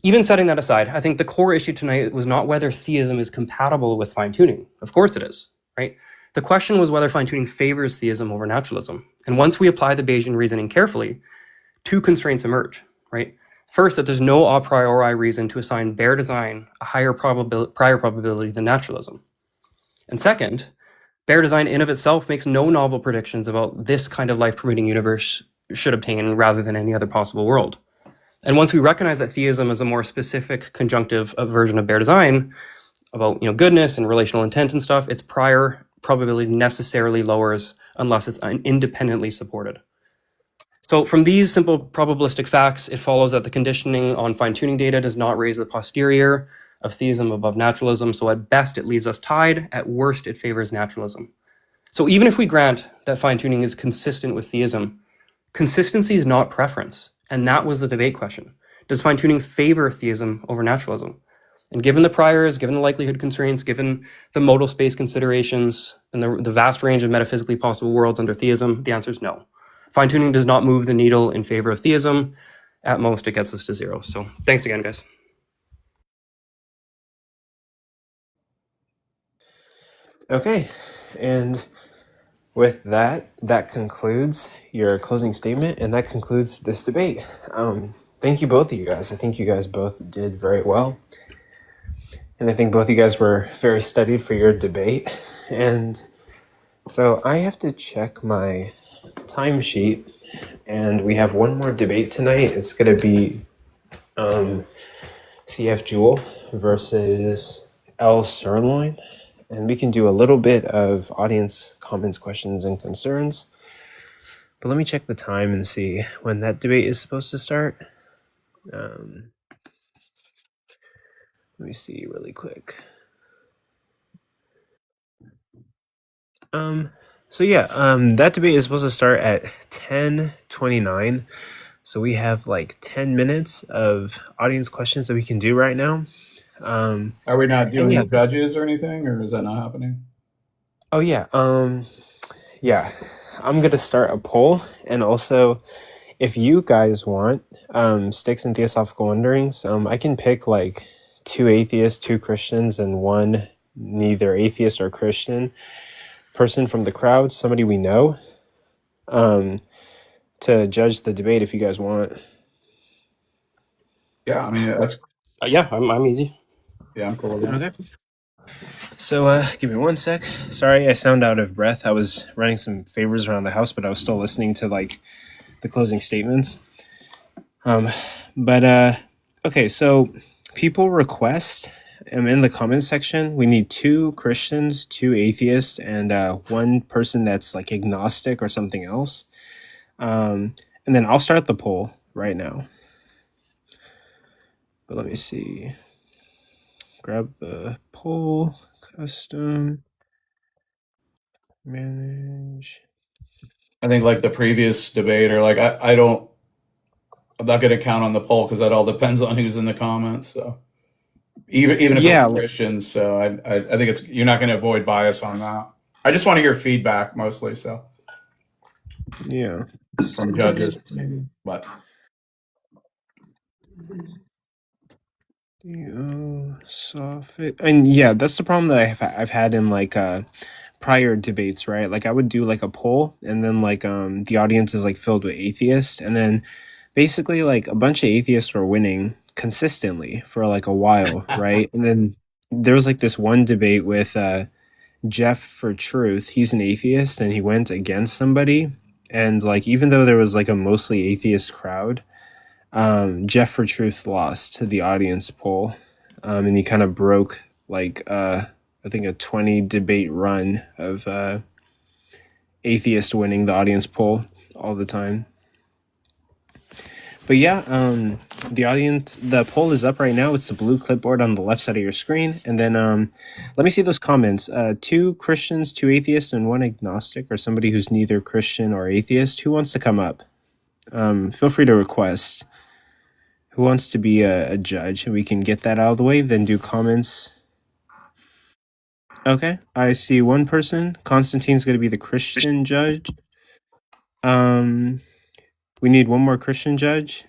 even setting that aside, I think the core issue tonight was not whether theism is compatible with fine-tuning. Of course it is, right? The question was whether fine-tuning favors theism over naturalism. And once we apply the Bayesian reasoning carefully, 2 constraints emerge, right? First, that there's no a priori reason to assign bare design a higher prior probability than naturalism. And second, bare design in of itself makes no novel predictions about this kind of life-permitting universe should obtain rather than any other possible world. And once we recognize that theism is a more specific conjunctive version of bare design about goodness and relational intent and stuff, its prior probability necessarily lowers unless it's independently supported. So from these simple probabilistic facts, it follows that the conditioning on fine-tuning data does not raise the posterior of theism above naturalism. So at best, it leaves us tied. At worst, it favors naturalism. So even if we grant that fine-tuning is consistent with theism, consistency is not preference. And that was the debate question. Does fine-tuning favor theism over naturalism? And given the priors, given the likelihood constraints, given the modal space considerations, and the vast range of metaphysically possible worlds under theism, the answer is no. Fine-tuning does not move the needle in favor of theism. At most, it gets us to 0. So thanks again, guys. Okay, and with that, that concludes your closing statement, and that concludes this debate. Thank you, both of you guys. I think you guys both did very well. And I think both of you guys were very studied for your debate. And so I have to check my timesheet, and we have one more debate tonight. It's going to be CF Jewel versus L Sirloin. And we can do a little bit of audience comments, questions, and concerns. But let me check the time and see when that debate is supposed to start. Let me see really quick. That debate is supposed to start at 10:29. So we have like 10 minutes of audience questions that we can do right now. Are we not doing the judges or anything, or is that not happening? Oh yeah. Yeah. I'm gonna start a poll, and also, if you guys want sticks and theosophical wonderings, I can pick like 2 atheists, 2 Christians, and 1 neither atheist or Christian person from the crowd, somebody we know, to judge the debate if you guys want. Yeah, I mean that's. Yeah, I'm easy. Yeah, I'm cool with that. Okay. So give me 1 sec. Sorry, I sound out of breath. I was running some favors around the house, but I was still listening to like the closing statements. Okay, so people request in the comment section, we need 2 Christians, 2 atheists, and 1 person that's like agnostic or something else. And then I'll start the poll right now. But let me see. Grab the poll, custom, manage. I think like the previous debate, or like I'm not going to count on the poll because that all depends on who's in the comments. So even if it's Christians, so I think you're not going to avoid bias on that. I just want to hear feedback mostly. So yeah, from judges maybe, but. Theosophical, and yeah, that's the problem that I've had in like prior debates, right? Like I would do like a poll, and then like the audience is like filled with atheists, and then basically like a bunch of atheists were winning consistently for like a while, right? And then there was like this one debate with Jeff for Truth. He's an atheist and he went against somebody. And like, even though there was like a mostly atheist crowd, Jeff for Truth lost to the audience poll. And he kind of broke like, I think a 20 debate run of atheist winning the audience poll all the time. But yeah, the poll is up right now. It's the blue clipboard on the left side of your screen. And then let me see those comments. 2 Christians, 2 atheists, and 1 agnostic, or somebody who's neither Christian or atheist. Who wants to come up? Feel free to request. Who wants to be a judge? We can get that out of the way, then do comments. Okay, I see 1 person. Constantine's going to be the Christian judge. We need 1 more Christian judge.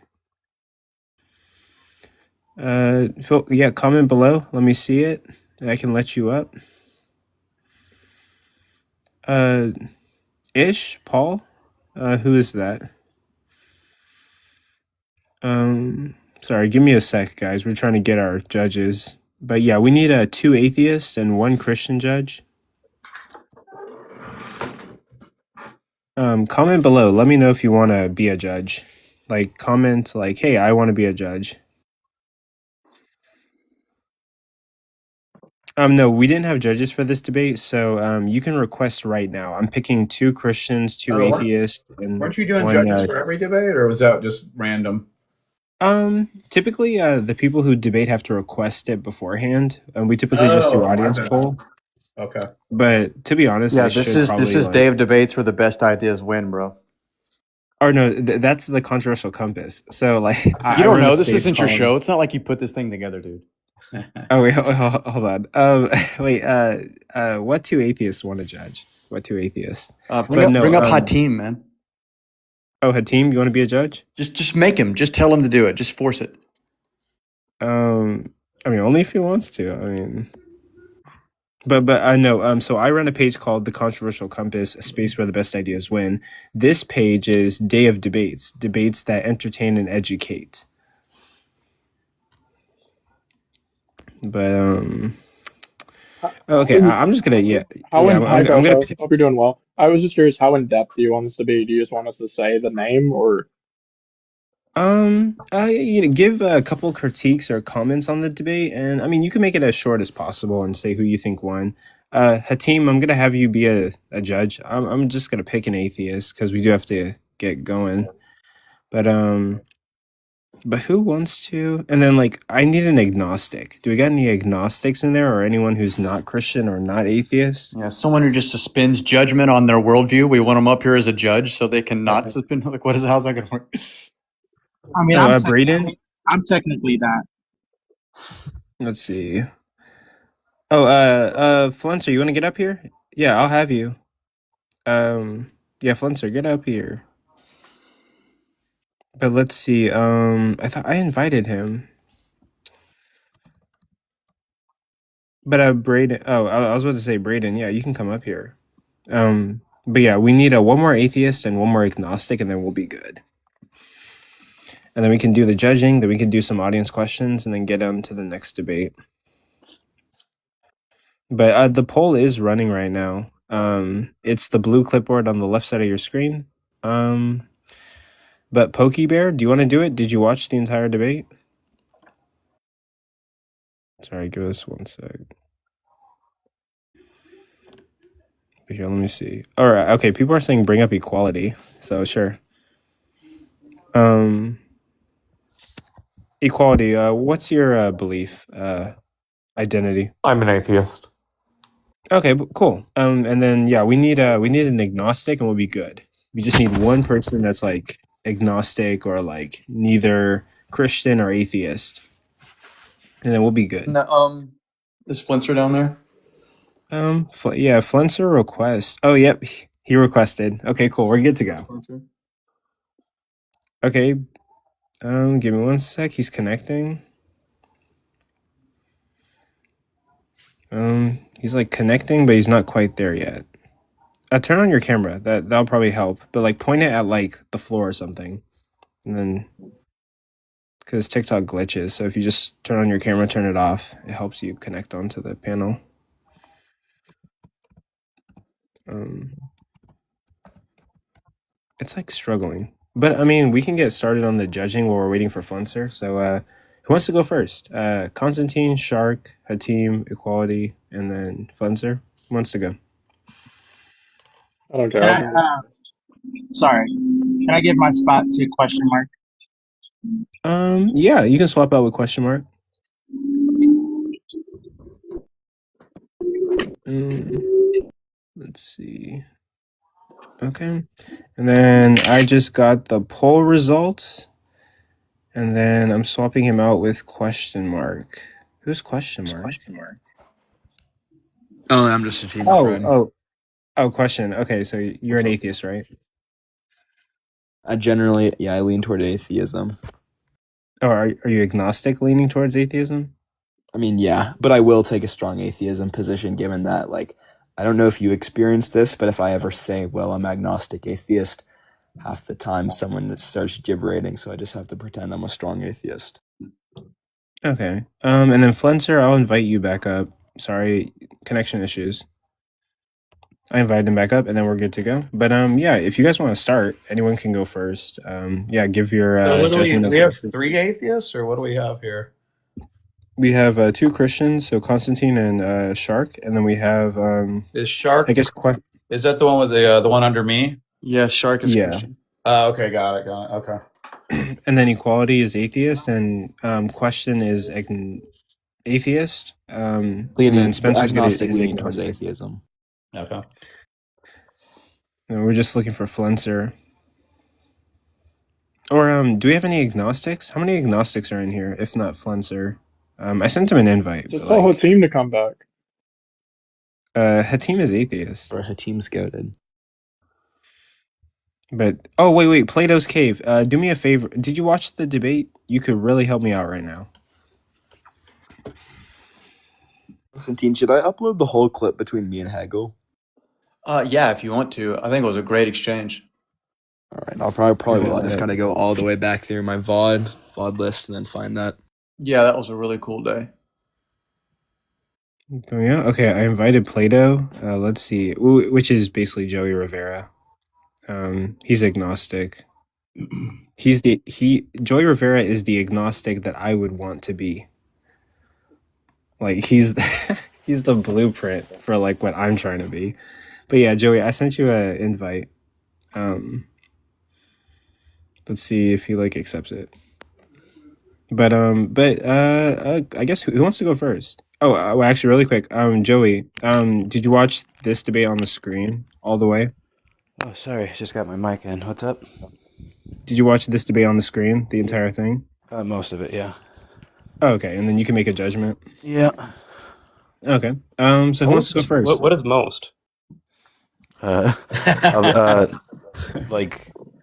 Yeah, comment below. Let me see it. I can let you up. Ish, Paul. Who is that? Sorry, give me a sec, guys. We're trying to get our judges. But yeah, we need 2 atheists and 1 Christian judge. Comment below. Let me know if you want to be a judge. Like, comment like, hey, I want to be a judge. No, we didn't have judges for this debate, so you can request right now. I'm picking 2 Christians, 2 atheists, and weren't you doing judges for every debate, or was that just random? Typically, the people who debate have to request it beforehand, and we typically just do audience poll. Okay. But to be honest, yeah, this is day of debates where the best ideas win, bro. Or no, that's the controversial compass. So like, you don't know. This isn't your show. It's not like you put this thing together, dude. Oh wait, hold on. Wait, what 2 atheists want to judge? What 2 atheists? Bring up Hatim, man. Oh, Hatim, you want to be a judge? Just make him. Just tell him to do it. Just force it. I mean, only if he wants to. I mean, but no. So I run a page called The Controversial Compass, a space where the best ideas win. This page is Day of Debates, debates that entertain and educate. But okay, I'm just gonna I'm gonna. Hope you're doing well. I was just curious, how in depth do you want this to be? Do you just want us to say the name, or? Give a couple critiques or comments on the debate, and I mean, you can make it as short as possible and say who you think won. Hatim, I'm gonna have you be a judge. I'm just gonna pick an atheist because we do have to get going. But who wants to? And then like, I need an agnostic. Do we got any agnostics in there, or anyone who's not Christian or not atheist? Yeah, someone who just suspends judgment on their worldview. We want them up here as a judge so they can not suspend. Like, how's that gonna work? I mean, I'm technically that. Let's see. Oh, Flunser, you want to get up here? Yeah, I'll have you. Yeah, Flunser, get up here. But let's see. I thought I invited him. But Braden. Oh, I was about to say Braden. Yeah, you can come up here. But yeah, we need 1 more atheist and 1 more agnostic, and then we'll be good. And then we can do the judging. Then we can do some audience questions, and then get on to the next debate. But the poll is running right now. It's the blue clipboard on the left side of your screen. But Pokey Bear, do you want to do it? Did you watch the entire debate? Sorry, give us 1 sec. Here, let me see. All right, okay. People are saying bring up equality, so sure. Equality. What's your belief? Identity. I'm an atheist. Okay, cool. And then yeah, we need an agnostic, and we'll be good. We just need 1 person that's like agnostic or like neither Christian or atheist, and then we'll be good. No, is Flinser down there? Yeah, Flinser request. Oh, yep, he requested. Okay, cool. We're good to go. Flinser? Okay. Give me 1 sec. He's connecting. He's like connecting, but he's not quite there yet. Turn on your camera. That'll probably help. But like, point it at like the floor or something, and then because TikTok glitches. So if you just turn on your camera, turn it off, it helps you connect onto the panel. It's like struggling. But I mean, we can get started on the judging while we're waiting for Flunser. So who wants to go first? Constantine, Shark, Hatim, Equality, and then Flunser. Who wants to go? I don't care. Sorry. Can I give my spot to question mark? Yeah, you can swap out with question mark. Let's see. Okay. And then I just got the poll results. And then I'm swapping him out with question mark. Who's question mark? Oh, I'm just a team's friend. Oh, question. Okay, so you're an atheist, right? I generally, I lean toward atheism. Oh, are you agnostic leaning towards atheism? I mean, yeah, but I will take a strong atheism position given that, like, I don't know if you experienced this, but if I ever say, well, I'm agnostic atheist, half the time someone starts gibberating, so I just have to pretend I'm a strong atheist. Okay. And then Flenser, I'll invite you back up. Sorry, connection issues. I invited him back up, and then we're good to go. But yeah, if you guys want to start, anyone can go first. Yeah, give your judgment. We have 3 atheists, or what do we have here? We have 2 Christians, so Constantine and Shark, and then we have is Shark? I guess is that the one with the one under me? Yes, Shark is Christian. Okay, got it. Okay. And then Equality is atheist, and Question is atheist. And then Spencer's agnostic leaning towards atheism. Okay. And we're just looking for Flenser. Or do we have any agnostics? How many agnostics are in here, if not Flenser? I sent him an invite. Just tell Hatim to come back. Hatim is atheist. Or Hatim's goated. But oh wait, Plato's Cave. Do me a favor. Did you watch the debate? You could really help me out right now. Constantine, should I upload the whole clip between me and Hagel? Yeah, if you want to. I think it was a great exchange. All right, I'll probably will. I just gotta go all the way back through my VOD list and then find that. Yeah, that was a really cool day. Oh yeah, okay. I invited Plato. Let's see, which is basically Joey Rivera. He's agnostic. Joey Rivera is the agnostic that I would want to be. Like he's the blueprint for like what I'm trying to be. But yeah, Joey, I sent you an invite. Let's see if he like accepts it. But I guess who wants to go first? Oh, well, actually, really quick. Joey, did you watch this debate on the screen all the way? Oh, sorry, just got my mic in. What's up? Did you watch this debate on the screen, the entire thing? Most of it, yeah. Oh, okay, and then you can make a judgment. Yeah. Okay. So who wants to go first? What is most? Like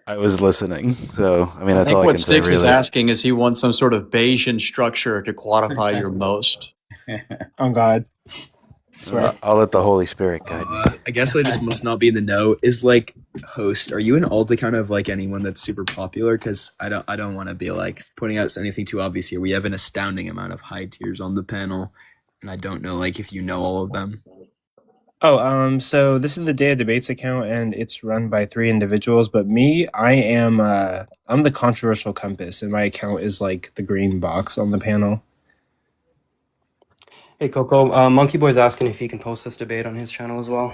I was listening, so I mean that's all I can say. What Sticks is really. asking is he wants some sort of Bayesian structure to quantify your most. On God. Swear. I'll let the Holy Spirit guide. I guess I just must not be in the know. Is like host? Are you an alt account of like anyone that's super popular? Because I don't want to be like putting out anything too obvious here. We have an astounding amount of high tiers on the panel, and I don't know like if you know all of them. Oh, so this is the Day of Debates account, and it's run by 3 individuals. But me, I'm the controversial compass, and my account is like the green box on the panel. Hey, Coco, Monkey Boy's asking if he can post this debate on his channel as well.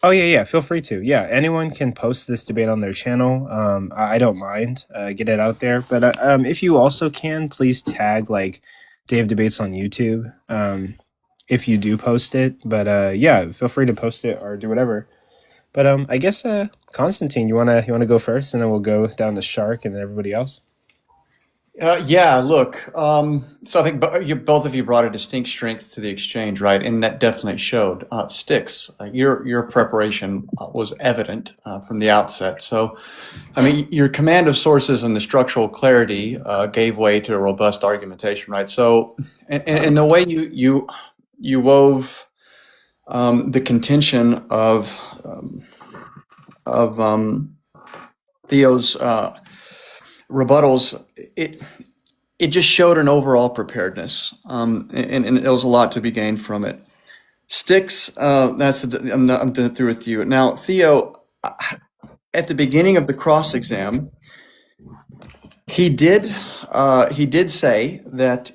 Oh yeah, feel free to. Yeah, anyone can post this debate on their channel. I don't mind. Get it out there. But if you also can, please tag like Day of Debates on YouTube. If you do post it, but yeah, feel free to post it or do whatever. But I guess Constantine, you wanna go first, and then we'll go down to Shark and then everybody else. Yeah, look. So I think both of you brought a distinct strength to the exchange, right? And that definitely showed. Sticks, your preparation was evident from the outset. So, I mean, your command of sources and the structural clarity gave way to a robust argumentation, right? So, and the way you wove the contention of Theo's rebuttals, it just showed an overall preparedness, and there was a lot to be gained from it. Sticks, I'm through with you now, Theo. At the beginning of the cross exam, he did say that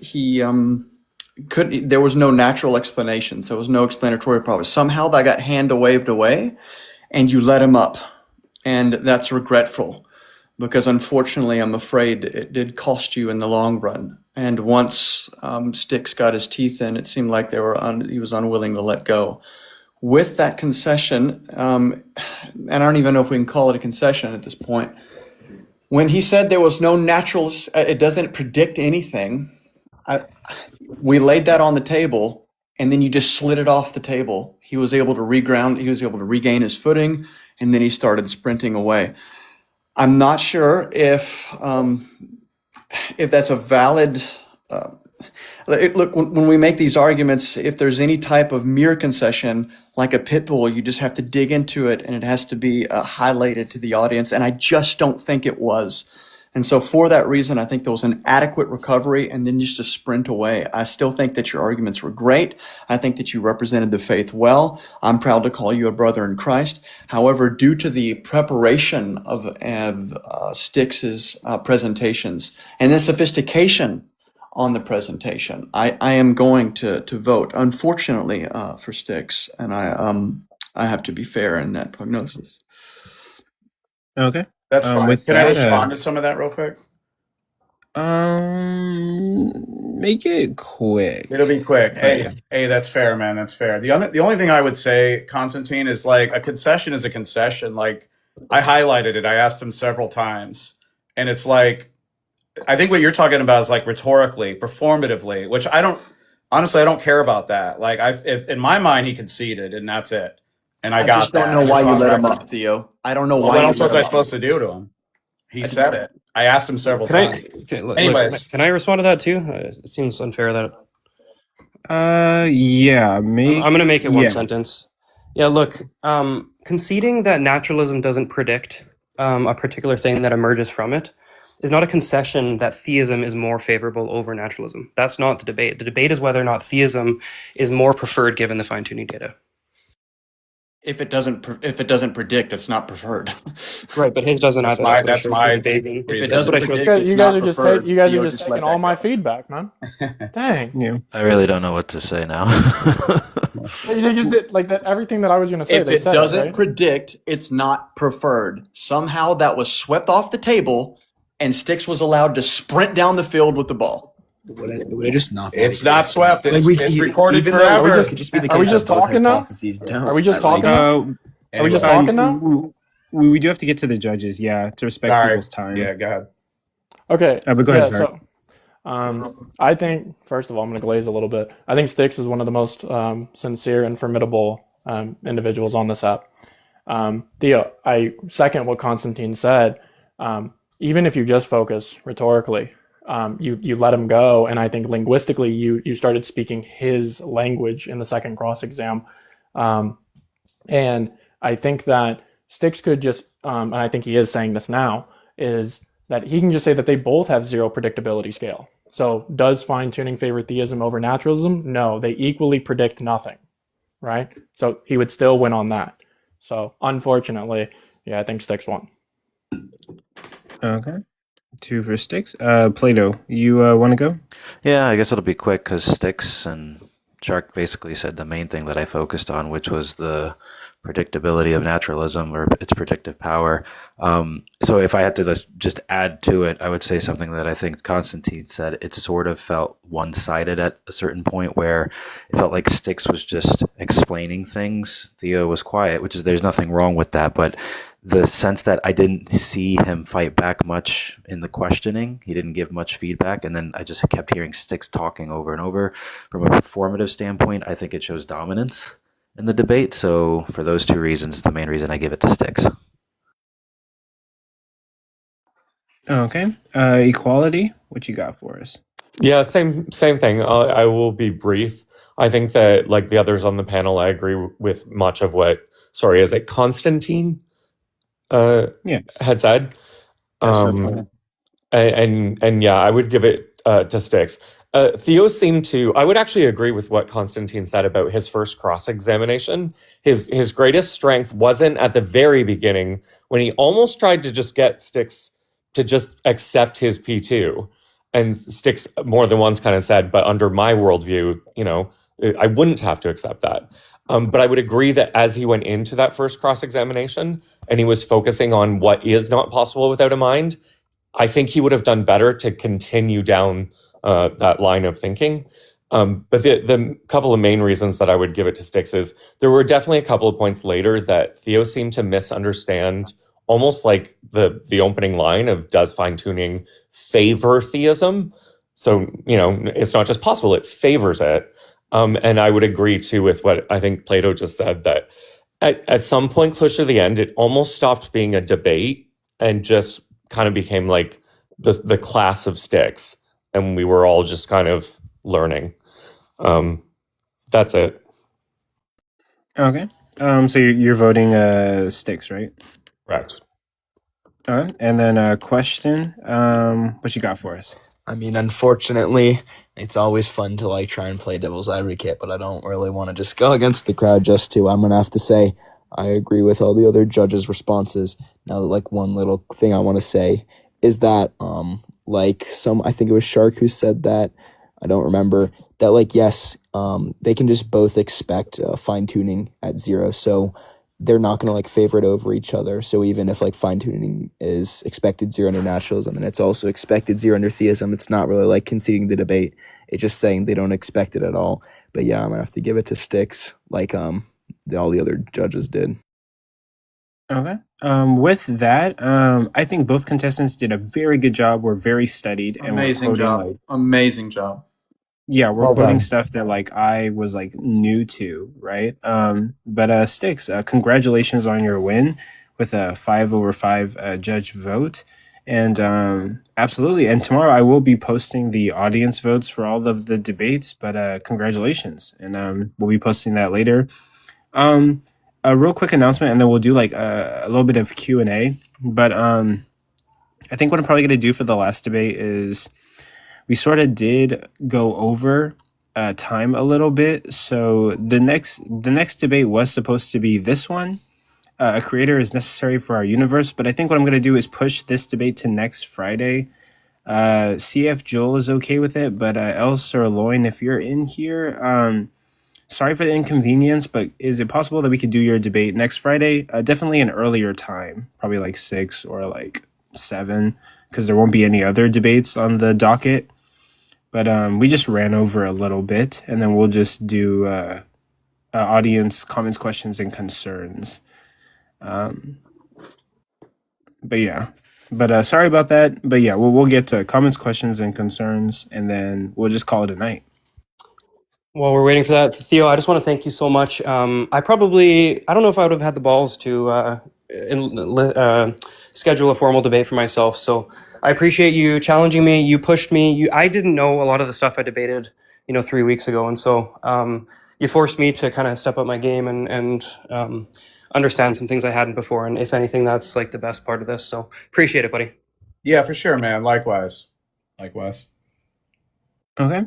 there was no natural explanations. There was no explanatory process. Somehow that got waved away, and you let him up, and that's regretful, because unfortunately, I'm afraid it did cost you in the long run. And once Sticks got his teeth in, it seemed like he was unwilling to let go. With that concession, and I don't even know if we can call it a concession at this point, when he said there was no natural, it doesn't predict anything, we laid that on the table, and then you just slid it off the table. He was able to regain his footing, and then he started sprinting away. I'm not sure if that's a valid. Look, when we make these arguments, if there's any type of mere concession, like a pit bull, you just have to dig into it, and it has to be highlighted to the audience. And I just don't think it was. And so for that reason, I think there was an adequate recovery, and then just to sprint away. I still think that your arguments were great. I think that you represented the faith well. I'm proud to call you a brother in Christ. However, due to the preparation of Styx's presentations and the sophistication on the presentation, I am going to vote, unfortunately, for Styx, and I have to be fair in that prognosis. Okay. That's fine. Can I respond to some of that real quick? Make it quick. It'll be quick. Hey, that's fair, man. That's fair. The only thing I would say, Constantine, is like a concession is a concession. Like I highlighted it. I asked him several times, and it's like, I think what you're talking about is like rhetorically, performatively, which I don't care about that. Like in my mind, he conceded, and that's it. And I just don't know why you let him up, Theo. I don't know why. What else was I supposed to do to him? He said it. I asked him several times. Anyways, can I respond to that too? It seems unfair that. Yeah, me. I'm going to make it one sentence. Yeah, look, conceding that naturalism doesn't predict a particular thing that emerges from it is not a concession that theism is more favorable over naturalism. That's not the debate. The debate is whether or not theism is more preferred given the fine-tuning data. If it doesn't predict, it's not preferred. Right, but his doesn't either. That's my If it That's doesn't what I showed. predict, You it's guys not are just preferred. you guys are Theo, just let taking that all my go. feedback, man. Dang. Yeah. I really don't know what to say now. They just did like that. Everything that I was going to say. If they it said doesn't right? predict, it's not preferred. Somehow that was swept off the table, and Styx was allowed to sprint down the field with the ball. Would it just not be it's not swept. It's recorded even though forever. it could just be the Are we case just that both talking now? hypotheses don't. Are we just talking now? Are we just talking now? We do have to get to the judges, to respect people's time. Yeah, go ahead. Okay. But go ahead, sorry. So, I think, first of all, I'm going to glaze a little bit. I think Styx is one of the most sincere and formidable individuals on this app. Theo, I second what Constantine said. Even if you just focus rhetorically, you let him go, and I think linguistically you started speaking his language in the second cross exam, and I think that Styx could just, and I think he is saying this now, is that he can just say that they both have zero predictability scale. So does fine-tuning favor theism over naturalism? No, they equally predict nothing, right? So he would still win on that. So unfortunately, I think Styx won. Okay. 2 for Styx. Plato, you want to go? Yeah, I guess it'll be quick because Styx and Shark basically said the main thing that I focused on, which was the predictability of naturalism or its predictive power. So if I had to just add to it, I would say something that I think Constantine said. It sort of felt one-sided at a certain point where it felt like Styx was just explaining things. Theo was quiet, which is, there's nothing wrong with that, but the sense that I didn't see him fight back much in the questioning, he didn't give much feedback, and then I just kept hearing Styx talking over and over. From a performative standpoint, I think it shows dominance in the debate. So for those 2 reasons, the main reason I give it to Styx. Okay. Equality, what you got for us? Yeah, same thing. I will be brief. I think that, like the others on the panel, I agree with much of what, is it Constantine had said? And yeah, I would give it to Styx. Theo seemed to. I would actually agree with what Constantine said about his first cross-examination. His greatest strength wasn't at the very beginning when he almost tried to just get Styx to just accept his P2, and Styx more than once kind of said, "But under my worldview, I wouldn't have to accept that." But I would agree that as he went into that first cross-examination and he was focusing on what is not possible without a mind, I think he would have done better to continue down that line of thinking. But the couple of main reasons that I would give it to Styx is there were definitely a couple of points later that Theo seemed to misunderstand, almost like the opening line of does fine-tuning favor theism? So, it's not just possible, it favors it. And I would agree too with what I think Plato just said, that at some point closer to the end, it almost stopped being a debate and just kind of became like the class of Styx, and we were all just kind of learning. That's it. Okay. So you're voting Styx, right? Correct. All right. And then a question. What you got for us? I mean, unfortunately, it's always fun to try and play devil's advocate, but I don't really want to just go against the crowd just to. I'm gonna have to say I agree with all the other judges' responses. Now, one little thing I want to say is that I think it was Shark who said that, I don't remember, that yes, they can just both expect fine-tuning at 0, so they're not going to favor it over each other. So even if fine-tuning is expected 0 under naturalism and it's also expected 0 under theism, it's not really conceding the debate. It's just saying they don't expect it at all. But yeah, I'm going to have to give it to Styx all the other judges did. Okay. With that, I think both contestants did a very good job. We're very studied. And Amazing job. Amazing job. Yeah, we're quoting stuff that I was new to, right? But Styx, congratulations on your win with a 5/5 judge vote. And absolutely. And tomorrow I will be posting the audience votes for all of the debates, but congratulations. And we'll be posting that later. A real quick announcement, and then we'll do a little bit of Q&A. But I think what I'm probably going to do for the last debate is we sort of did go over time a little bit. So the next debate was supposed to be this one. A creator is necessary for our universe. But I think what I'm going to do is push this debate to next Friday. See if Joel is okay with it. But Else or Loin, if you're in here, sorry for the inconvenience, but is it possible that we could do your debate next Friday? Definitely an earlier time, probably 6 or 7, because there won't be any other debates on the docket. But we just ran over a little bit, and then we'll just do audience comments, questions, and concerns. But yeah, sorry about that. But yeah, we'll get to comments, questions, and concerns, and then we'll just call it a night. While we're waiting for that, Theo, I just want to thank you so much. I don't know if I would have had the balls to schedule a formal debate for myself. So I appreciate you challenging me. You pushed me. I didn't know a lot of the stuff I debated, 3 weeks ago. And so you forced me to kind of step up my game and understand some things I hadn't before. And if anything, that's the best part of this. So appreciate it, buddy. Yeah, for sure, man. Likewise. Okay.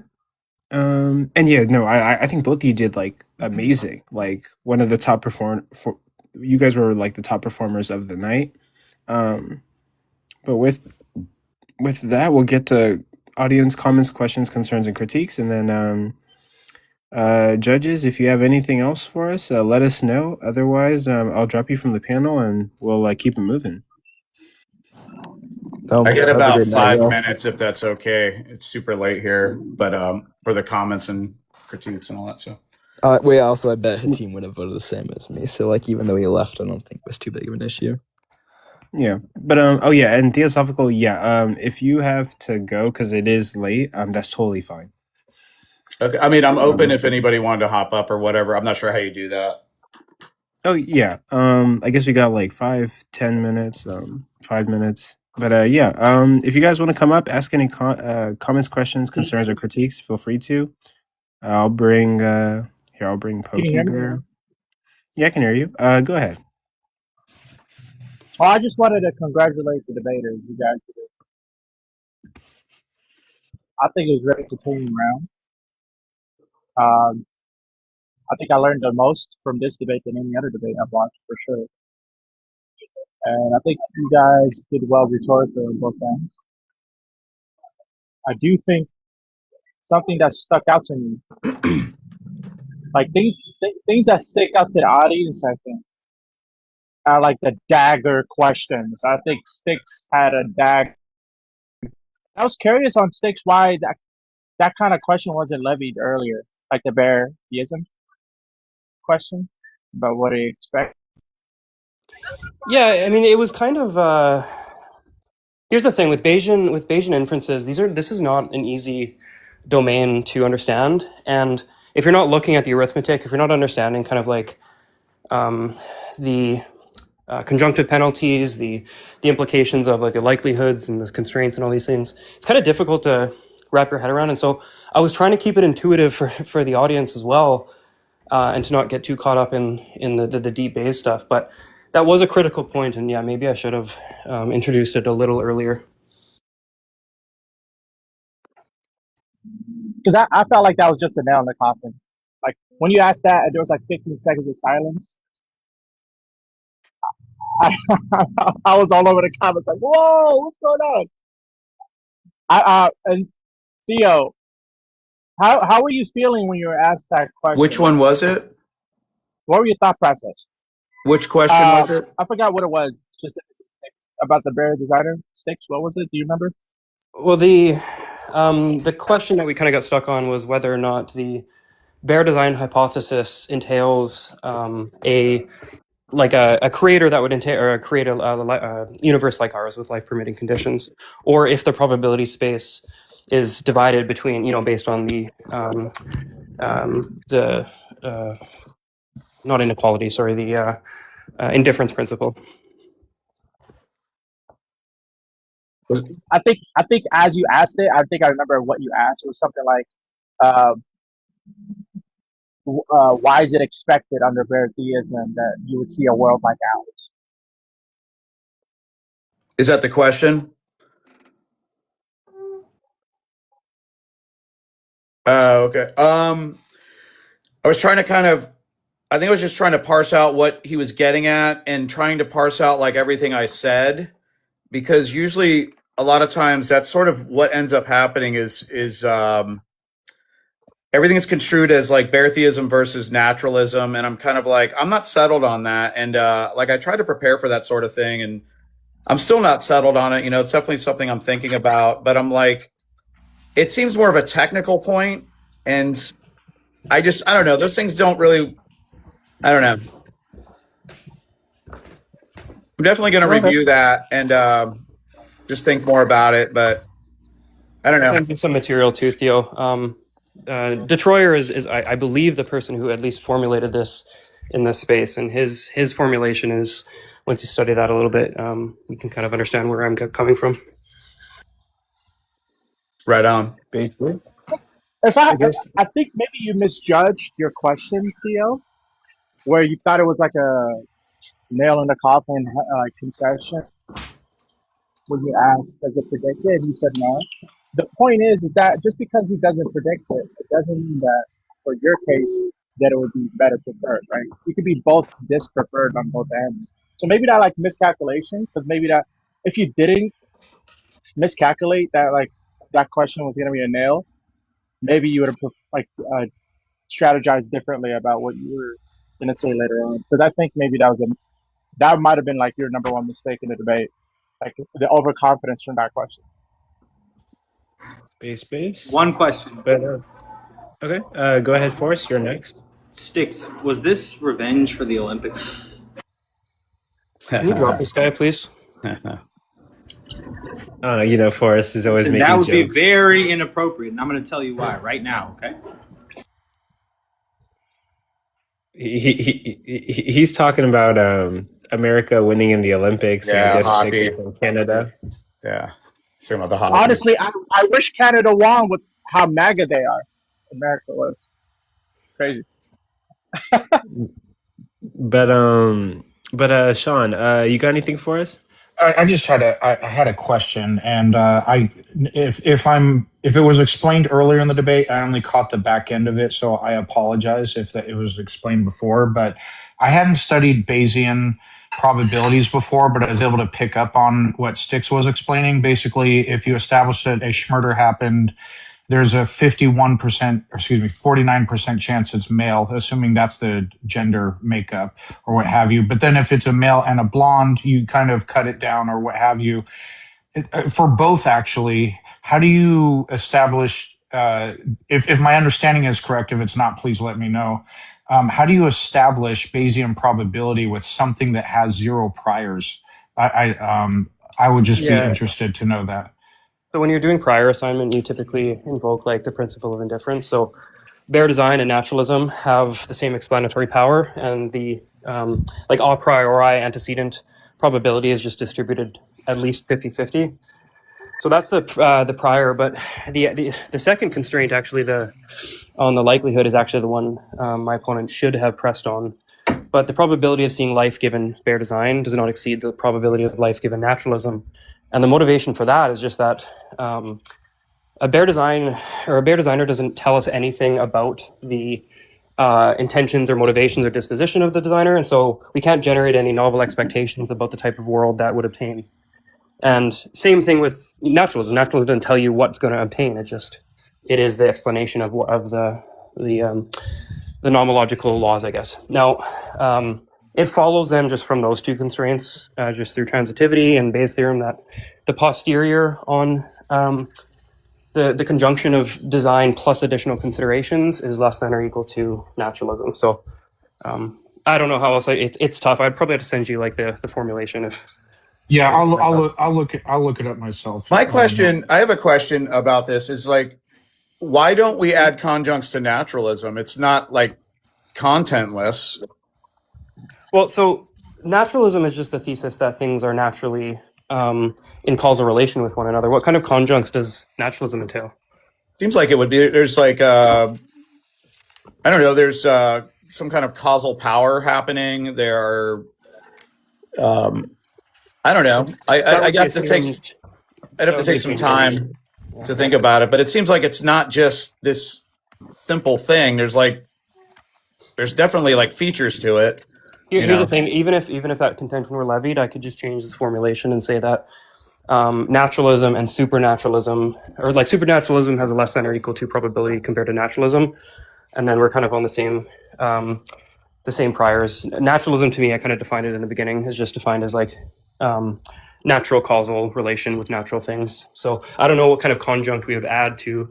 And yeah, no, I think both of you did amazing. One of the top you guys were the top performers of the night. But with that, we'll get to audience comments, questions, concerns, and critiques, and then judges, if you have anything else for us, let us know. Otherwise, I'll drop you from the panel and we'll keep it moving. I get about 5 minutes if that's okay. It's super late here, but for the comments and critiques and all that stuff. Also, I bet Hatim would have voted the same as me. So, even though he left, I don't think it was too big of an issue. Yeah, but and Theosophical, if you have to go because it is late, that's totally fine. Okay, I mean, I'm open if anybody wanted to hop up or whatever. I'm not sure how you do that. Oh yeah, I guess we got 5-10 minutes, 5 minutes. But if you guys want to come up, ask any comments, questions, concerns, or critiques, feel free to. I'll bring Pokey there. Yeah, I can hear you. Go ahead. Well, I just wanted to congratulate the debaters. You guys did I think it was a very entertaining round. I think I learned the most from this debate than any other debate I've watched for sure. And I think you guys did well rhetorically on both ends. I do think something that stuck out to me, like things that stick out to the audience, I think, are like the dagger questions. I think Sticks had a dagger. I was curious on Sticks why that kind of question wasn't levied earlier, like the bare theism question, about what do you expect. Yeah, I mean, it was kind of. Here's the thing with Bayesian inferences. This is not an easy domain to understand, and if you're not looking at the arithmetic, if you're not understanding kind of like the conjunctive penalties, the implications of like the likelihoods and the constraints and all these things, it's kind of difficult to wrap your head around. And so I was trying to keep it intuitive for the audience as well, and to not get too caught up in the deep Bayes stuff. But that was a critical point, and yeah, maybe I should have introduced it a little earlier. Because I felt like that was just a nail in the coffin. Like when you asked that, there was like 15 seconds of silence. I, I was all over the comments like, "Whoa, what's going on?" And Theo, how were you feeling when you were asked that question? Which one was it? What were your thought process? Which question was it? I forgot what it was. Specifically about the bare designer Sticks. What was it? Do you remember? Well, the question that we kind of got stuck on was whether or not the bare design hypothesis entails a creator that would entail or create a universe like ours with life permitting conditions, or if the probability space is divided between, based on the not inequality, sorry, the indifference principle. I think as you asked it, I think I remember what you asked. It was something like, why is it expected under bare theism that you would see a world like ours? Is that the question? Okay. I was trying to I think I was just trying to parse out what he was getting at and trying to parse out like everything I said, because usually a lot of times that's sort of what ends up happening is everything is construed as like bare theism versus naturalism. And I'm kind of like, I'm not settled on that. And like I try to prepare for that sort of thing, and I'm still not settled on it. It's definitely something I'm thinking about, but I'm like, it seems more of a technical point. And I don't know. Those things don't really, I don't know. I'm definitely going to review that and just think more about it, but I don't know. I think some material too, Theo. Detroyer is I believe the person who at least formulated this in this space, and his formulation is, once you study that a little bit, you can kind of understand where I'm coming from. Right on. I think maybe you misjudged your question, Theo, where you thought it was like a nail in the coffin concession when you asked, does it predict it? And you said no. The point is that just because he doesn't predict it, it doesn't mean that for your case that it would be better preferred, right? You could be both dispreferred on both ends. So maybe that like miscalculation, because maybe that if you didn't miscalculate that like that question was going to be a nail, maybe you would have strategized differently about what you were going to say later on. Because I think maybe that might have been like your number one mistake in the debate, like the overconfidence from that question. Base. One question. Okay. Go ahead, Forrest. You're next. Sticks, was this revenge for the Olympics? Can you drop this guy, please? Forrest is always making that would jokes. Be very inappropriate, and I'm going to tell you why right now. Okay. He's talking about America winning in the Olympics and Sticks from Canada. Yeah. Talking about the hockey. Honestly, I wish Canada won with how MAGA they are. America was crazy. But Sean, you got anything for us? I just had I had a question, and if it was explained earlier in the debate, I only caught the back end of it, so I apologize if it was explained before. But I hadn't studied Bayesian probabilities before, but I was able to pick up on what Stix was explaining. Basically, if you establish that a Schmurder happened, there's a 49% chance it's male, assuming that's the gender makeup or what have you. But then if it's a male and a blonde, you kind of cut it down or what have you. For both, actually, how do you establish, if my understanding is correct, if it's not, please let me know. How do you establish Bayesian probability with something that has zero priors? I would just be interested to know that. So when you're doing prior assignment, you typically invoke like the principle of indifference. So bare design and naturalism have the same explanatory power, and the like a priori antecedent probability is just distributed at least 50-50. So that's the prior, but the second constraint, actually, on the likelihood, is actually the one my opponent should have pressed on. But the probability of seeing life given bare design does not exceed the probability of life given naturalism. And the motivation for that is just that a bare designer doesn't tell us anything about the intentions or motivations or disposition of the designer, and so we can't generate any novel expectations about the type of world that would obtain. And same thing with naturalism. Naturalism doesn't tell you what's going to obtain. It is the explanation of the nomological laws, I guess. Now, it follows then just from those two constraints, just through transitivity and Bayes' theorem, that the posterior on the conjunction of design plus additional considerations is less than or equal to naturalism. So I don't know how else. It's tough. I'd probably have to send you like the formulation if. Yeah, I'll look it up myself. My question, I have a question about this, is like, why don't we add conjuncts to naturalism? It's not like contentless. Well, so naturalism is just the thesis that things are naturally in causal relation with one another. What kind of conjuncts does naturalism entail? Seems like it would be. There's like I don't know. There's some kind of causal power happening. There are. I don't know. I'd have to take some time to think about it. But it seems like it's not just this simple thing. There's definitely like features to it. Here's the thing. Even if that contention were levied, I could just change the formulation and say that naturalism and supernaturalism, or like supernaturalism has a less than or equal to probability compared to naturalism, and then we're kind of on the same priors. Naturalism, to me, I kind of defined it in the beginning, is just defined as like natural causal relation with natural things. So I don't know what kind of conjunct we would add to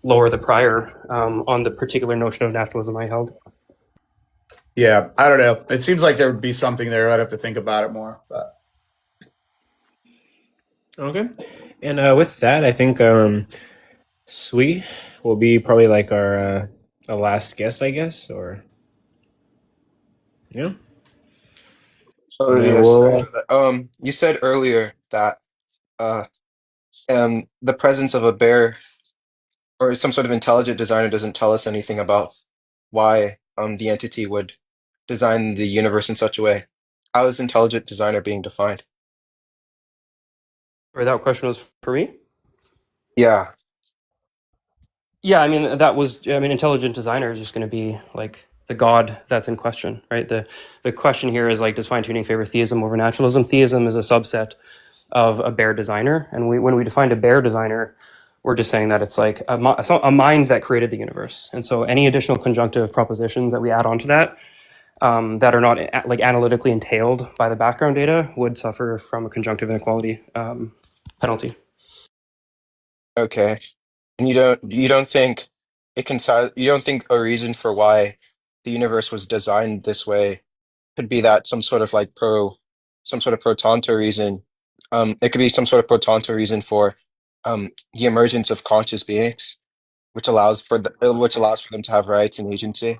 lower the prior on the particular notion of naturalism I held. Yeah, I don't know. It seems like there would be something there. I'd have to think about it more. But. Okay. And with that, I think Sui will be probably like our last guest, I guess, or yeah. Oh, yes. You said earlier that the presence of a bear or some sort of intelligent designer doesn't tell us anything about why the entity would design the universe in such a way. How is intelligent designer being defined? Or that question was for me? Yeah. Yeah, I mean, intelligent designer is just going to be like the God that's in question, right? The question here is like, does fine-tuning favor theism over naturalism? Theism is a subset of a bare designer, and when we define a bare designer, we're just saying that it's like a mind that created the universe. And so any additional conjunctive propositions that we add onto that that are not like analytically entailed by the background data would suffer from a conjunctive inequality penalty. Okay. And you don't think you don't think a reason for why the universe was designed this way could be that some sort of pro tanto reason. It could be some sort of pro tanto reason for the emergence of conscious beings, which allows for them to have rights and agency.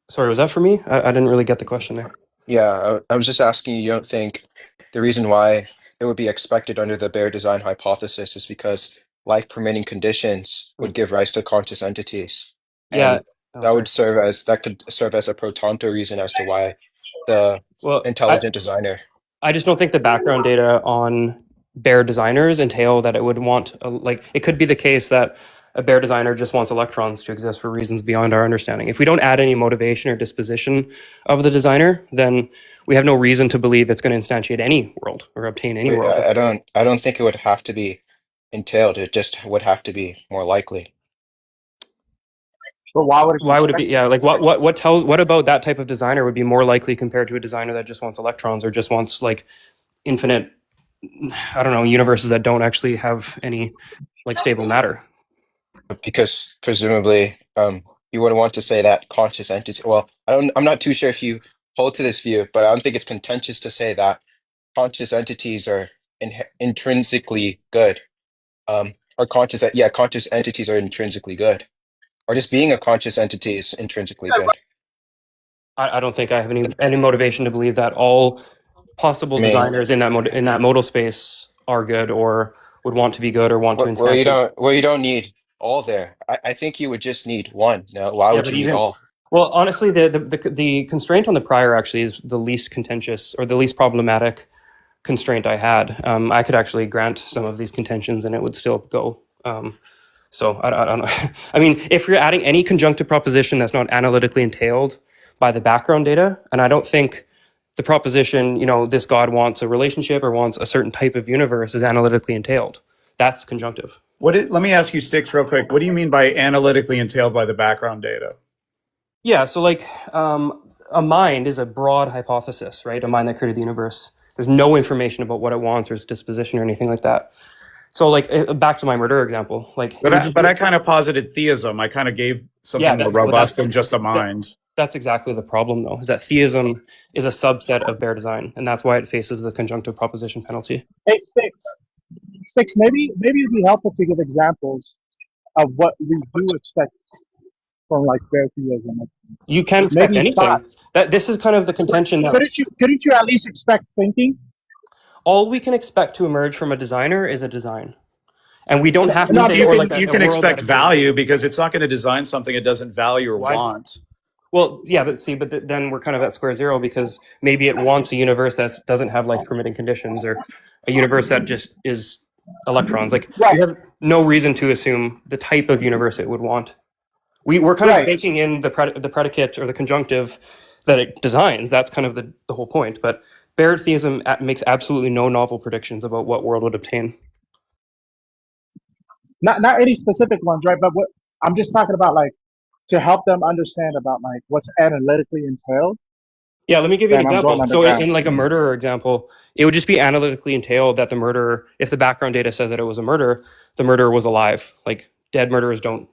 Sorry, was that for me? I didn't really get the question there. Yeah, I was just asking you don't think the reason why it would be expected under the bare design hypothesis is because life permitting conditions would give rise to conscious entities. Yeah. And that could serve as a pro tanto reason as to why the Well, intelligent designer. I just don't think the background data on bare designers entail that it would want, like, it could be the case that a bare designer just wants electrons to exist for reasons beyond our understanding. If we don't add any motivation or disposition of the designer, then we have no reason to believe it's going to instantiate any world or obtain any world. I don't think it would have to be entailed. It just would have to be more likely. But why would it be? Yeah, like what about that type of designer would be more likely compared to a designer that just wants electrons or just wants like infinite, I don't know, universes that don't actually have any like stable matter? Because presumably, you would want to say that conscious entity. Well, I'm not too sure if you hold to this view, but I don't think it's contentious to say that conscious entities are intrinsically good. Or conscious entities are intrinsically good. Or just being a conscious entity is intrinsically good. I don't think I have any motivation to believe that all possible designers in that modal space are good or would want to be good or want to instantiate. You don't need all there. I think you would just need one. Now, why would you need all? Well, honestly, the constraint on the prior actually is the least contentious or the least problematic constraint I had. I could actually grant some of these contentions and it would still go. So I don't know. I mean, if you're adding any conjunctive proposition that's not analytically entailed by the background data, and I don't think the proposition, this God wants a relationship or wants a certain type of universe is analytically entailed. That's conjunctive. Let me ask you, Sticks, real quick. What do you mean by analytically entailed by the background data? Yeah, so like a mind is a broad hypothesis, right? A mind that created the universe. There's no information about what it wants or its disposition or anything like that. So like back to my murder example, like. But I kind of posited theism. I kind of gave something more robust than just a mind. That's exactly the problem, though, is that theism is a subset of bare design, and that's why it faces the conjunctive proposition penalty. Hey, Sticks, maybe it'd be helpful to give examples of what we do expect from like bare theism. You can't expect anything. This is kind of the contention. Couldn't you at least expect thinking? All we can expect to emerge from a designer is a design. And we don't have to say you can expect value because it's not going to design something it doesn't value or want. Well, yeah, but then we're kind of at square zero because maybe it wants a universe that doesn't have like permitting conditions or a universe that just is electrons. Like we have no reason to assume the type of universe it would want. We're kind of baking in the predicate or the conjunctive that it designs. That's kind of the whole point. But bare theism makes absolutely no novel predictions about what world would obtain. Not any specific ones, right? But what I'm just talking about, like, to help them understand about like what's analytically entailed. Yeah, let me give you an example. So in like a murderer example, it would just be analytically entailed that the murderer, if the background data says that it was a murder, the murderer was alive. Like dead murderers don't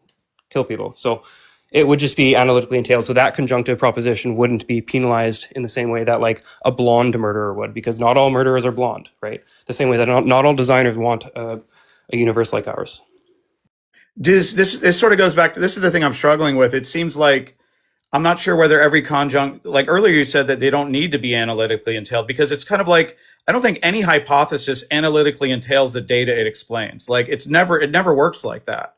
kill people. So it would just be analytically entailed. So that conjunctive proposition wouldn't be penalized in the same way that like a blonde murderer would, because not all murderers are blonde, right? The same way that not all designers want a universe like ours. This sort of goes back to, this is the thing I'm struggling with. It seems like I'm not sure whether every conjunct, like earlier you said that they don't need to be analytically entailed, because it's kind of like, I don't think any hypothesis analytically entails the data it explains. Like it never works like that.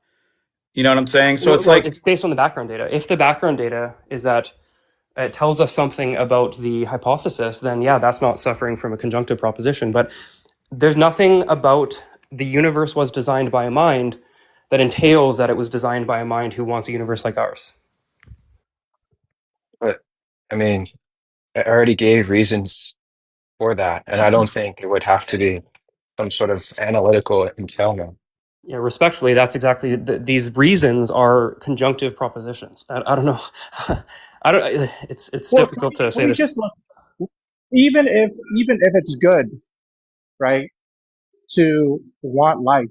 You know what I'm saying? So it's based on the background data. If the background data is that it tells us something about the hypothesis, then yeah, that's not suffering from a conjunctive proposition. But there's nothing about the universe was designed by a mind that entails that it was designed by a mind who wants a universe like ours. But I mean, I already gave reasons for that, and I don't think it would have to be some sort of analytical entailment. Yeah, respectfully, that's exactly these reasons are conjunctive propositions. I don't know. It's difficult to say this. Even if it's good, right, to want life,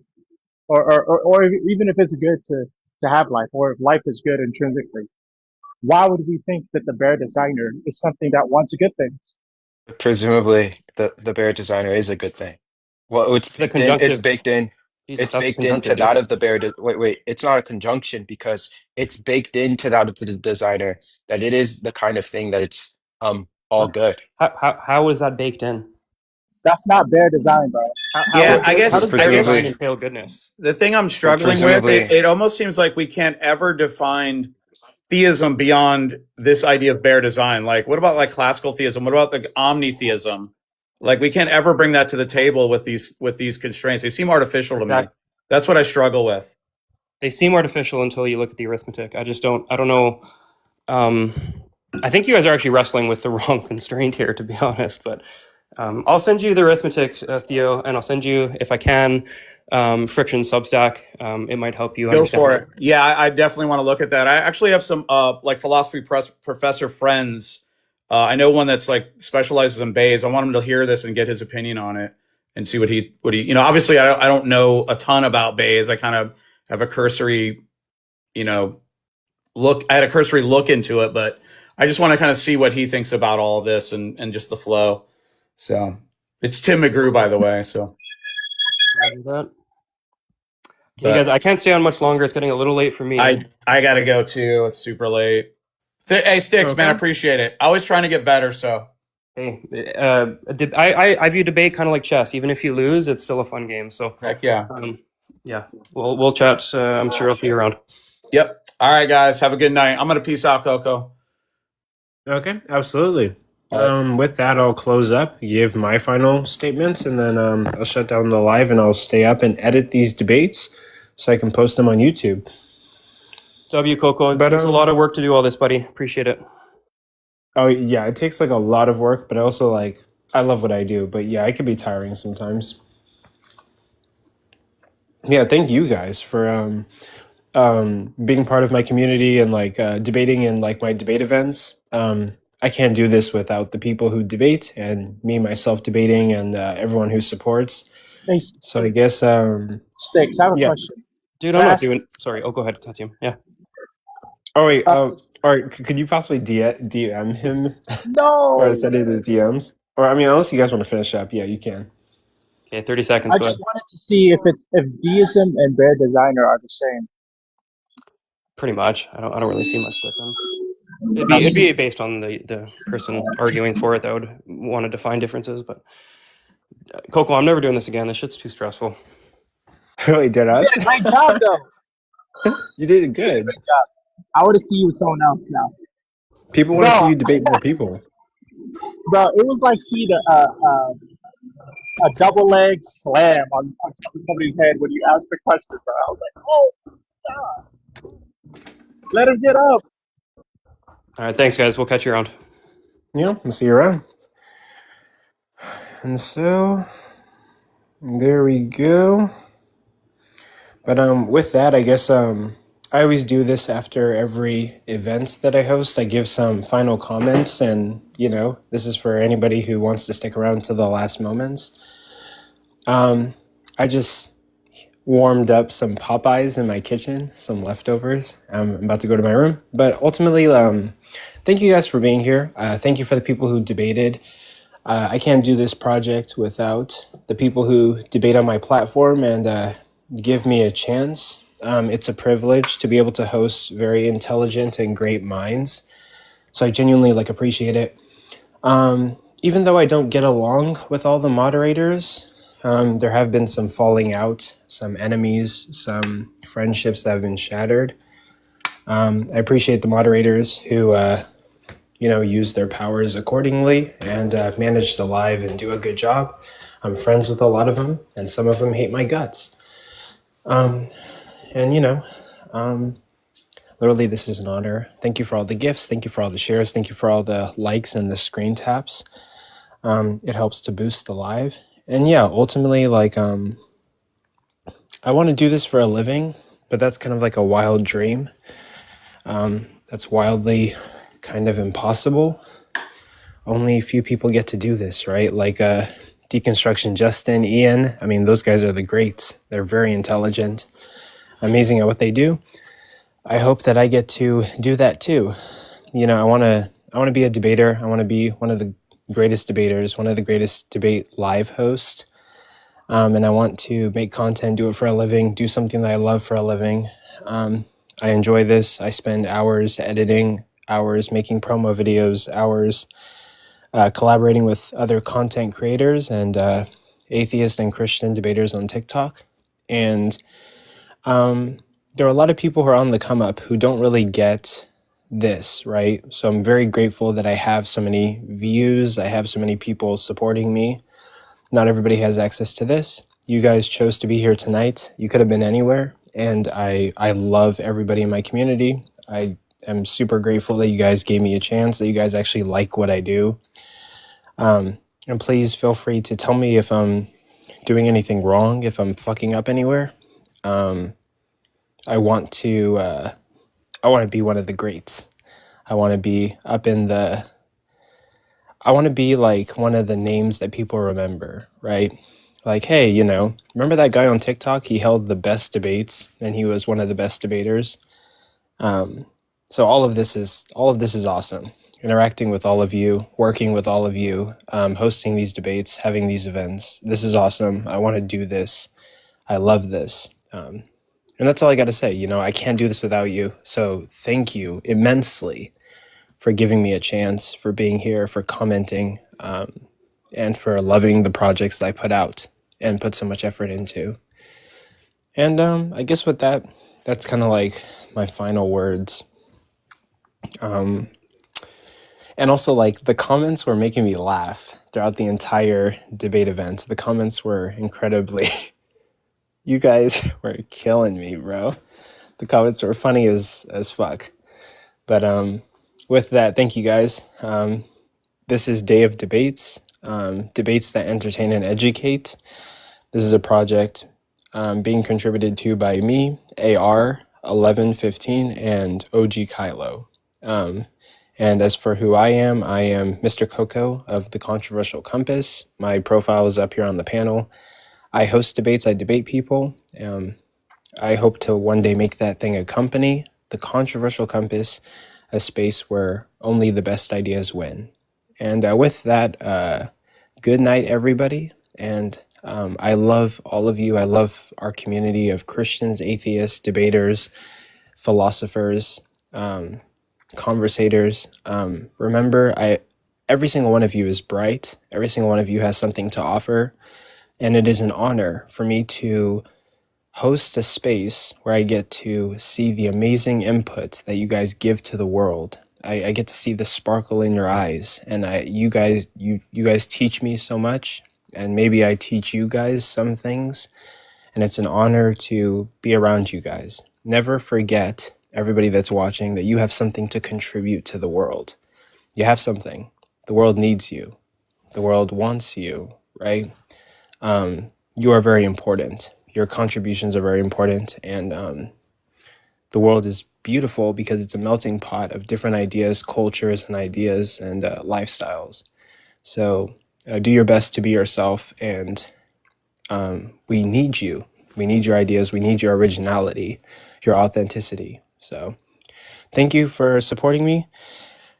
or even if it's good to have life, or if life is good intrinsically, why would we think that the bare designer is something that wants good things? Presumably, the bare designer is a good thing. Well, it's baked in. It's baked into that of the bare. Wait. It's not a conjunction because it's baked into that of the designer that it is the kind of thing that it's all good. How is that baked in? That's not bare design, bro. I guess. How does bare design entail goodness? The thing I'm struggling with, it almost seems like we can't ever define theism beyond this idea of bare design? Like, what about like classical theism? What about the omnitheism? Like, we can't ever bring that to the table with these constraints. They seem artificial to me. That's what I struggle with. They seem artificial until you look at the arithmetic. I don't know. I think you guys are actually wrestling with the wrong constraint here, to be honest. But I'll send you the arithmetic, Theo, and I'll send you, if I can, Friction Substack. It might help you Go understand for it. it. Yeah, I definitely want to look at that. I actually have some like philosophy professor friends. I know one that's like specializes in Bayes. I want him to hear this and get his opinion on it and see what he obviously I don't know a ton about Bayes. I kind of have a cursory, look. I had a cursory look into it, but I just want to kind of see what he thinks about all of this and just the flow. So it's Tim McGrew, by the way. So Okay, guys, I can't stay on much longer. It's getting a little late for me. I gotta go too. It's super late. Hey, Sticks, man, I appreciate it. Always trying to get better. So hey, I view debate kind of like chess. Even if you lose, it's still a fun game. So heck yeah, yeah. We'll chat. I'm sure I'll see you around. Yep. All right, guys. Have a good night. I'm gonna peace out, Coco. Okay, absolutely. With that, I'll close up, give my final statements, and then I'll shut down the live, and I'll stay up and edit these debates so I can post them on YouTube. Coco. But there's a lot of work to do all this, buddy. Appreciate it. Oh yeah, it takes like a lot of work, but also like I love what I do. But yeah, it can be tiring sometimes. Yeah, thank you guys for being part of my community and like debating in like my debate events. I can't do this without the people who debate and me myself debating and everyone who supports. Thanks. So I guess Sticks, I have a question. Dude, I'm not doing. Sorry. Oh, go ahead, Katium. Yeah. Oh wait. All right. Could you possibly DM him? No. Or send it his DMs? Or I mean, unless you guys want to finish up, yeah, you can. Okay, 30 seconds. I just wanted to see if deism and bare designer are the same. Pretty much. I don't really see much difference. It'd be based on the person arguing for it that would want to define differences. But Coco, I'm never doing this again. This shit's too stressful. Really, did I? You did a great job, though. You did good. Great job. I want to see you with someone else now. People want to see you debate more people. Bro, it was like seeing a double leg slam on top of somebody's head when you asked the question, bro. I was like, oh, stop. Let him get up. All right, thanks, guys. We'll catch you around. Yeah, we'll see you around. And so, there we go. But with that, I guess I always do this after every event that I host. I give some final comments, and this is for anybody who wants to stick around to the last moments. I just warmed up some Popeyes in my kitchen, some leftovers. I'm about to go to my room. But ultimately, thank you guys for being here. Thank you for the people who debated. I can't do this project without the people who debate on my platform and give me a chance. It's a privilege to be able to host very intelligent and great minds. So I genuinely appreciate it. Even though I don't get along with all the moderators, there have been some falling out, some enemies, some friendships that have been shattered. I appreciate the moderators who, use their powers accordingly and manage the live and do a good job. I'm friends with a lot of them, and some of them hate my guts. Literally, this is an honor. Thank you for all the gifts. Thank you for all the shares. Thank you for all the likes and the screen taps. It helps to boost the live. And yeah, ultimately, I want to do this for a living, but that's kind of like a wild dream. That's wildly kind of impossible. Only a few people get to do this, right? Like Deconstruction Justin, Ian. I mean, those guys are the greats. They're very intelligent, amazing at what they do. I hope that I get to do that too. I want to be a debater. I want to be one of the greatest debaters, one of the greatest debate live hosts. And I want to make content, do it for a living, do something that I love for a living. I enjoy this. I spend hours editing, hours making promo videos, hours collaborating with other content creators and atheist and Christian debaters on TikTok. And there are a lot of people who are on the come up who don't really get this, right? So I'm very grateful that I have so many views. I have so many people supporting me. Not everybody has access to this. You guys chose to be here tonight. You could have been anywhere. And I love everybody in my community. I am super grateful that you guys gave me a chance, that you guys actually like what I do. And please feel free to tell me if I'm doing anything wrong, if I'm fucking up anywhere. I want to be one of the greats. I want to be I want to be like one of the names that people remember, right? Like, hey, you know, remember that guy on TikTok? He held the best debates and he was one of the best debaters. So all of this is awesome. Interacting with all of you, working with all of you, hosting these debates, having these events. This is awesome. I want to do this. I love this. And that's all I got to say. You know, I can't do this without you. So thank you immensely for giving me a chance, for being here, for commenting, and for loving the projects that I put out and put so much effort into. And I guess with that, that's kind of like my final words. And also, like, the comments were making me laugh throughout the entire debate event. The comments were incredibly... You guys were killing me, bro. The comments were funny as fuck. But with that, thank you guys. This is Day of Debates. Debates that entertain and educate. This is a project being contributed to by me, AR1115, and OG Kylo. And as for who I am Mr. Coco of the Controversial Compass. My profile is up here on the panel. I host debates, I debate people. I hope to one day make that thing a company, the Controversial Compass, a space where only the best ideas win. And with that, good night, everybody. And I love all of you. I love our community of Christians, atheists, debaters, philosophers, conversators. Remember, every single one of you is bright. Every single one of you has something to offer. And it is an honor for me to host a space where I get to see the amazing input that you guys give to the world. I get to see the sparkle in your eyes, and you guys teach me so much, and maybe I teach you guys some things, and it's an honor to be around you guys. Never forget, everybody that's watching, that you have something to contribute to the world. You have something. The world needs you. The world wants you, right? You are very important. Your contributions are very important, and the world is beautiful because it's a melting pot of different ideas, cultures, and ideas and lifestyles. So do your best to be yourself, and we need you. We need your ideas. We need your originality, your authenticity. So thank you for supporting me.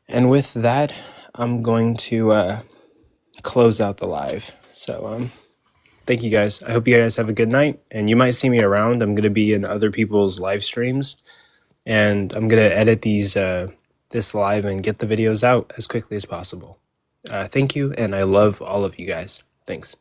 And with that, I'm going to close out the live. So thank you guys. I hope you guys have a good night, and you might see me around. I'm going to be in other people's live streams, and I'm going to edit this live and get the videos out as quickly as possible. Thank you, and I love all of you guys. Thanks.